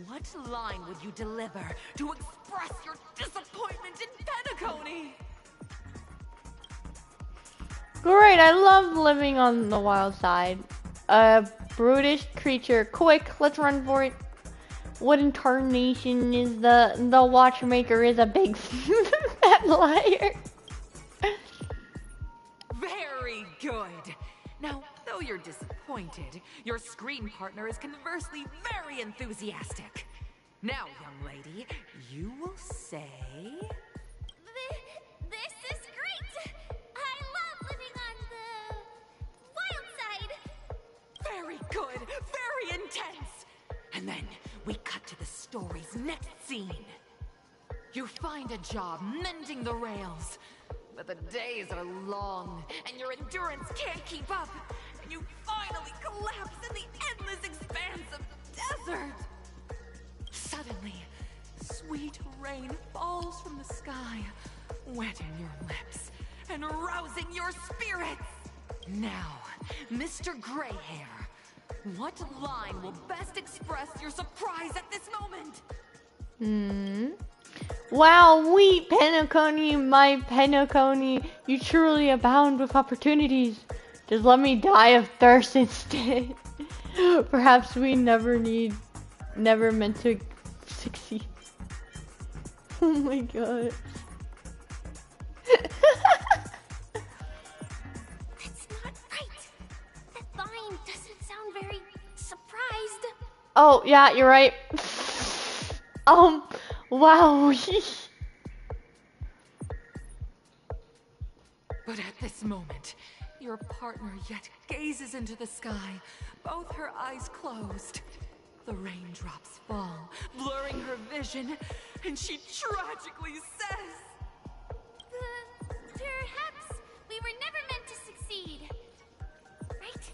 what line would you deliver to express your disappointment in Penacony? Great, I love living on the wild side. A brutish creature. Quick, let's run for it. What in tarnation is the Watchmaker is a big fat liar. Very good. Now, though you're disappointed, your screen partner is conversely very enthusiastic. Now, young lady, you will say... This is great! I love living on the wild side. Very good, very intense. And then we cut to the story's next scene. You find a job mending the rails, but the days are long and your endurance can't keep up, and you finally collapse in the endless expanse of desert. Suddenly, sweet rain falls from the sky, wetting your lips and rousing your spirits. Now, Mr. Greyhair, what line will best express your surprise at this moment? Wow, we Penacony, my Penacony, you truly abound with opportunities. Just let me die of thirst instead. Perhaps we never meant to succeed. Oh my god. That's not right. That line doesn't sound very surprised. Oh, yeah, you're right. Wow. But at this moment, your partner yet gazes into the sky, both her eyes closed. The raindrops fall, blurring her vision, and she tragically says, Perhaps we were never meant to succeed. Right?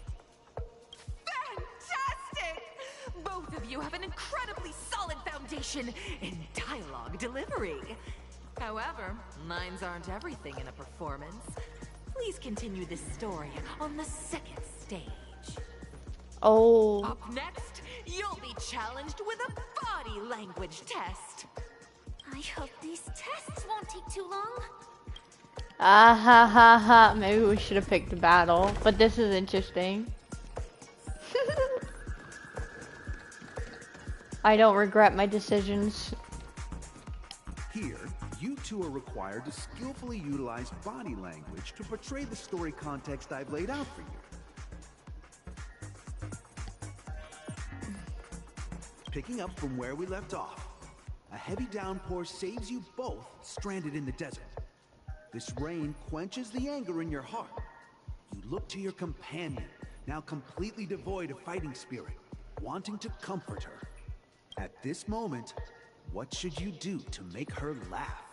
Fantastic! Both of you have an incredibly solid foundation in dialogue delivery. However, lines aren't everything in a performance. Please continue this story on the second stage. Oh. Up next, you'll be challenged with a body language test. I hope these tests won't take too long. Ah ha ha ha. Maybe we should have picked a battle, but this is interesting. I don't regret my decisions. Here, you two are required to skillfully utilize body language to portray the story context I've laid out for you. Picking up from where we left off, a heavy downpour saves you both stranded in the desert. This rain quenches the anger in your heart. You look to your companion, now completely devoid of fighting spirit, wanting to comfort her. At this moment, what should you do to make her laugh?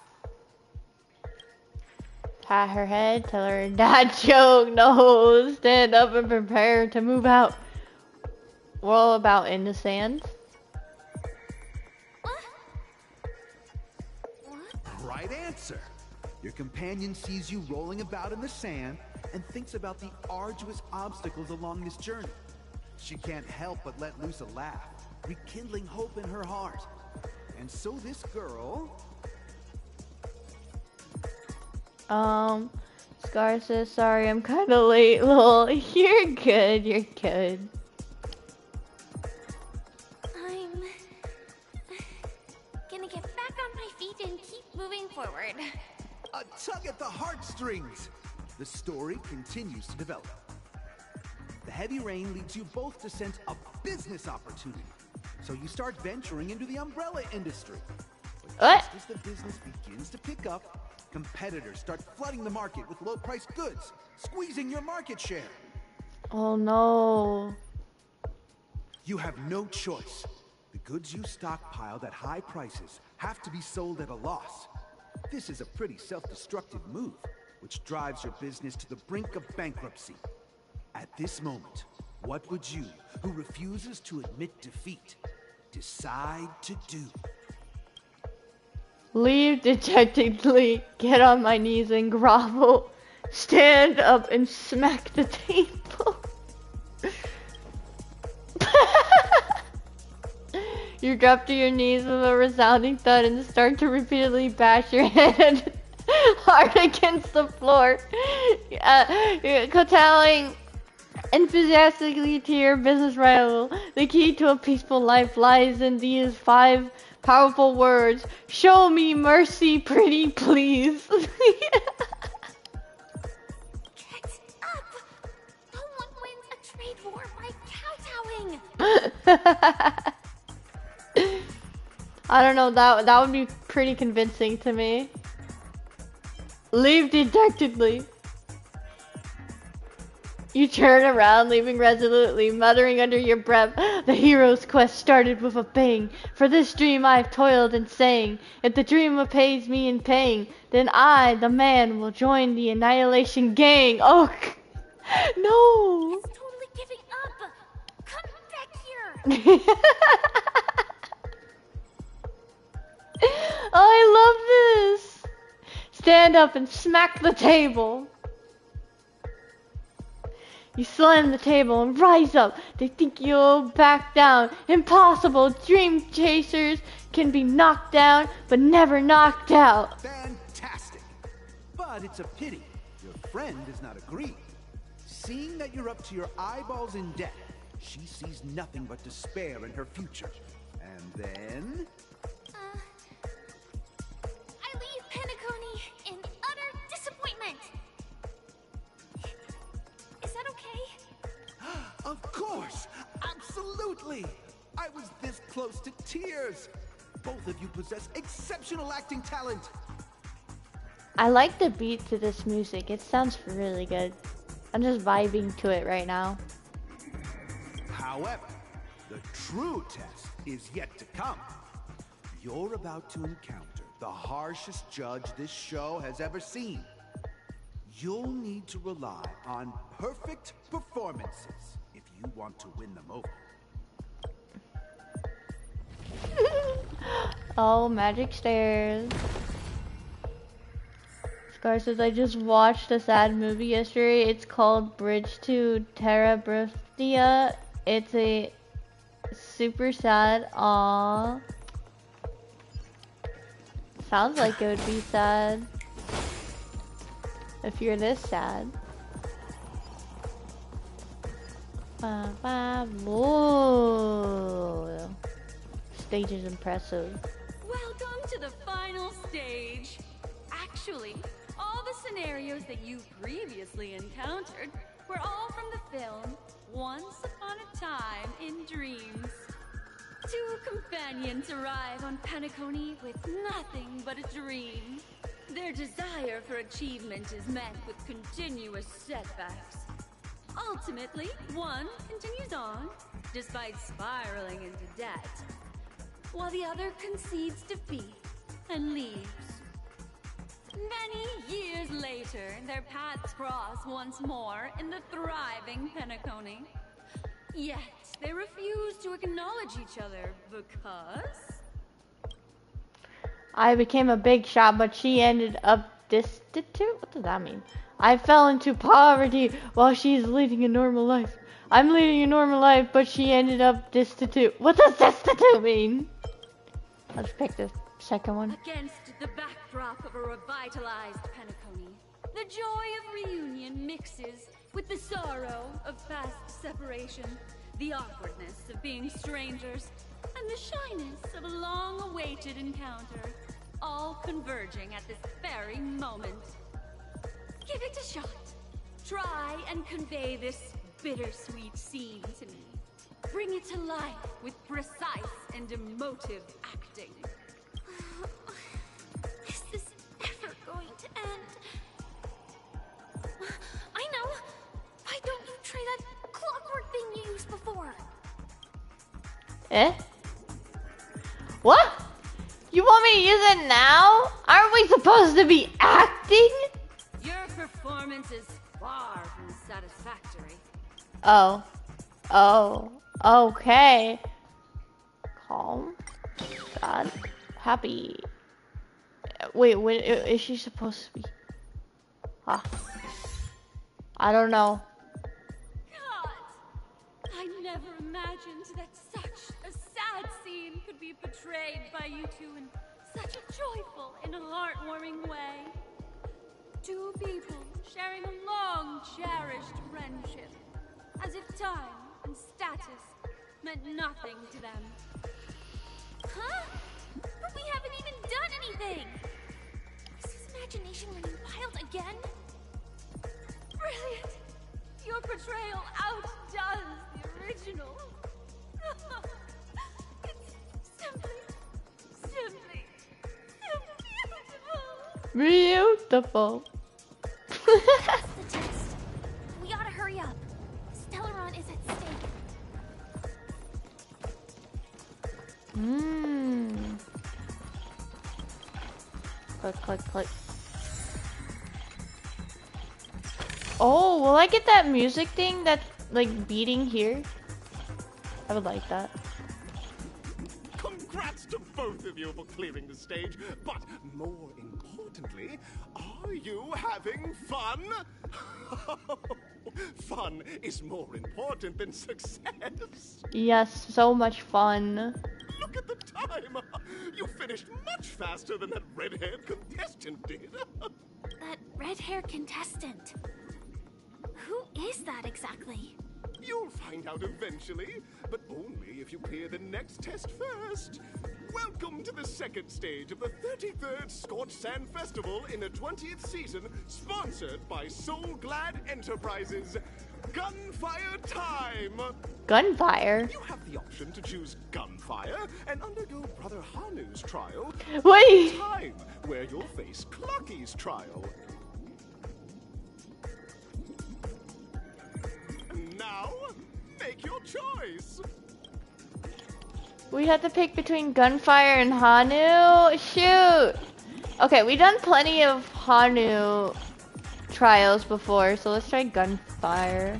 Pat her head, tell her dad joke, no, stand up and prepare to move out. Roll about in the sand. Right answer. Your companion sees you rolling about in the sand and thinks about the arduous obstacles along this journey. She can't help but let loose a laugh, rekindling hope in her heart. And so this girl... Scar says, sorry, I'm kinda late, lol. You're good, you're good. I'm gonna get back on my feet and keep moving forward. A tug at the heartstrings! The story continues to develop. The heavy rain leads you both to sense a business opportunity. So you start venturing into the umbrella industry. But just as the business begins to pick up, competitors start flooding the market with low-priced goods, squeezing your market share. Oh no. You have no choice. The goods you stockpiled at high prices have to be sold at a loss. This is a pretty self-destructive move, which drives your business to the brink of bankruptcy. At this moment, what would you, who refuses to admit defeat, decide to do? Leave dejectedly, get on my knees and grovel, stand up and smack the table. You drop to your knees with a resounding thud and start to repeatedly bash your head hard against the floor, telling enthusiastically to your business rival, the key to a peaceful life lies in these 5 powerful words: show me mercy, pretty please. Get up! No one wins a trade war by kowtowing. I don't know, that would be pretty convincing to me. Leave dejectedly. You turn around, leaving resolutely, muttering under your breath, the hero's quest started with a bang. For this dream I've toiled and sang. If the dream pays me in paying, then I, the man, will join the annihilation gang. Oh, no. It's totally giving up. Come back here. Oh, I love this. Stand up and smack the table. You slam the table and rise up. They think you'll back down. Impossible. Dream chasers can be knocked down, but never knocked out. Fantastic. But it's a pity your friend does not agree. Seeing that you're up to your eyeballs in debt, she sees nothing but despair in her future. And then... I leave Penacony in utter disappointment. Is that okay? Of course! Absolutely! I was this close to tears. Both of you possess exceptional acting talent. I like the beat to this music. It sounds really good. I'm just vibing to it right now. However, the true test is yet to come. You're about to encounter the harshest judge this show has ever seen. You'll need to rely on perfect performances if you want to win them over. Oh, magic stairs. Scar says, I just watched a sad movie yesterday. It's called Bridge to Terabithia. It's a super sad. Aww. Sounds like it would be sad. If you're this sad. Whoa. Stage is impressive. Welcome to the final stage. Actually, all the scenarios that you previously encountered were all from the film Once Upon a Time in Dreams. Two companions arrive on Penacony with nothing but a dream. Their desire for achievement is met with continuous setbacks. Ultimately, one continues on, despite spiraling into debt, while the other concedes defeat and leaves. Many years later, their paths cross once more in the thriving Penacony. Yet, they refuse to acknowledge each other because... I became a big shot, but she ended up destitute? What does that mean? I fell into poverty while she's leading a normal life. I'm leading a normal life, but she ended up destitute. What does destitute mean? Let's pick the second one. Against the backdrop of a revitalized Penacony, the joy of reunion mixes with the sorrow of past separation, the awkwardness of being strangers, and the shyness of a long-awaited encounter, all converging at this very moment. Give it a shot. Try and convey this bittersweet scene to me. Bring it to life with precise and emotive acting. Is this ever going to end? I know! Why don't you try that clockwork thing you used before? Eh? What? You want me to use it now? Aren't we supposed to be acting? Your performance is far from satisfactory. Oh. Oh. Okay. Calm. Sad. Happy. Wait, when is she supposed to be? Huh. I don't know. God! I never imagined that such a sad scene could be portrayed by you two in such a joyful and heartwarming way. Two people sharing a long cherished friendship, as if time and status meant nothing to them. Huh? But we haven't even done anything! Is his imagination running wild again? Brilliant! Your portrayal outdoes the original. It's simply beautiful. Beautiful. The test. We gotta hurry up. Stellaron is at stake. Click, click, click. Oh, will I get that music thing that's like beating here? I would like that. Congrats to both of you for clearing the stage, but more importantly, are you having fun? Fun is more important than success. Yes, so much fun. Look at the time! You finished much faster than that red-haired contestant did. That red-haired contestant. Who is that exactly? You'll find out eventually, but only if you clear the next test first. Welcome to the second stage of the 33rd Scorched Sand Festival in the 20th season, sponsored by Soul Glad Enterprises. Gunfire time! Gunfire? You have the option to choose gunfire and undergo Brother Hanu's trial. Wait! Time, where you'll face Clucky's trial. Now, make your choice. We have to pick between Gunfire and Hanu? Shoot! Okay, we've done plenty of Hanu trials before, so let's try Gunfire.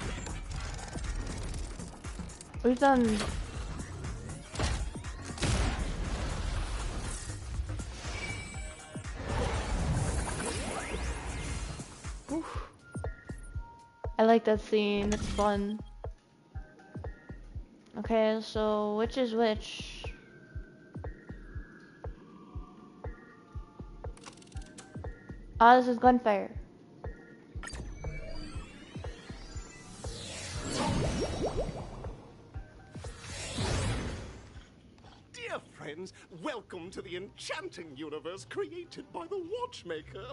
We've done... Oof. I like that scene, it's fun. Okay, so which is which? Ah, this is Gunfire. Dear Dear friends, welcome to the enchanting universe created by the Watchmaker.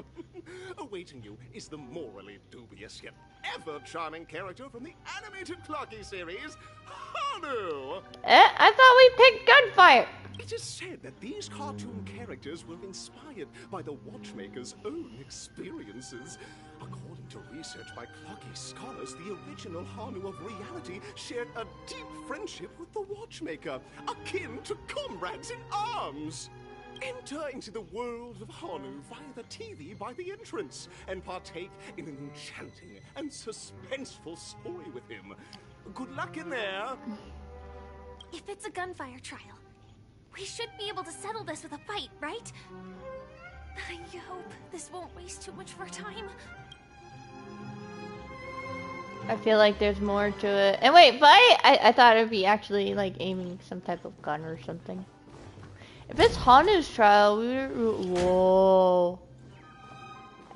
Awaiting you is the morally dubious yet ever charming character from the animated Clocky series, Hanu. I thought we picked Gunfire. It is said that these cartoon characters were inspired by the Watchmaker's own experiences. According to research by Clocky scholars, the original Hanu of reality shared a deep friendship with the Watchmaker, akin to comrades in arms. Enter into the world of Hanu via the TV by the entrance and partake in an enchanting and suspenseful story with him. Good luck in there. If it's a gunfire trial, we should be able to settle this with a fight, right? I hope this won't waste too much of our time. I feel like there's more to it. And wait, fight? I thought it'd be actually like aiming some type of gun or something. If it's Hanu's trial, whoa.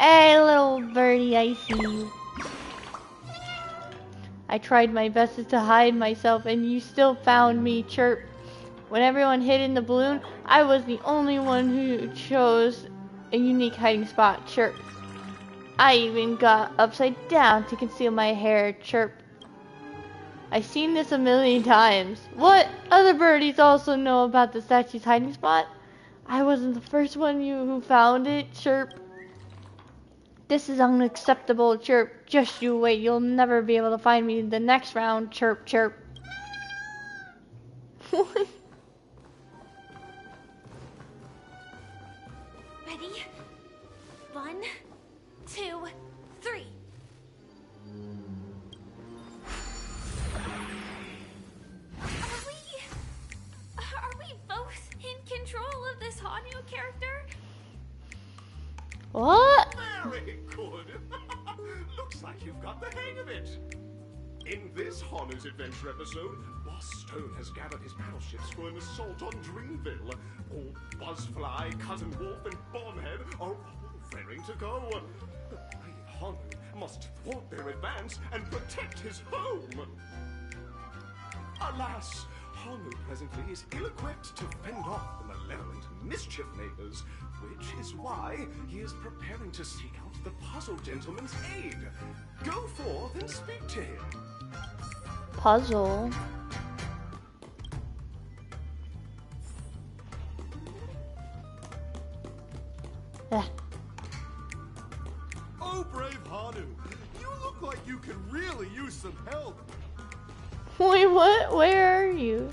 Hey, little birdie, I see you. I tried my best to hide myself and you still found me, chirp. When everyone hid in the balloon, I was the only one who chose a unique hiding spot, chirp. I even got upside down to conceal my hair, chirp. I've seen this a million times. What? Other birdies also know about the statue's hiding spot? I wasn't the first one who found it, chirp. This is unacceptable, chirp. Just you wait, you'll never be able to find me in the next round, chirp, chirp. Ready? 1, 2, 3. Are we both in control of this Hanu character? What? Very good. Looks like you've got the hang of it. In this Hanu's Adventure episode, Boss Stone has gathered his battleships for an assault on Dreamville. Old Buzzfly, Cousin Wolf, and Bombhead are all raring to go. The brave Hanu must thwart their advance and protect his home. Alas, Hanu presently is ill-equipped to fend off the malevolent mischief makers, which is why he is preparing to seek out the Puzzle Gentleman's aid. Go forth and speak to him. Puzzle? Oh, brave Hanu, you look like you could really use some help. Wait, what? Where are you?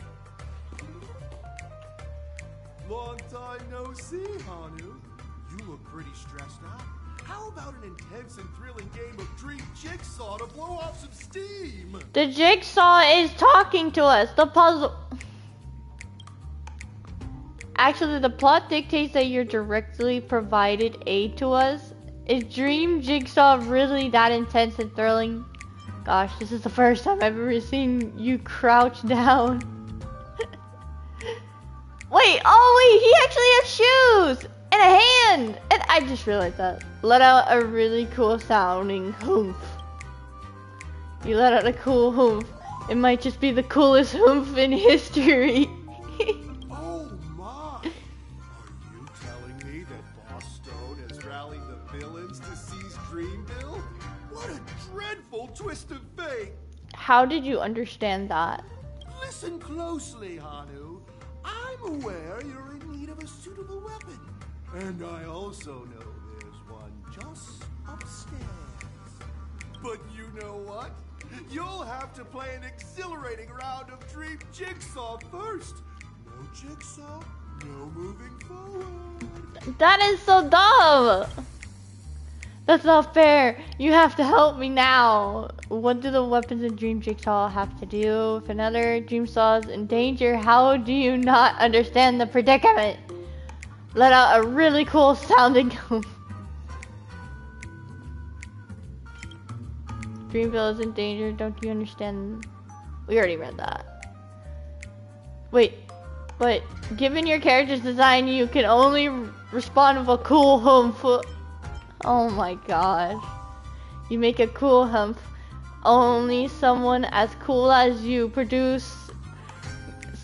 Long time no see, Hanu. You look pretty stressed out. How about an intense and thrilling game of Dream Jigsaw to blow off some steam? The Jigsaw is talking to us. The puzzle. Actually, the plot dictates that you're directly provided aid to us. Is Dream Jigsaw really that intense and thrilling? Gosh, this is the first time I've ever seen you crouch down. Wait, oh wait, he actually has shoes and a hand. And I just realized that. Let out a really cool sounding hoof. You let out a cool hoof. It might just be the coolest hoof in history. Oh my! Are you telling me that Boss Stone has rallied the villains to seize Dreamville? What a dreadful twist of fate! How did you understand that? Listen closely, Hanu. I'm aware you're in need of a suitable weapon. And I also know there's one just upstairs. But you know what? You'll have to play an exhilarating round of Dream Jigsaw first. No Jigsaw, no moving forward. That is so dumb. That's not fair. You have to help me now. What do the weapons in Dream Jigsaw have to do? If another Dream Saw is in danger, how do you not understand the predicament? Let out a really cool sounding hoof. Dreamville is in danger, don't you understand? We already read that. Wait, but given your character's design, you can only respond with a cool humph. Oh my gosh. You make a cool humph. Only someone as cool as you produce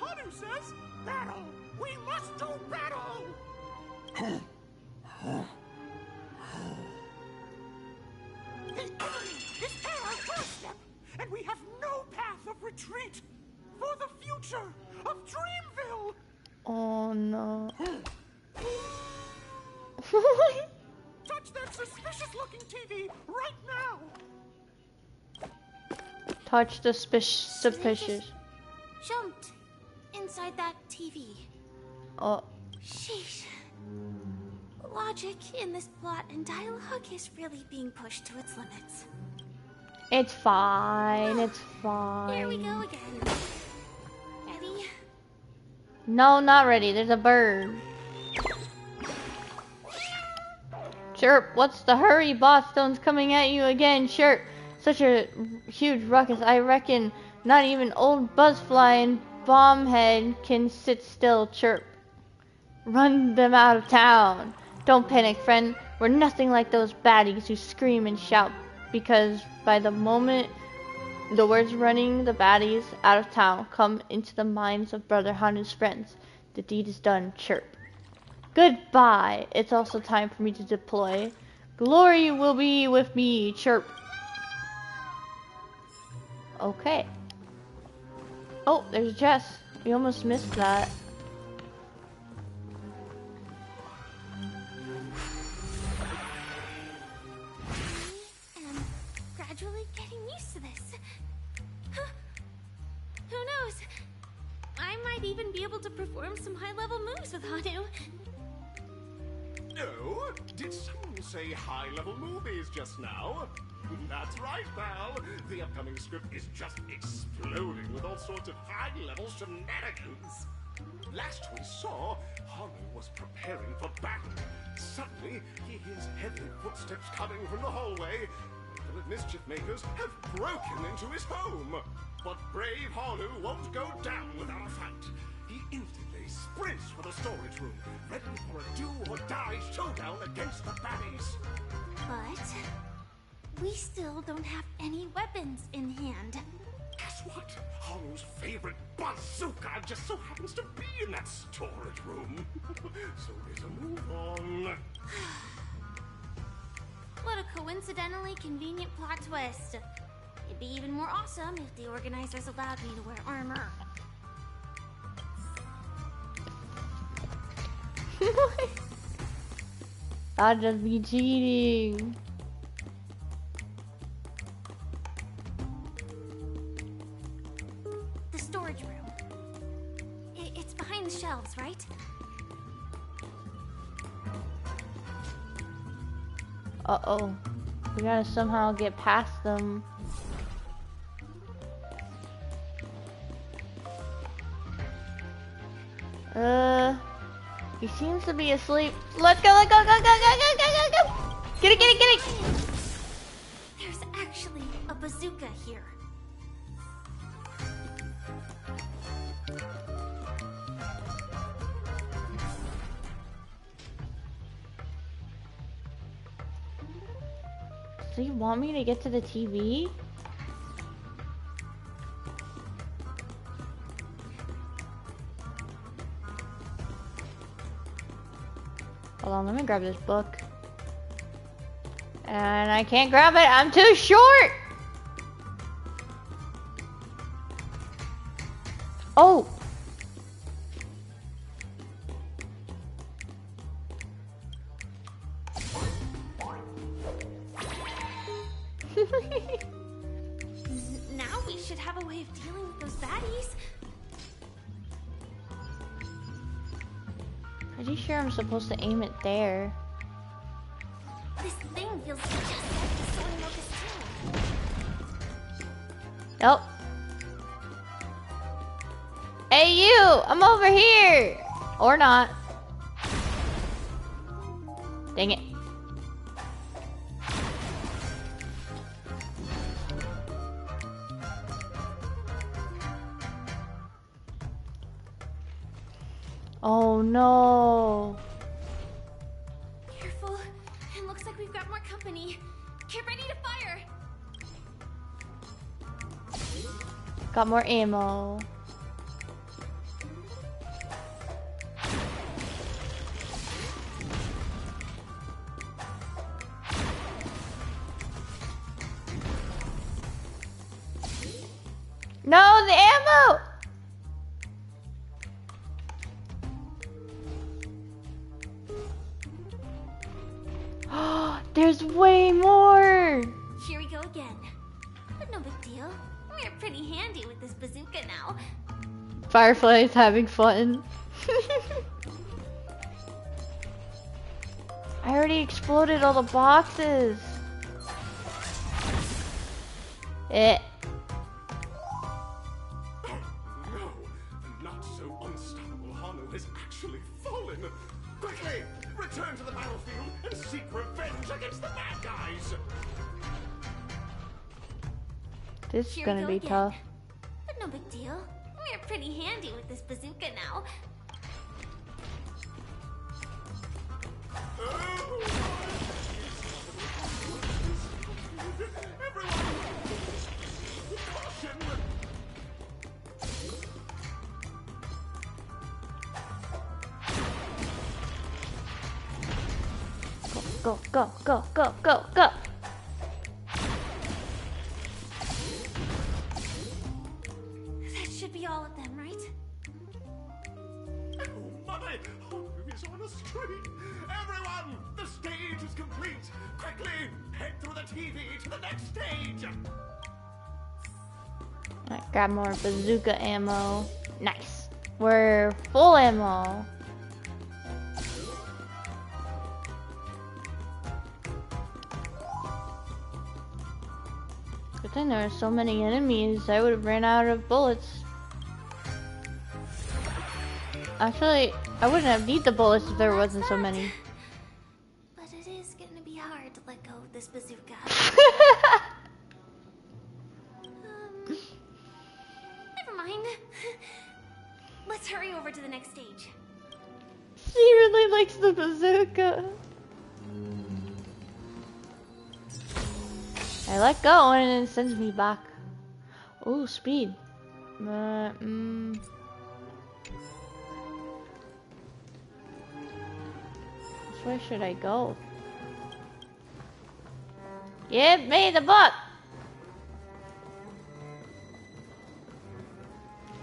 Hanu says, battle! We must do battle! The enemy is at our doorstep, and we have no path of retreat for the future of Dreamville! Oh no. Touch that suspicious-looking TV right now! Touch the suspicious. Jumped inside that TV. Oh. Sheesh. Logic in this plot and dialogue is really being pushed to its limits. It's fine. It's fine. Here we go again. Ready? No, not ready. There's a bird. Chirp, what's the hurry? Bosstone's coming at you again. Chirp. Such a huge ruckus. I reckon not even old Buzzfly and Bombhead can sit still. Chirp. Run them out of town. Don't panic, friend. We're nothing like those baddies who scream and shout, because by the moment the words running the baddies out of town come into the minds of Brother Hanu's friends, the deed is done. Chirp. Goodbye. It's also time for me to deploy. Glory will be with me. Chirp. Okay. Oh, there's Jess. We almost missed that. I'm gradually getting used to this. Huh. Who knows? I might even be able to perform some high-level moves with Hanu. Oh, did someone say high-level movies just now? That's right, pal. The upcoming script is just exploding with all sorts of high-level shenanigans. Last we saw, Hanu was preparing for battle. Suddenly, he hears heavy footsteps coming from the hallway. The mischief makers have broken into his home. But brave Hanu won't go down without a fight. He instantly sprints for the storage room, ready for a do-or-die showdown against the baddies. But we still don't have any weapons in hand. Guess what? Hanu's favorite bazooka just so happens to be in that storage room. So there's a move on. What a coincidentally convenient plot twist. It'd be even more awesome if the organizers allowed me to wear armor. I'd just be cheating. The storage room. It's behind the shelves, right? Uh-oh. We gotta somehow get past them. He seems to be asleep. Let's go, let's go, go, go, go, go, go, go, go! Get it, get it, get it! There's actually a bazooka here. Do you want me to get to the TV? Hold on, let me grab this book. And I can't grab it, I'm too short! Oh! Now we should have a way of dealing with those baddies. Pretty sure I'm supposed to aim it there. This thing feels just like the sewing locust too. Nope. Hey you! I'm over here! Or not. Dang it. Oh no. Careful. It looks like we've got more company. Get ready to fire. Got more ammo. No, the ammo! There's way more! Here we go again. But no big deal. We're pretty handy with this bazooka now. Firefly is having fun. I already exploded all the boxes. No, not so unstoppable. Hano has actually fallen. Quickly, return to the battlefield and seek revenge against the bad guys. This is Here gonna we go be again. tough. But no big deal. We're pretty handy with this bazooka now. Go, go, go, go, go, go! That should be all of them, right? Oh, Mother! Hano is on a streak! Everyone! The stage is complete! Quickly! Head through the TV to the next stage! Alright, grab more bazooka ammo. Nice. We're full ammo. Good thing there are so many enemies. I would have ran out of bullets. Actually, I wouldn't have need the bullets if there wasn't so many. But it is gonna be hard to let go of this bazooka. Never mind. Let's hurry over to the next stage. She really likes the bazooka. I let go and it sends me back. Oh, speed. Which way should I go? Give me the book!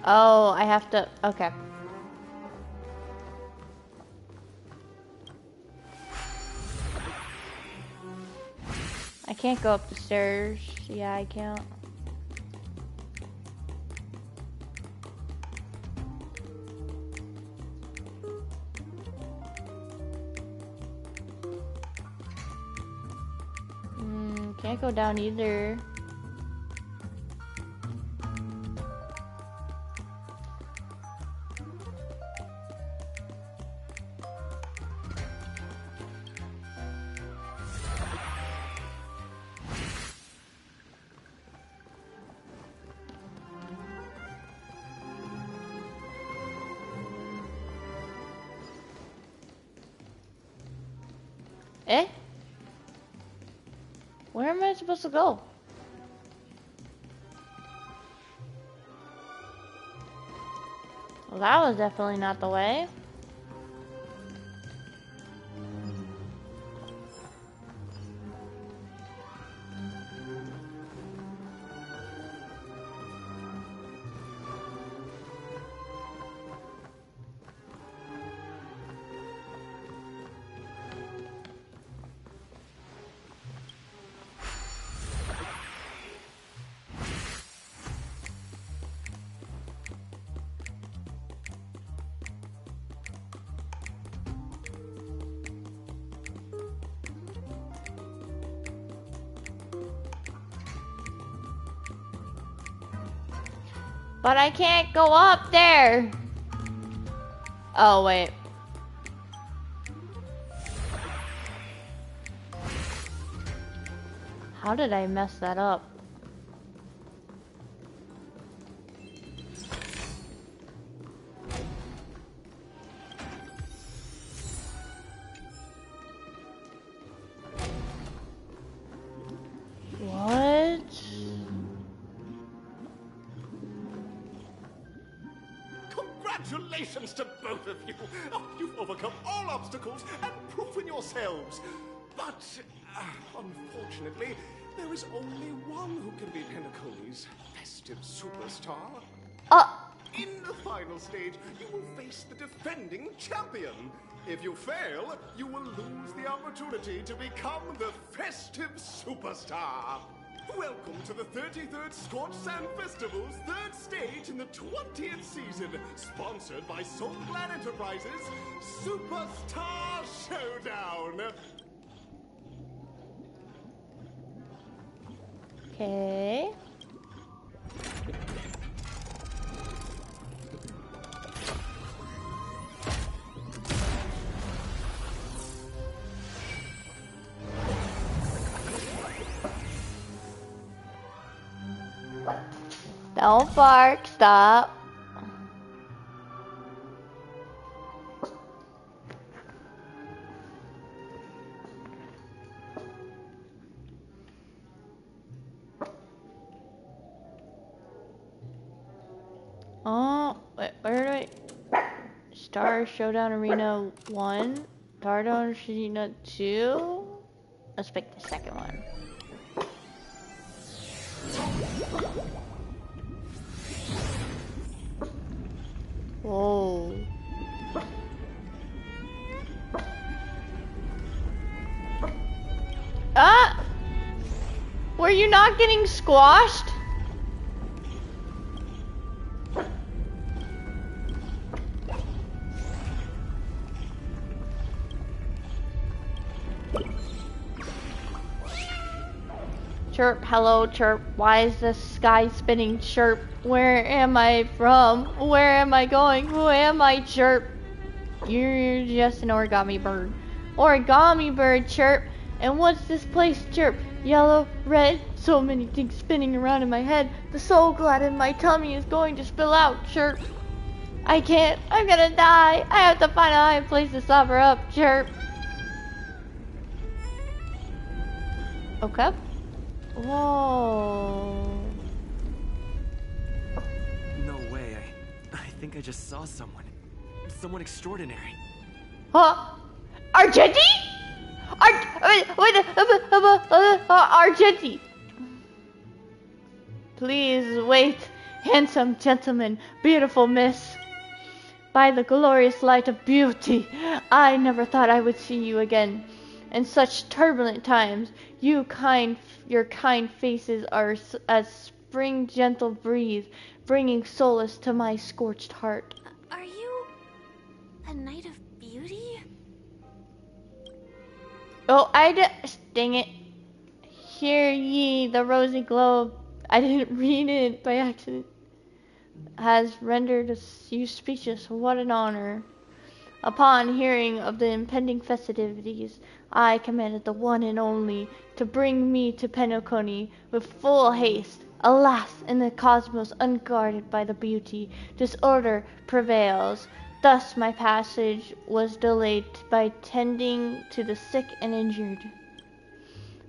Oh, I have to, okay. I can't go up the stairs. Yeah, I can't. Can't go down either. Eh? Where am I supposed to go? Well, that was definitely not the way. But I can't go up there. Oh, wait. How did I mess that up? What? Congratulations to both of you. Oh, you've overcome all obstacles and proven yourselves. But, unfortunately, there is only one who can be Penacony's festive superstar. In the final stage, you will face the defending champion. If you fail, you will lose the opportunity to become the festive superstar. Welcome to the 33rd Scorched Sand Festival's third stage in the 20th season, sponsored by Soul Glad Enterprises, Superstar Showdown. Okay. Don't bark, stop. Oh, wait, where do I? Star Showdown Arena 1, Stardom Arena 2. Let's pick the second one. Whoa. Ah! Were you not getting squashed? Chirp, hello, chirp. Why is the sky spinning? Chirp. Where am I from? Where am I going? Who am I? Chirp. You're just an origami bird. Origami bird, chirp. And what's this place? Chirp. Yellow, red, so many things spinning around in my head. The soul glad in my tummy is going to spill out. Chirp. I can't. I'm gonna die. I have to find a high place to stop her up. Chirp. Okay. Whoa. No way. I think I just saw someone. Someone extraordinary. Huh? Argenti? Argenti. Please wait, handsome gentleman, beautiful miss. By the glorious light of beauty, I never thought I would see you again. In such turbulent times, your kind faces are as spring gentle breeze, bringing solace to my scorched heart. Are you a knight of beauty? Oh, dang it. Hear ye the rosy glow. I didn't read it by accident. Has rendered you speechless. What an honor. Upon hearing of the impending festivities, I commanded the one and only to bring me to Penacony with full haste. Alas, in the cosmos unguarded by the beauty, disorder prevails. Thus my passage was delayed by tending to the sick and injured.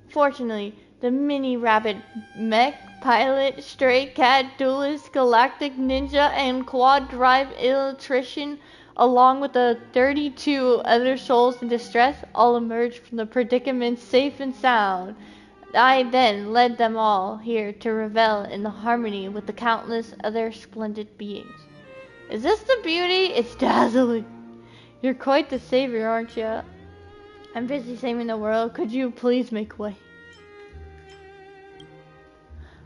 Fortunately, the mini rabbit mech pilot, stray cat, duelist, galactic ninja, and quad drive electrician, along with the 32 other souls in distress, all emerged from the predicament safe and sound. I then led them all here to revel in the harmony with the countless other splendid beings. Is this the beauty? It's dazzling. You're quite the savior, aren't you? I'm busy saving the world. Could you please make way?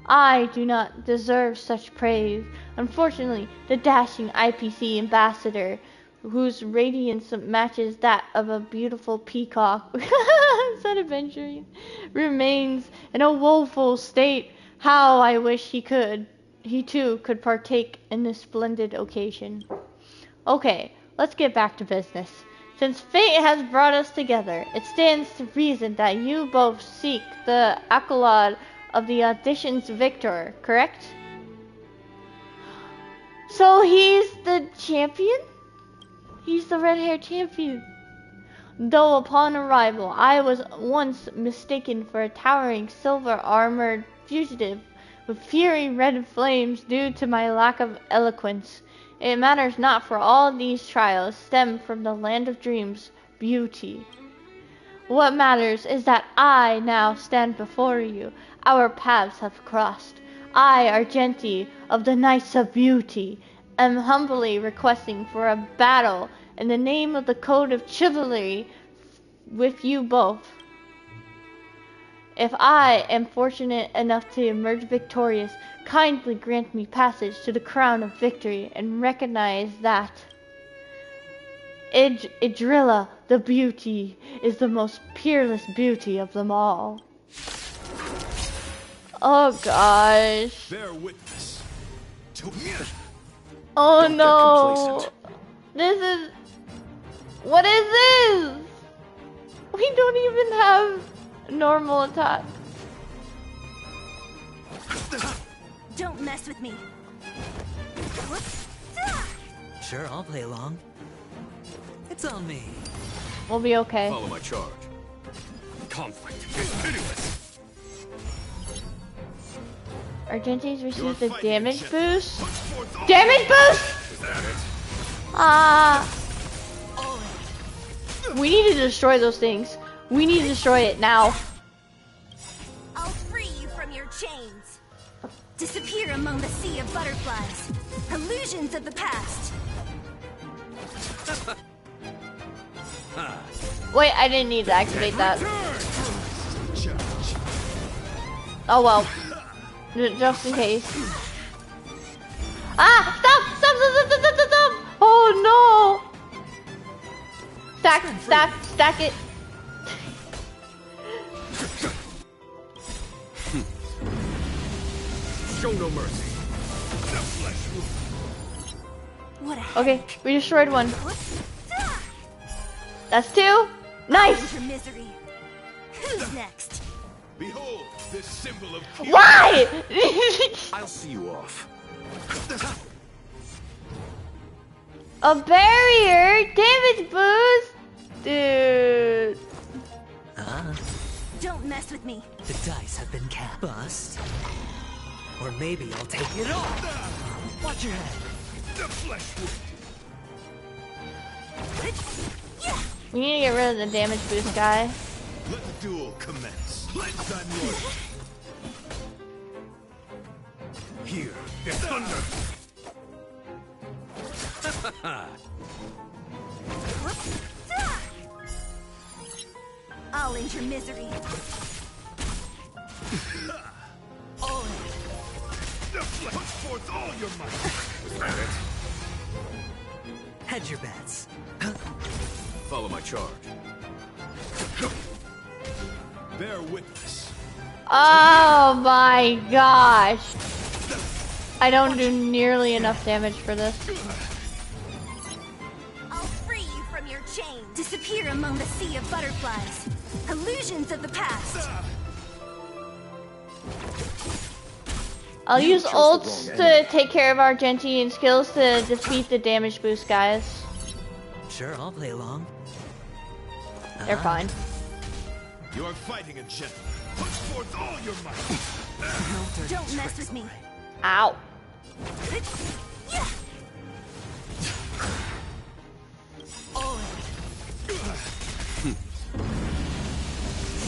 I do not deserve such praise. Unfortunately, the dashing IPC ambassador, whose radiance matches that of a beautiful peacock, said adventuring, remains in a woeful state. How I wish he too could partake in this splendid occasion. Okay, let's get back to business. Since fate has brought us together, it stands to reason that you both seek the accolade of the audition's victor, correct? So he's the champion? He's the red-haired champion. Though upon arrival, I was once mistaken for a towering silver-armored fugitive with fiery red flames due to my lack of eloquence. It matters not, for all these trials stem from the land of dreams, beauty. What matters is that I now stand before you. Our paths have crossed. I, Argenti, of the Knights of Beauty, am humbly requesting for a battle in the name of the code of chivalry with you both. If I am fortunate enough to emerge victorious, kindly grant me passage to the crown of victory and recognize that Idrilla, the beauty, is the most peerless beauty of them all. Oh gosh. Bear witness. Oh no. This is... What is this? We don't even have normal attack. Don't mess with me. Sure, I'll play along. It's on me. We'll be okay. Follow my charge. Conflict is pitiless. Argenti's received a damage boost. Damage boost! Is that it? We need to destroy those things. We need to destroy it now. I'll free you from your chains. Disappear among the sea of butterflies. Illusions of the past. Wait, I didn't need to activate that. Oh well. Just in case. Ah! Stop! Stop! Stop! Stop! Stop! Stop! Stop! Oh no! Stack! Stack! Stack it! Show no mercy. Okay, we destroyed one. That's two. Nice. Your misery. Who's next? Behold, this symbol of Why? I'll see you off. A barrier damage boost, dude. Don't mess with me. The dice have been cast. Bust. Or maybe I'll take it all. Watch your head. The flesh wound. We need to get rid of the damage boost guy. Let the duel commence. Let's unload. Here, is thunder. I'll end your misery. Put forth all your might. Is that it? Hedge your bets. Follow my charge. Bear witness. Oh my gosh. I don't do nearly enough damage for this. I'll free you from your chains. Disappear among the sea of butterflies. Illusions of the past. I'll use ults to take care of Argenti and skills to defeat the damage boost guys. Sure, I'll play along. They're fine. You are fighting a gentleman. Put forth all your might. Don't mess with me. Ow.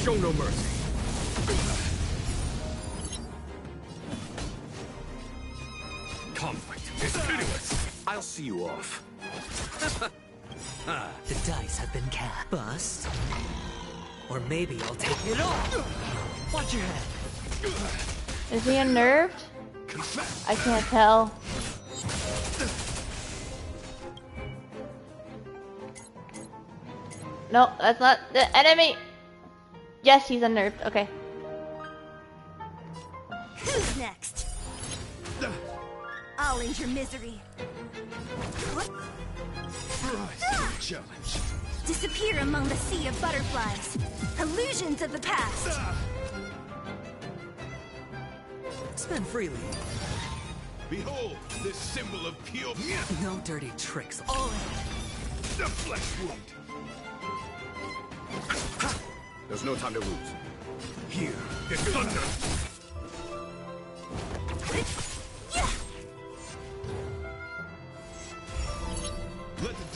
Show no mercy. Conflict is pitiless. I'll see you off. The dice have been cast. Bust. Or maybe I'll take it all. Watch your head. Is he unnerved? I can't tell. No, that's not the enemy. Yes, he's unnerved. Okay. Who's next? I'll end your misery. Rise to the challenge. Disappear among the sea of butterflies. Illusions of the past. Spend freely. Behold, this symbol of pure. No dirty tricks. The flesh wound. There's no time to lose. Here is thunder.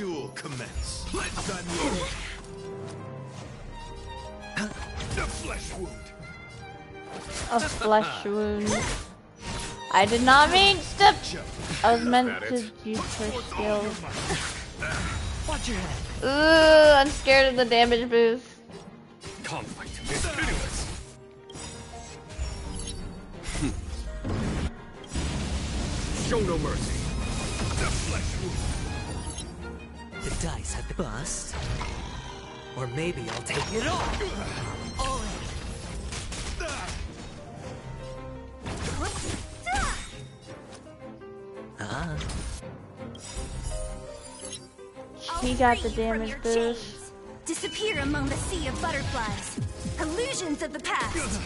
duel commence. Let's The flesh wound. A flesh wound. I did not mean to. I was meant to use her skills. Watch your head. Ooh, I'm scared of the damage boost. Conflict is pitiless. Show no mercy. The flesh wound. The dice have been bust. Or maybe I'll take it all. All in. Ah. He got the damage boost. Disappear among the sea of butterflies. Illusions of the past.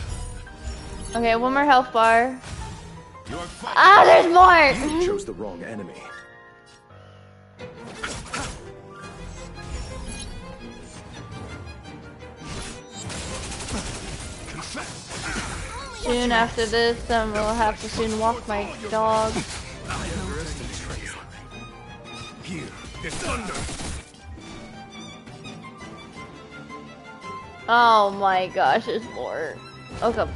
Okay, one more health bar. Ah, there's more! You chose the wrong enemy. Soon after this, we'll have to soon walk my dog. I underestimate you. Here is thunder. Oh my gosh, there's more. Okay.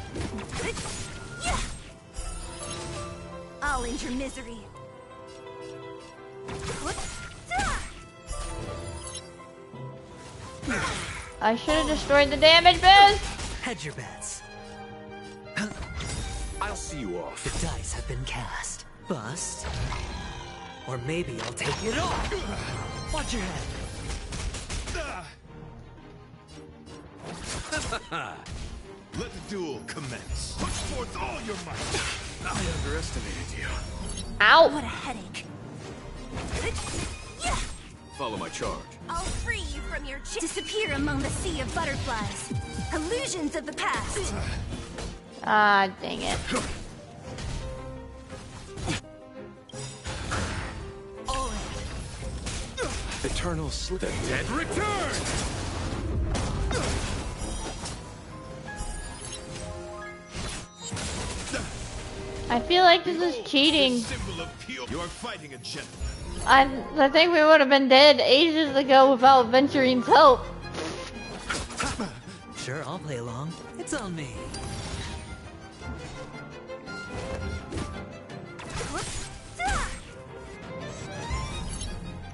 I'll end your misery. I should have destroyed the damage boost. Hedge your bets. I'll see you off. The dice have been cast. Bust. Or maybe I'll take it all. Watch your head. Let the duel commence. Put forth all your might. I underestimated you. Ow! What a headache. Follow my charge. I'll free you from your disappear among the sea of butterflies. Illusions of the past. Ah, dang it. All in. Eternal slip. The dead return! I feel like this is cheating. You are fighting a gentleman. I think we would have been dead ages ago without Venturine's help. Sure, I'll play along. It's on me.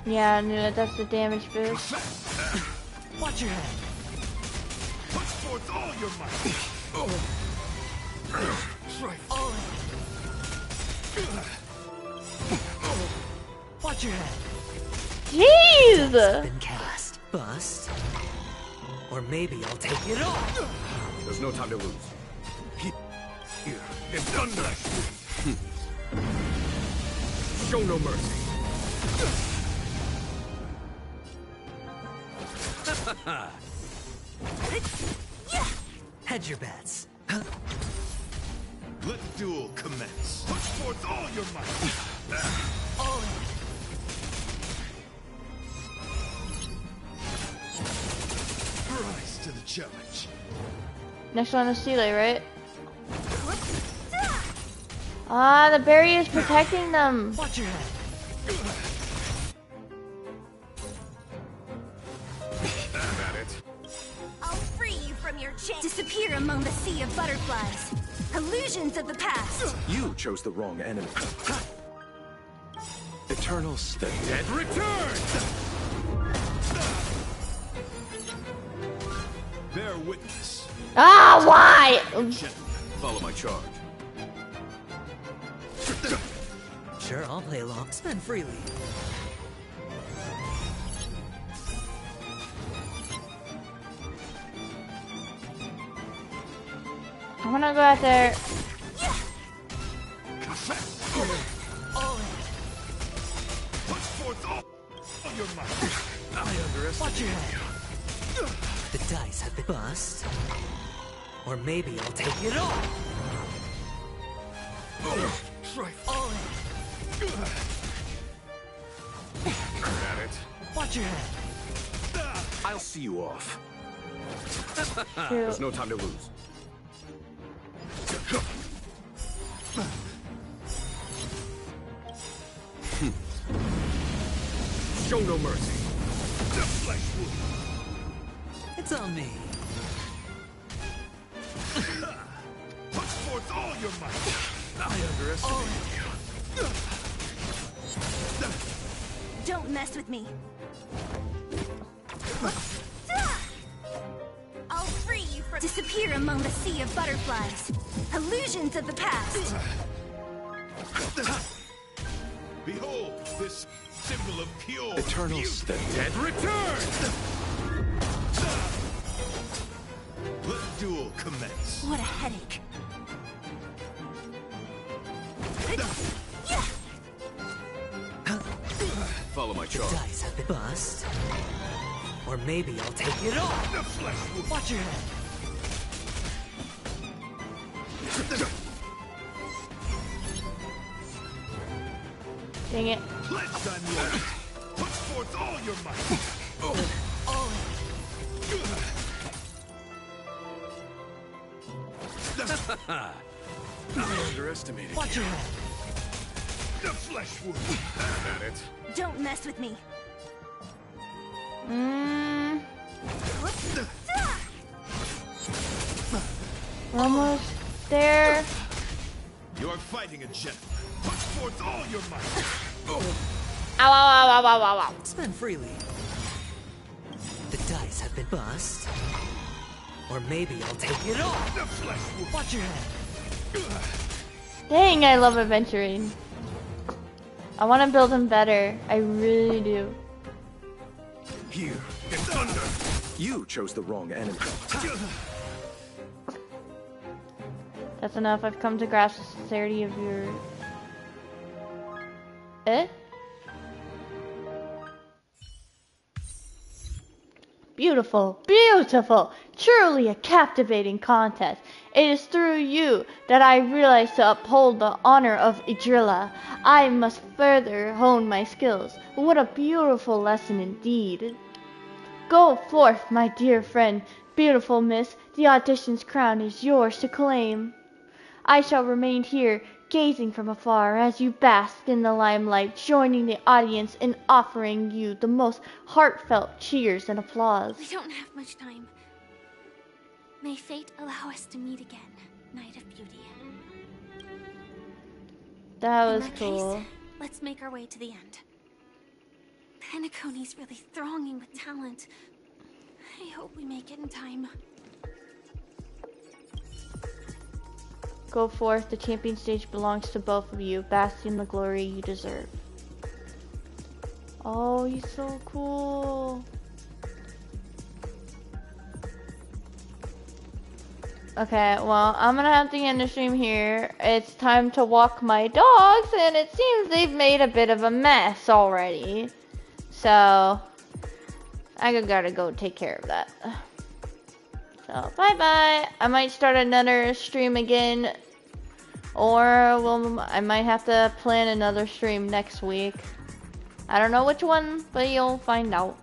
Yeah, I knew it. That's the damage boost. Watch your head. Put forth all your might. All in. Watch your head. Jeez! Been cast. Bust. Or maybe I'll take it all. There's no time to lose. Here is thunder. Show no mercy. Hedge your bets. Let the duel commence. Put forth all your might. All in. Rise to the challenge. Next one is Seeley, right? Ah, the berry is protecting them. Watch your head. Have at it. I'll free you from your chain. Disappear among the sea of butterflies. Illusions of the past. You chose the wrong enemy. Eternal slip. The dead return! Bear witness. Ah, why? Follow my charge. Sure, I'll play along. Spend freely. I wanna go out there. All in. Put forth all your might. I underestimated Watch your head. you. The dice have been bust. Or maybe I'll take it all. All in. Have at it. Watch your head. I'll see you off. Shoot. There's no time to lose. Show no mercy. The flesh wound. It's on me. Put forth all your might. I underestimated you. Don't mess with me. I'll free you from— Disappear among the sea of butterflies. Illusions of the past. Behold, this symbol of pure Eternal beauty. state. The dead return! The duel commence. What a headache. Follow my The charge. dice have been bust. Or maybe I'll take it all. The flesh wound. Watch your head. Dang it. Pledge on yours. Put forth all your might. I underestimated Watch you. your head. The flesh wound. Have at it. Don't mess with me. We're almost there. You're fighting a gentleman. Put forth all your might. Ow, ow, ow, ow, ow, ow, ow. Spend freely. The dice have been bust. Or maybe I'll take it all. The flesh wound. Watch your head. Dang, I love adventuring. I want to build him better. I really do. Here, in thunder. You chose the wrong enemy. That's enough. I've come to grasp the sincerity of your... Eh? Beautiful, beautiful, truly a captivating contest. It is through you that I realize to uphold the honor of Idrilla. I must further hone my skills. What a beautiful lesson indeed. Go forth, my dear friend, beautiful miss. The audition's crown is yours to claim. I shall remain here, gazing from afar as you bask in the limelight, joining the audience in offering you the most heartfelt cheers and applause. We don't have much time. May fate allow us to meet again, Night of Beauty. That was In that cool. case, let's make our way to the end. Penacony's really thronging with talent. I hope we make it in time. Go forth, the champion stage belongs to both of you. Bask in the glory you deserve. Oh, he's so cool. Okay, well, I'm gonna have to end the stream here. It's time to walk my dogs, and it seems they've made a bit of a mess already. So, I gotta go take care of that. So, bye-bye. I might start another stream again, or I might have to plan another stream next week. I don't know which one, but you'll find out.